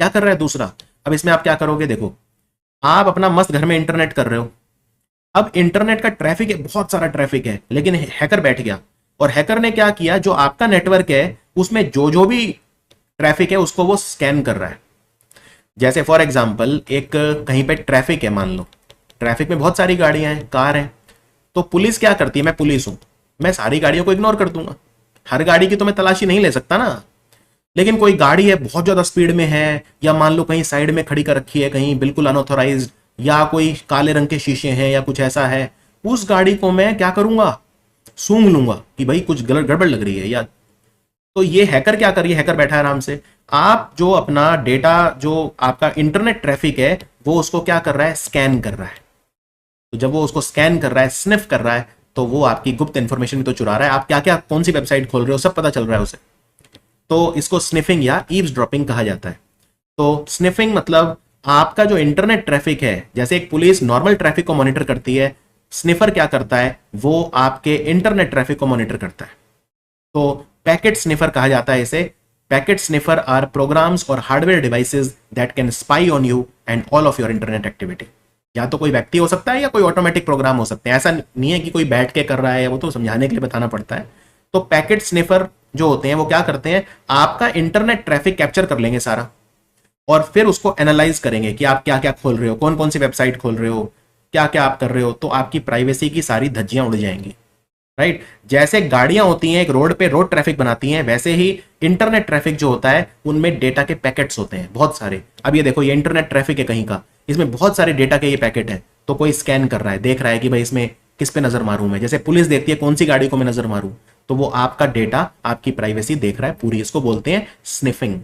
क्या कर रहा है दूसरा। अब इसमें आप क्या करोगे, देखो, आप अपना मस्त घर में इंटरनेट कर रहे हो। अब इंटरनेट का ट्रैफिक है, बहुत सारा ट्रैफिक है, लेकिन हैकर बैठ गया, और हैकर ने क्या किया, जो आपका नेटवर्क है उसमें जो जो भी ट्रैफिक है उसको वो स्कैन कर रहा है। जैसे फॉर एग्जांपल, एक कहीं पे ट्रैफिक है, मान लो ट्रैफिक में बहुत सारी गाड़ियां हैं, कार हैं, तो पुलिस क्या करती है, मैं पुलिस हूं, मैं सारी गाड़ियों को इग्नोर कर दूंगा, हर गाड़ी की तो मैं तलाशी नहीं ले सकता ना। लेकिन कोई गाड़ी है बहुत ज्यादा स्पीड में है, या मान लो कहीं साइड में खड़ी कर रखी है, कहीं बिल्कुल अनऑथोराइज्ड, या कोई काले रंग के शीशे हैं या कुछ ऐसा है, उस गाड़ी को मैं क्या करूंगा, सूंघ लूंगा कि भाई कुछ गलत गड़बड़ लग रही है या। तो ये हैकर क्या कर रही है, हैकर बैठा है आराम से, आप जो अपना डेटा, जो आपका इंटरनेट ट्रैफिक है, वो उसको क्या कर रहा है, स्कैन कर रहा है। तो जब वो उसको स्कैन कर रहा है, स्निफ कर रहा है, तो वो आपकी गुप्त इंफॉर्मेशन भी तो चुरा रहा है, आप क्या क्या कौन सी वेबसाइट खोल रहे हो सब पता चल रहा है उसे। तो इसको स्निफिंग या ईव्सड्रॉपिंग कहा जाता है। तो स्निफिंग मतलब आपका जो इंटरनेट ट्रैफिक है, जैसे एक पुलिस नॉर्मल ट्रैफिक को मॉनिटर करती है, स्निफर क्या करता है, वो आपके इंटरनेट ट्रैफिक को मॉनिटर करता है। तो पैकेट स्निफर कहा जाता है इसे। पैकेट स्निफर आर प्रोग्राम्स और hardware devices that can spy on you and all of your internet activity. या तो कोई व्यक्ति हो सकता है या कोई ऑटोमेटिक प्रोग्राम हो सकते हैं, ऐसा नहीं है कि कोई बैठ के कर रहा है, वो तो समझाने के लिए बताना पड़ता है। तो पैकेट स्निफर जो होते हैं वो क्या करते हैं, आपका इंटरनेट ट्रैफिक कैप्चर कर लेंगे सारा, और फिर उसको एनालाइज करेंगे कि आप क्या क्या खोल रहे हो, कौन कौन सी वेबसाइट खोल रहे हो, क्या क्या आप कर रहे हो। तो आपकी प्राइवेसी की सारी धज्जियां उड़ जाएंगी, राइट। जैसे गाड़ियां होती हैं एक रोड पे, रोड ट्रैफिक बनाती हैं, वैसे ही इंटरनेट ट्रैफिक जो होता है उनमें डेटा के पैकेट्स होते हैं बहुत सारे। अब ये देखो, ये इंटरनेट ट्रैफिक है कहीं का, इसमें बहुत सारे डेटा के ये पैकेट है। तो कोई स्कैन कर रहा है, देख रहा है कि भाई इसमें किस पे नजर मारूं मैं, जैसे पुलिस देखती है कौन सी गाड़ी को मैं नजर मारूं, तो वो आपका डेटा, आपकी प्राइवेसी देख रहा है पूरी, इसको बोलते हैं स्निफिंग।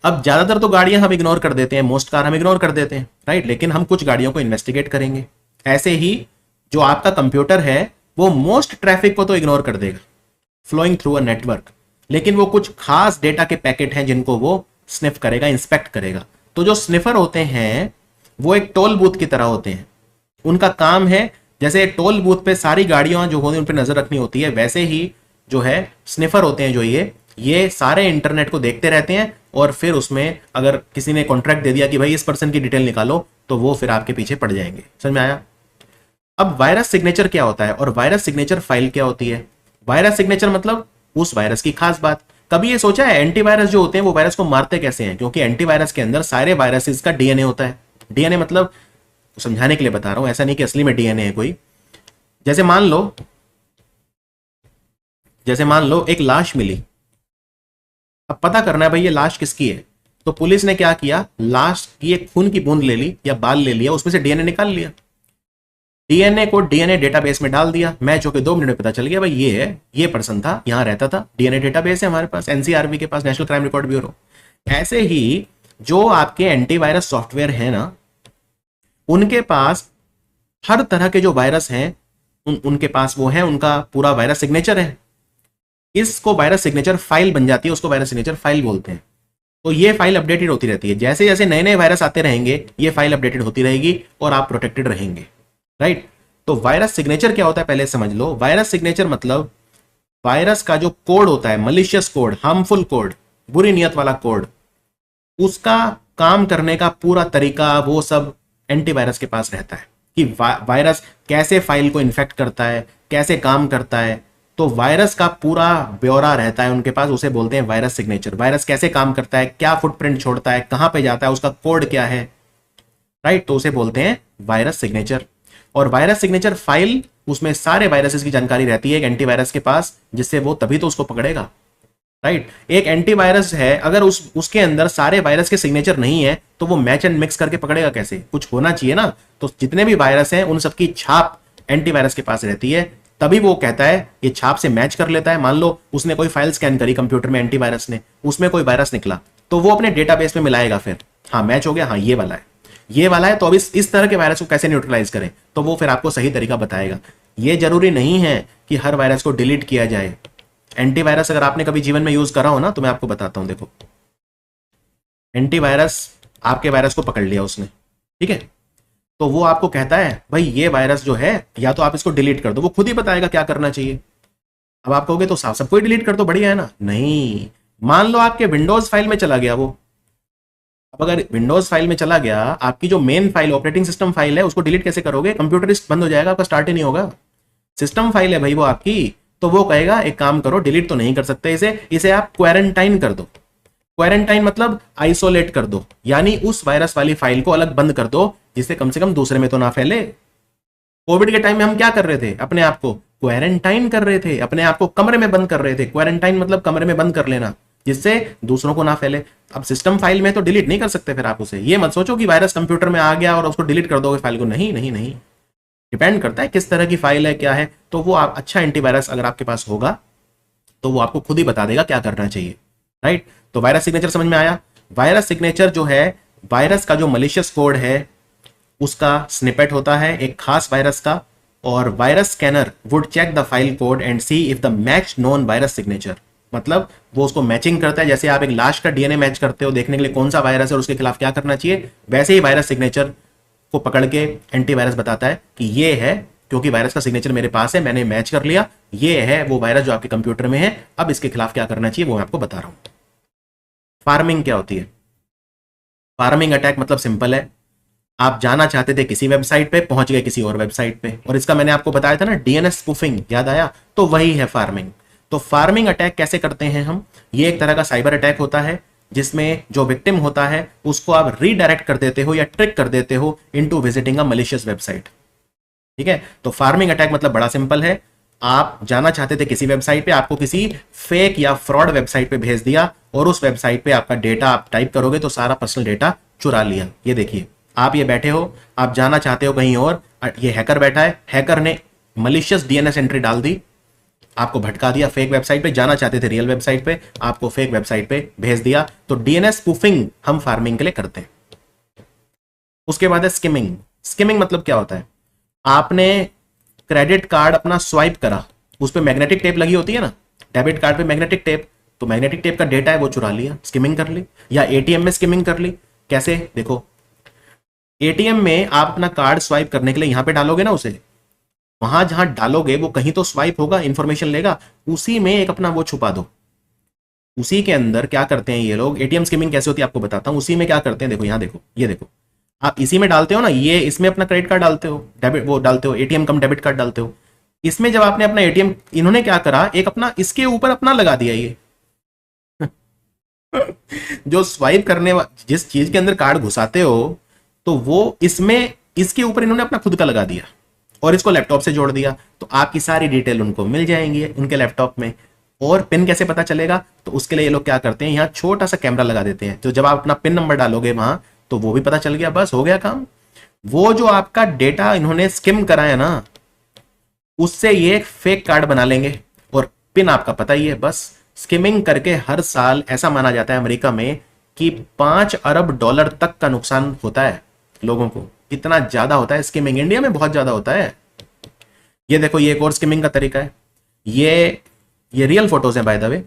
अब ज्यादातर तो गाड़ियां हम इग्नोर कर देते हैं, मोस्ट कार हम इग्नोर कर देते हैं, राइट, लेकिन हम कुछ गाड़ियों को इन्वेस्टिगेट करेंगे। ऐसे ही जो आपका कंप्यूटर है वो मोस्ट ट्रैफिक को तो इग्नोर कर देगा फ्लोइंग थ्रू अ नेटवर्क, लेकिन वो कुछ खास डेटा के पैकेट हैं जिनको वो स्निफ करेगा, इंस्पेक्ट करेगा। तो जो स्निफर होते हैं वो एक टोल बूथ की तरह होते हैं। उनका काम है, जैसे टोल बूथ पे सारी गाड़ियां जो होती हैं उन पर नजर रखनी होती है, वैसे ही जो है स्निफर होते हैं जो ये सारे इंटरनेट को देखते रहते हैं, और फिर उसमें अगर किसी ने कॉन्ट्रैक्ट दे दिया कि भाई इस पर्सन की डिटेल निकालो, तो वो फिर आपके पीछे पड़ जाएंगे। समझ में आया? अब वायरस सिग्नेचर क्या होता है और वायरस सिग्नेचर फाइल क्या होती है? वायरस सिग्नेचर मतलब उस वायरस की खास बात। कभी ये सोचा है एंटीवायरस जो होते हैं वो वायरस को मारते कैसे हैं? क्योंकि एंटीवायरस के अंदर सारे वायरसेस का डीएनए होता है। डीएनए मतलब, समझाने के लिए बता रहा हूं, ऐसा नहीं कि असली में डीएनए है कोई। जैसे मान लो एक लाश मिली, अब पता करना है भाई ये लाश किसकी है, तो पुलिस ने क्या किया, लाश की एक खून की बूंद ले ली या बाल ले लिया, उसमें से डीएनए निकाल लिया, डीएनए को डीएनए डेटाबेस में डाल दिया, मैच होकर 2 मिनट में पता चल गया भाई ये है, ये पर्सन था, यहां रहता था। डीएनए डेटाबेस है हमारे पास, एनसीआरबी के पास, नेशनल क्राइम रिकॉर्ड ब्यूरो। ऐसे ही जो आपके एंटीवायरस सॉफ्टवेयर है ना, उनके पास हर तरह के जो वायरस हैं उनके पास वो है, उनका पूरा वायरस सिग्नेचर है। इसको वायरस सिग्नेचर फाइल बन जाती है, उसको वायरस सिग्नेचर फाइल बोलते हैं। तो ये फाइल अपडेटेड होती रहती है, जैसे जैसे नए नए वायरस आते रहेंगे ये फाइल अपडेटेड होती रहेगी और आप प्रोटेक्टेड रहेंगे, राइट। तो वायरस सिग्नेचर क्या होता है पहले समझ लो। वायरस सिग्नेचर मतलब वायरस का जो कोड होता है, मलिशियस कोड, हार्मफुल कोड, बुरी नियत वाला कोड, उसका काम करने का पूरा तरीका वो सब एंटीवायरस के पास रहता है कि वायरस कैसे फाइल को इन्फेक्ट करता है, कैसे काम करता है। तो वायरस का पूरा ब्यौरा रहता है उनके पास, उसे बोलते हैं वायरस सिग्नेचर। वायरस कैसे काम करता है, क्या फुटप्रिंट छोड़ता है, कहां पे जाता है, उसका कोड क्या है, राइट, तो उसे बोलते हैं वायरस सिग्नेचर। और वायरस सिग्नेचर फाइल, उसमें सारे वायरसेस की जानकारी रहती है एक एंटीवायरस के पास, जिससे वो तभी तो उसको पकड़ेगा, राइट। एक एंटीवायरस है, अगर उसके अंदर सारे वायरस के सिग्नेचर नहीं है तो वो मैच एंड मिक्स करके पकड़ेगा कैसे? कुछ होना चाहिए ना। तो जितने भी वायरस हैं उन सबकी छाप एंटीवायरस के पास रहती है, तभी वो कहता है, ये छाप से मैच कर लेता है। मान लो उसने कोई फाइल स्कैन करी कंप्यूटर में एंटीवायरस ने, उसमें कोई वायरस निकला, तो वो अपने डेटाबेस में मिलाएगा, फिर हाँ मैच हो गया, हाँ ये वाला है, ये वाला है। तो अब इस तरह के वायरस को कैसे न्यूट्रलाइज करें, तो वो फिर आपको सही तरीका बताएगा। ये जरूरी नहीं है कि हर वायरस को डिलीट किया जाए। एंटीवायरस अगर आपने कभी जीवन में यूज करा हो ना, तो मैं आपको बताता हूं, देखो एंटीवायरस आपके वायरस को पकड़ लिया उसने, ठीक है, तो वो आपको कहता है भाई ये वायरस जो है या तो आप इसको डिलीट कर दो, वो खुद ही बताएगा क्या करना चाहिए। अब आप कहोगे तो सबको ही डिलीट कर दो, बढ़िया है ना। नहीं, मान लो आपके विंडोज फाइल में चला गया वो। अब अगर विंडोज फाइल में चला गया, आपकी जो main file operating system file है उसको डिलीट कैसे करोगे? कंप्यूटर बंद हो जाएगा, आपका स्टार्ट ही नहीं होगा। सिस्टम फाइल है भाई वो आपकी, तो वो कहेगा एक काम करो, डिलीट तो नहीं कर सकते इसे आप क्वारंटाइन कर दो। क्वारंटाइन मतलब आइसोलेट कर दो, यानी उस वायरस वाली फाइल को अलग बंद कर दो, जिससे कम से कम दूसरे में तो ना फैले। कोविड के टाइम में हम क्या कर रहे थे? अपने आप को क्वारंटाइन कर रहे थे, अपने आप को कमरे में बंद कर रहे थे। क्वारंटाइन मतलब कमरे में बंद कर लेना, जिससे दूसरों को ना फैले। अब सिस्टम फाइल में तो डिलीट नहीं कर सकते फिर आप उसे। ये मत सोचो कि वायरस कंप्यूटर में आ गया और उसको डिलीट कर दोगे फाइल को, नहीं नहीं नहीं, डिपेंड करता है किस तरह की फाइल है, क्या है। तो वो आप अच्छा एंटीवायरस अगर आपके पास होगा तो वो आपको खुद ही बता देगा क्या करना चाहिए, राइट। तो वायरस सिग्नेचर समझ में आया। वायरस सिग्नेचर जो है, वायरस का जो मलिशियस कोड है उसका स्निपेट होता है एक खास वायरस का, और virus scanner would check the file code and see if the match known virus signature, मतलब वो उसको मैचिंग करता है। जैसे आप एक लाश का डीएनए मैच करते हो देखने के लिए कौन सा वायरस है और उसके खिलाफ क्या करना चाहिए, वैसे ही वायरस सिग्नेचर को पकड़ के एंटीवायरस बताता है कि ये है, क्योंकि वायरस का सिग्नेचर मेरे पास है, मैंने मैच कर लिया, ये है वो वायरस जो आपके कंप्यूटर में है, अब इसके खिलाफ क्या करना चाहिए वो मैं आपको बता रहा हूं। फार्मिंग क्या होती है? फार्मिंग अटैक मतलब सिंपल है, आप जाना चाहते थे किसी वेबसाइट पे, पहुंच गए किसी और वेबसाइट पे, और इसका मैंने आपको बताया था ना डीएनएस स्पूफिंग, याद आया? तो वही है फार्मिंग। तो फार्मिंग अटैक कैसे करते हैं हम? ये एक तरह का साइबर अटैक होता है जिसमें जो विक्टिम होता है उसको आप रीडायरेक्ट कर देते हो या ट्रिक कर देते हो इनटू विजिटिंग अ मलिशियस वेबसाइट, ठीक है। तो फार्मिंग अटैक मतलब बड़ा सिंपल है, आप जाना चाहते थे किसी वेबसाइट पे, आपको किसी फेक या फ्रॉड वेबसाइट पे भेज दिया, और उस वेबसाइट पे आपका डेटा आप टाइप करोगे तो सारा पर्सनल डेटा चुरा लिया। ये देखिए आप ये बैठे हो, आप जाना चाहते हो कहीं और, ये हैकर बैठा है, हैकर ने मलिशियस डीएनएस एंट्री डाल दी, आपको भटका दिया फेक वेबसाइट पे, जाना चाहते थे रियल वेबसाइट पे, आपको फेक वेबसाइट पे भेज दिया। तो डीएनएस स्पूफिंग हम फार्मिंग के लिए करते हैं। उसके बाद है स्किमिंग। स्किमिंग मतलब क्या होता है, आपने क्रेडिट कार्ड अपना स्वाइप करा, उस पर मैग्नेटिक टेप लगी होती है ना, डेबिट कार्ड पे मैग्नेटिक टेप, तो मैग्नेटिक टेप का डेटा है वो चुरा लिया, स्किमिंग कर ली। या एटीएम में स्किमिंग कर ली। कैसे, देखो एटीएम में आप अपना कार्ड स्वाइप करने के लिए यहां पे डालोगे ना, उसे वहां जहां डालोगे वो कहीं तो स्वाइप होगा, इंफॉर्मेशन लेगा, उसी में एक अपना वो छुपा दो। उसी के अंदर क्या करते हैं ये लोग, एटीएम स्किमिंग कैसे होती है आपको बताता हूं। उसी में क्या करते हैं, देखो यहां देखो, ये देखो, आप इसी में डालते हो ना, ये इसमें अपना क्रेडिट कार्ड डालते हो, डेबिट वो डालते हो, एटीएम कम डेबिट कार्ड डालते हो। इसमें जब आपने अपना एटीएम, इन्होंने क्या करा, एक अपना इसके ऊपर अपना लगा दिया ये जो स्वाइप करने जिस चीज के अंदर कार्ड घुसाते हो, तो वो इसमें इसके ऊपर इन्होंने अपना खुद का लगा दिया और इसको लैपटॉप से जोड़ दिया। तो आपकी सारी डिटेल उनको मिल जाएंगी उनके लैपटॉप में। और पिन कैसे पता चलेगा, तो उसके लिए ये लोग क्या करते हैं, यहाँ छोटा सा कैमरा लगा देते हैं, तो जब आप अपना पिन नंबर डालोगे वहां, तो वो भी पता चल गया, बस हो गया काम। वो जो आपका डेटा इन्होंने स्किम कराया ना, उससे ये एक फेक कार्ड बना लेंगे और पिन आपका पता ही है। बस स्किमिंग करके हर साल ऐसा माना जाता है अमेरिका में कि 5 अरब डॉलर तक का नुकसान होता है लोगों को। इतना ज्यादा होता है स्किमिंग, इंडिया में बहुत ज्यादा होता है। ये देखो, ये एक और स्किमिंग का तरीका है। ये रियल फोटोज हैं बाय द वे।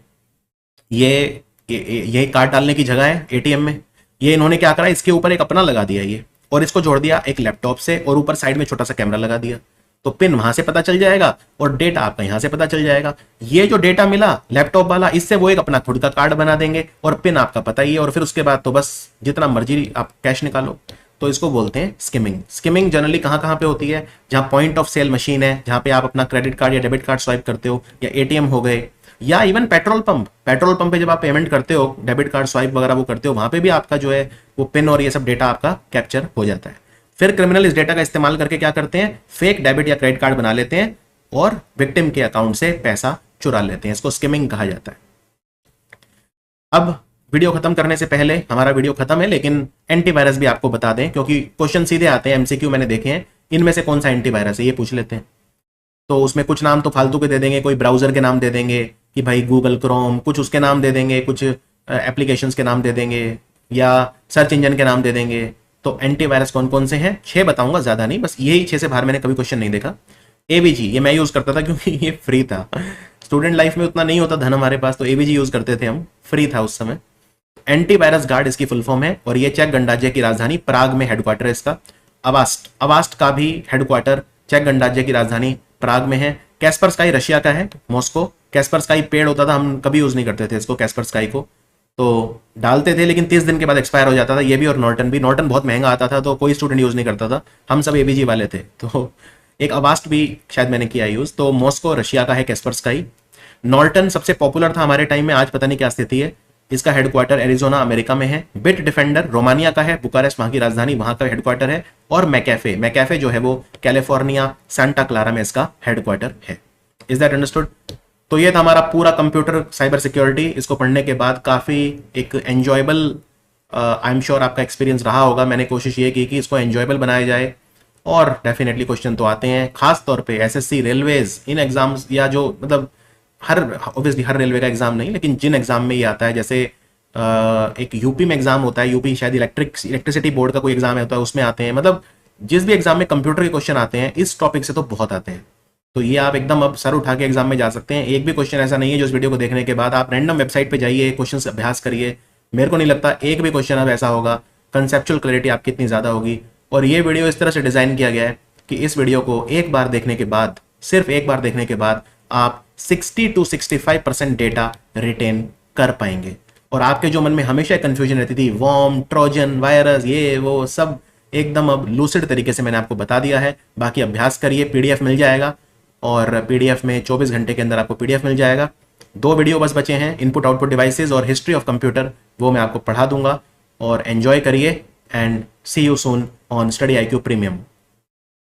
ये कार्ड डालने की जगह है एटीएम में। ये इन्होंने क्या करा, इसके ऊपर एक अपना लगा दिया ये, और इसको जोड़ दिया एक लैपटॉप से, और ऊपर साइड में छोटा सा कैमरा लगा दिया। तो पिन वहां से पता चल जाएगा और डेटा आपका यहां से पता चल जाएगा। ये जो डेटा मिला लैपटॉप वाला, इससे वो एक अपना खुद का कार्ड बना देंगे और पिन आपका पता ही है, और फिर उसके बाद तो बस जितना मर्जी आप कैश निकालो। तो इसको बोलते हैं स्किमिंग। स्किमिंग जनरली कहां पे होती है, जहां पॉइंट ऑफ सेल मशीन है, जहां पे आप अपना क्रेडिट कार्ड या डेबिट कार्ड स्वाइप करते हो, या एटीएम हो गए, या इवन पेट्रोल पंप पे जब आप पेमेंट करते हो, डेबिट कार्ड स्वाइप वगैरह वो करते हो, वहां पे भी आपका जो है वो पिन और ये सब डेटा आपका कैप्चर हो जाता है। फिर क्रिमिनल इस डेटा का इस्तेमाल करके क्या करते हैं, फेक डेबिट या क्रेडिट कार्ड बना लेते हैं और विक्टिम के अकाउंट से पैसा चुरा लेते हैं। इसको स्किमिंग कहा जाता है। अब वीडियो खत्म करने से पहले, हमारा वीडियो खत्म है लेकिन एंटीवायरस भी आपको बता दें, क्योंकि क्वेश्चन सीधे आते हैं, एमसीक्यू मैंने देखे हैं, इनमें से कौन सा एंटीवायरस है ये पूछ लेते हैं। तो उसमें कुछ नाम तो फालतू के दे देंगे, कोई ब्राउजर के नाम दे देंगे कि भाई गूगल क्रोम, कुछ उसके नाम दे देंगे, कुछ एप्लीकेशंस के नाम दे देंगे, या सर्च इंजन के नाम दे देंगे। तो एंटीवायरस कौन कौन से हैं, 6 बताऊंगा, ज्यादा नहीं, बस यही 6 से बाहर मैंने कभी क्वेश्चन नहीं देखा। एवीजी ये मैं यूज करता था क्योंकि ये फ्री था। स्टूडेंट लाइफ में उतना नहीं होता धन हमारे पास, तो एवीजी यूज करते थे हम, फ्री था उस समय। एंटीवायरस गार्ड इसकी फुल फॉर्म है, और ये चेक गणराज्य की राजधानी प्राग में हेडक्वार्टर है इसका। अवास्ट का भी हेडक्वार्टर चेक गणराज्य की राजधानी प्राग में है। कैस्परस्काई रशिया का है, मॉस्को। कैस्परस्काई पेड़ होता था, हम कभी यूज नहीं करते थे इसको, कैस्परस्काई को तो डालते थे लेकिन 30 दिन के बाद एक्सपायर हो जाता था। ये भी और नॉर्टन भी। नॉर्टन बहुत महंगा आता था तो कोई स्टूडेंट यूज नहीं करता था, हम सब एबीजी वाले थे। तो एक अवास्ट भी शायद मैंने किया यूज। तो मॉस्को रशिया का है कैस्परस्काई। नॉर्टन सबसे पॉपुलर था हमारे टाइम में, आज पता नहीं क्या स्थिति है। इसका हेडक्वार्टर एरिजोना अमेरिका में है। बिट डिफेंडर रोमानिया का है, बुकारेस्ट वहां की राजधानी, वहां का हेडक्वार्टर है। और मैकैफे जो है वो कैलिफोर्निया सांता क्लारा में इसका हेडक्वार्टर है। Is that understood? तो ये था हमारा पूरा कंप्यूटर साइबर सिक्योरिटी। इसको पढ़ने के बाद काफी एक एंजॉयबल, आई एम श्योर आपका एक्सपीरियंस रहा होगा। मैंने कोशिश ये की कि इसको एंजॉयबल बनाया जाए, और डेफिनेटली क्वेश्चन तो आते हैं, खास तौर पे एसएससी, रेलवेज, इन एग्जाम्स, या जो मतलब ऑब्वियसली हर रेलवे का एग्जाम नहीं, लेकिन जिन एग्जाम में ये आता है, जैसे एक यूपी में एग्जाम होता है, यूपी शायद इलेक्ट्रिसिटी बोर्ड का कोई एग्जाम होता है, उसमें आते हैं। मतलब जिस भी एग्जाम में कंप्यूटर के क्वेश्चन आते हैं इस टॉपिक से तो बहुत आते हैं। तो ये आप एकदम अब सर उठा के एग्जाम में जा सकते हैं। एक भी क्वेश्चन ऐसा नहीं है जो इस वीडियो को देखने के बाद आप रैंडम वेबसाइट पे जाइए, क्वेश्चन अभ्यास करिए, मेरे को नहीं लगता एक भी क्वेश्चन अब ऐसा होगा। कंसेप्चुअल क्लैरिटी आपकी इतनी ज्यादा होगी। और ये वीडियो इस तरह से डिजाइन किया गया है कि इस वीडियो को एक बार देखने के बाद, सिर्फ एक बार देखने के बाद, आप 60 to 65% डेटा रिटेन कर पाएंगे। और आपके जो मन में हमेशा कंफ्यूजन रहती थी, वॉर्म, ट्रोजन, वायरस, ये वो सब एकदम अब लूसिड तरीके से मैंने आपको बता दिया है। बाकी अभ्यास करिए, पीडीएफ मिल जाएगा, और पीडीएफ में 24 घंटे के अंदर आपको पीडीएफ मिल जाएगा। 2 वीडियो बस बचे हैं, इनपुट आउटपुट डिवाइसेस और हिस्ट्री ऑफ कंप्यूटर, वो मैं आपको पढ़ा दूंगा। और एंजॉय करिए, and see you soon on study IQ premium.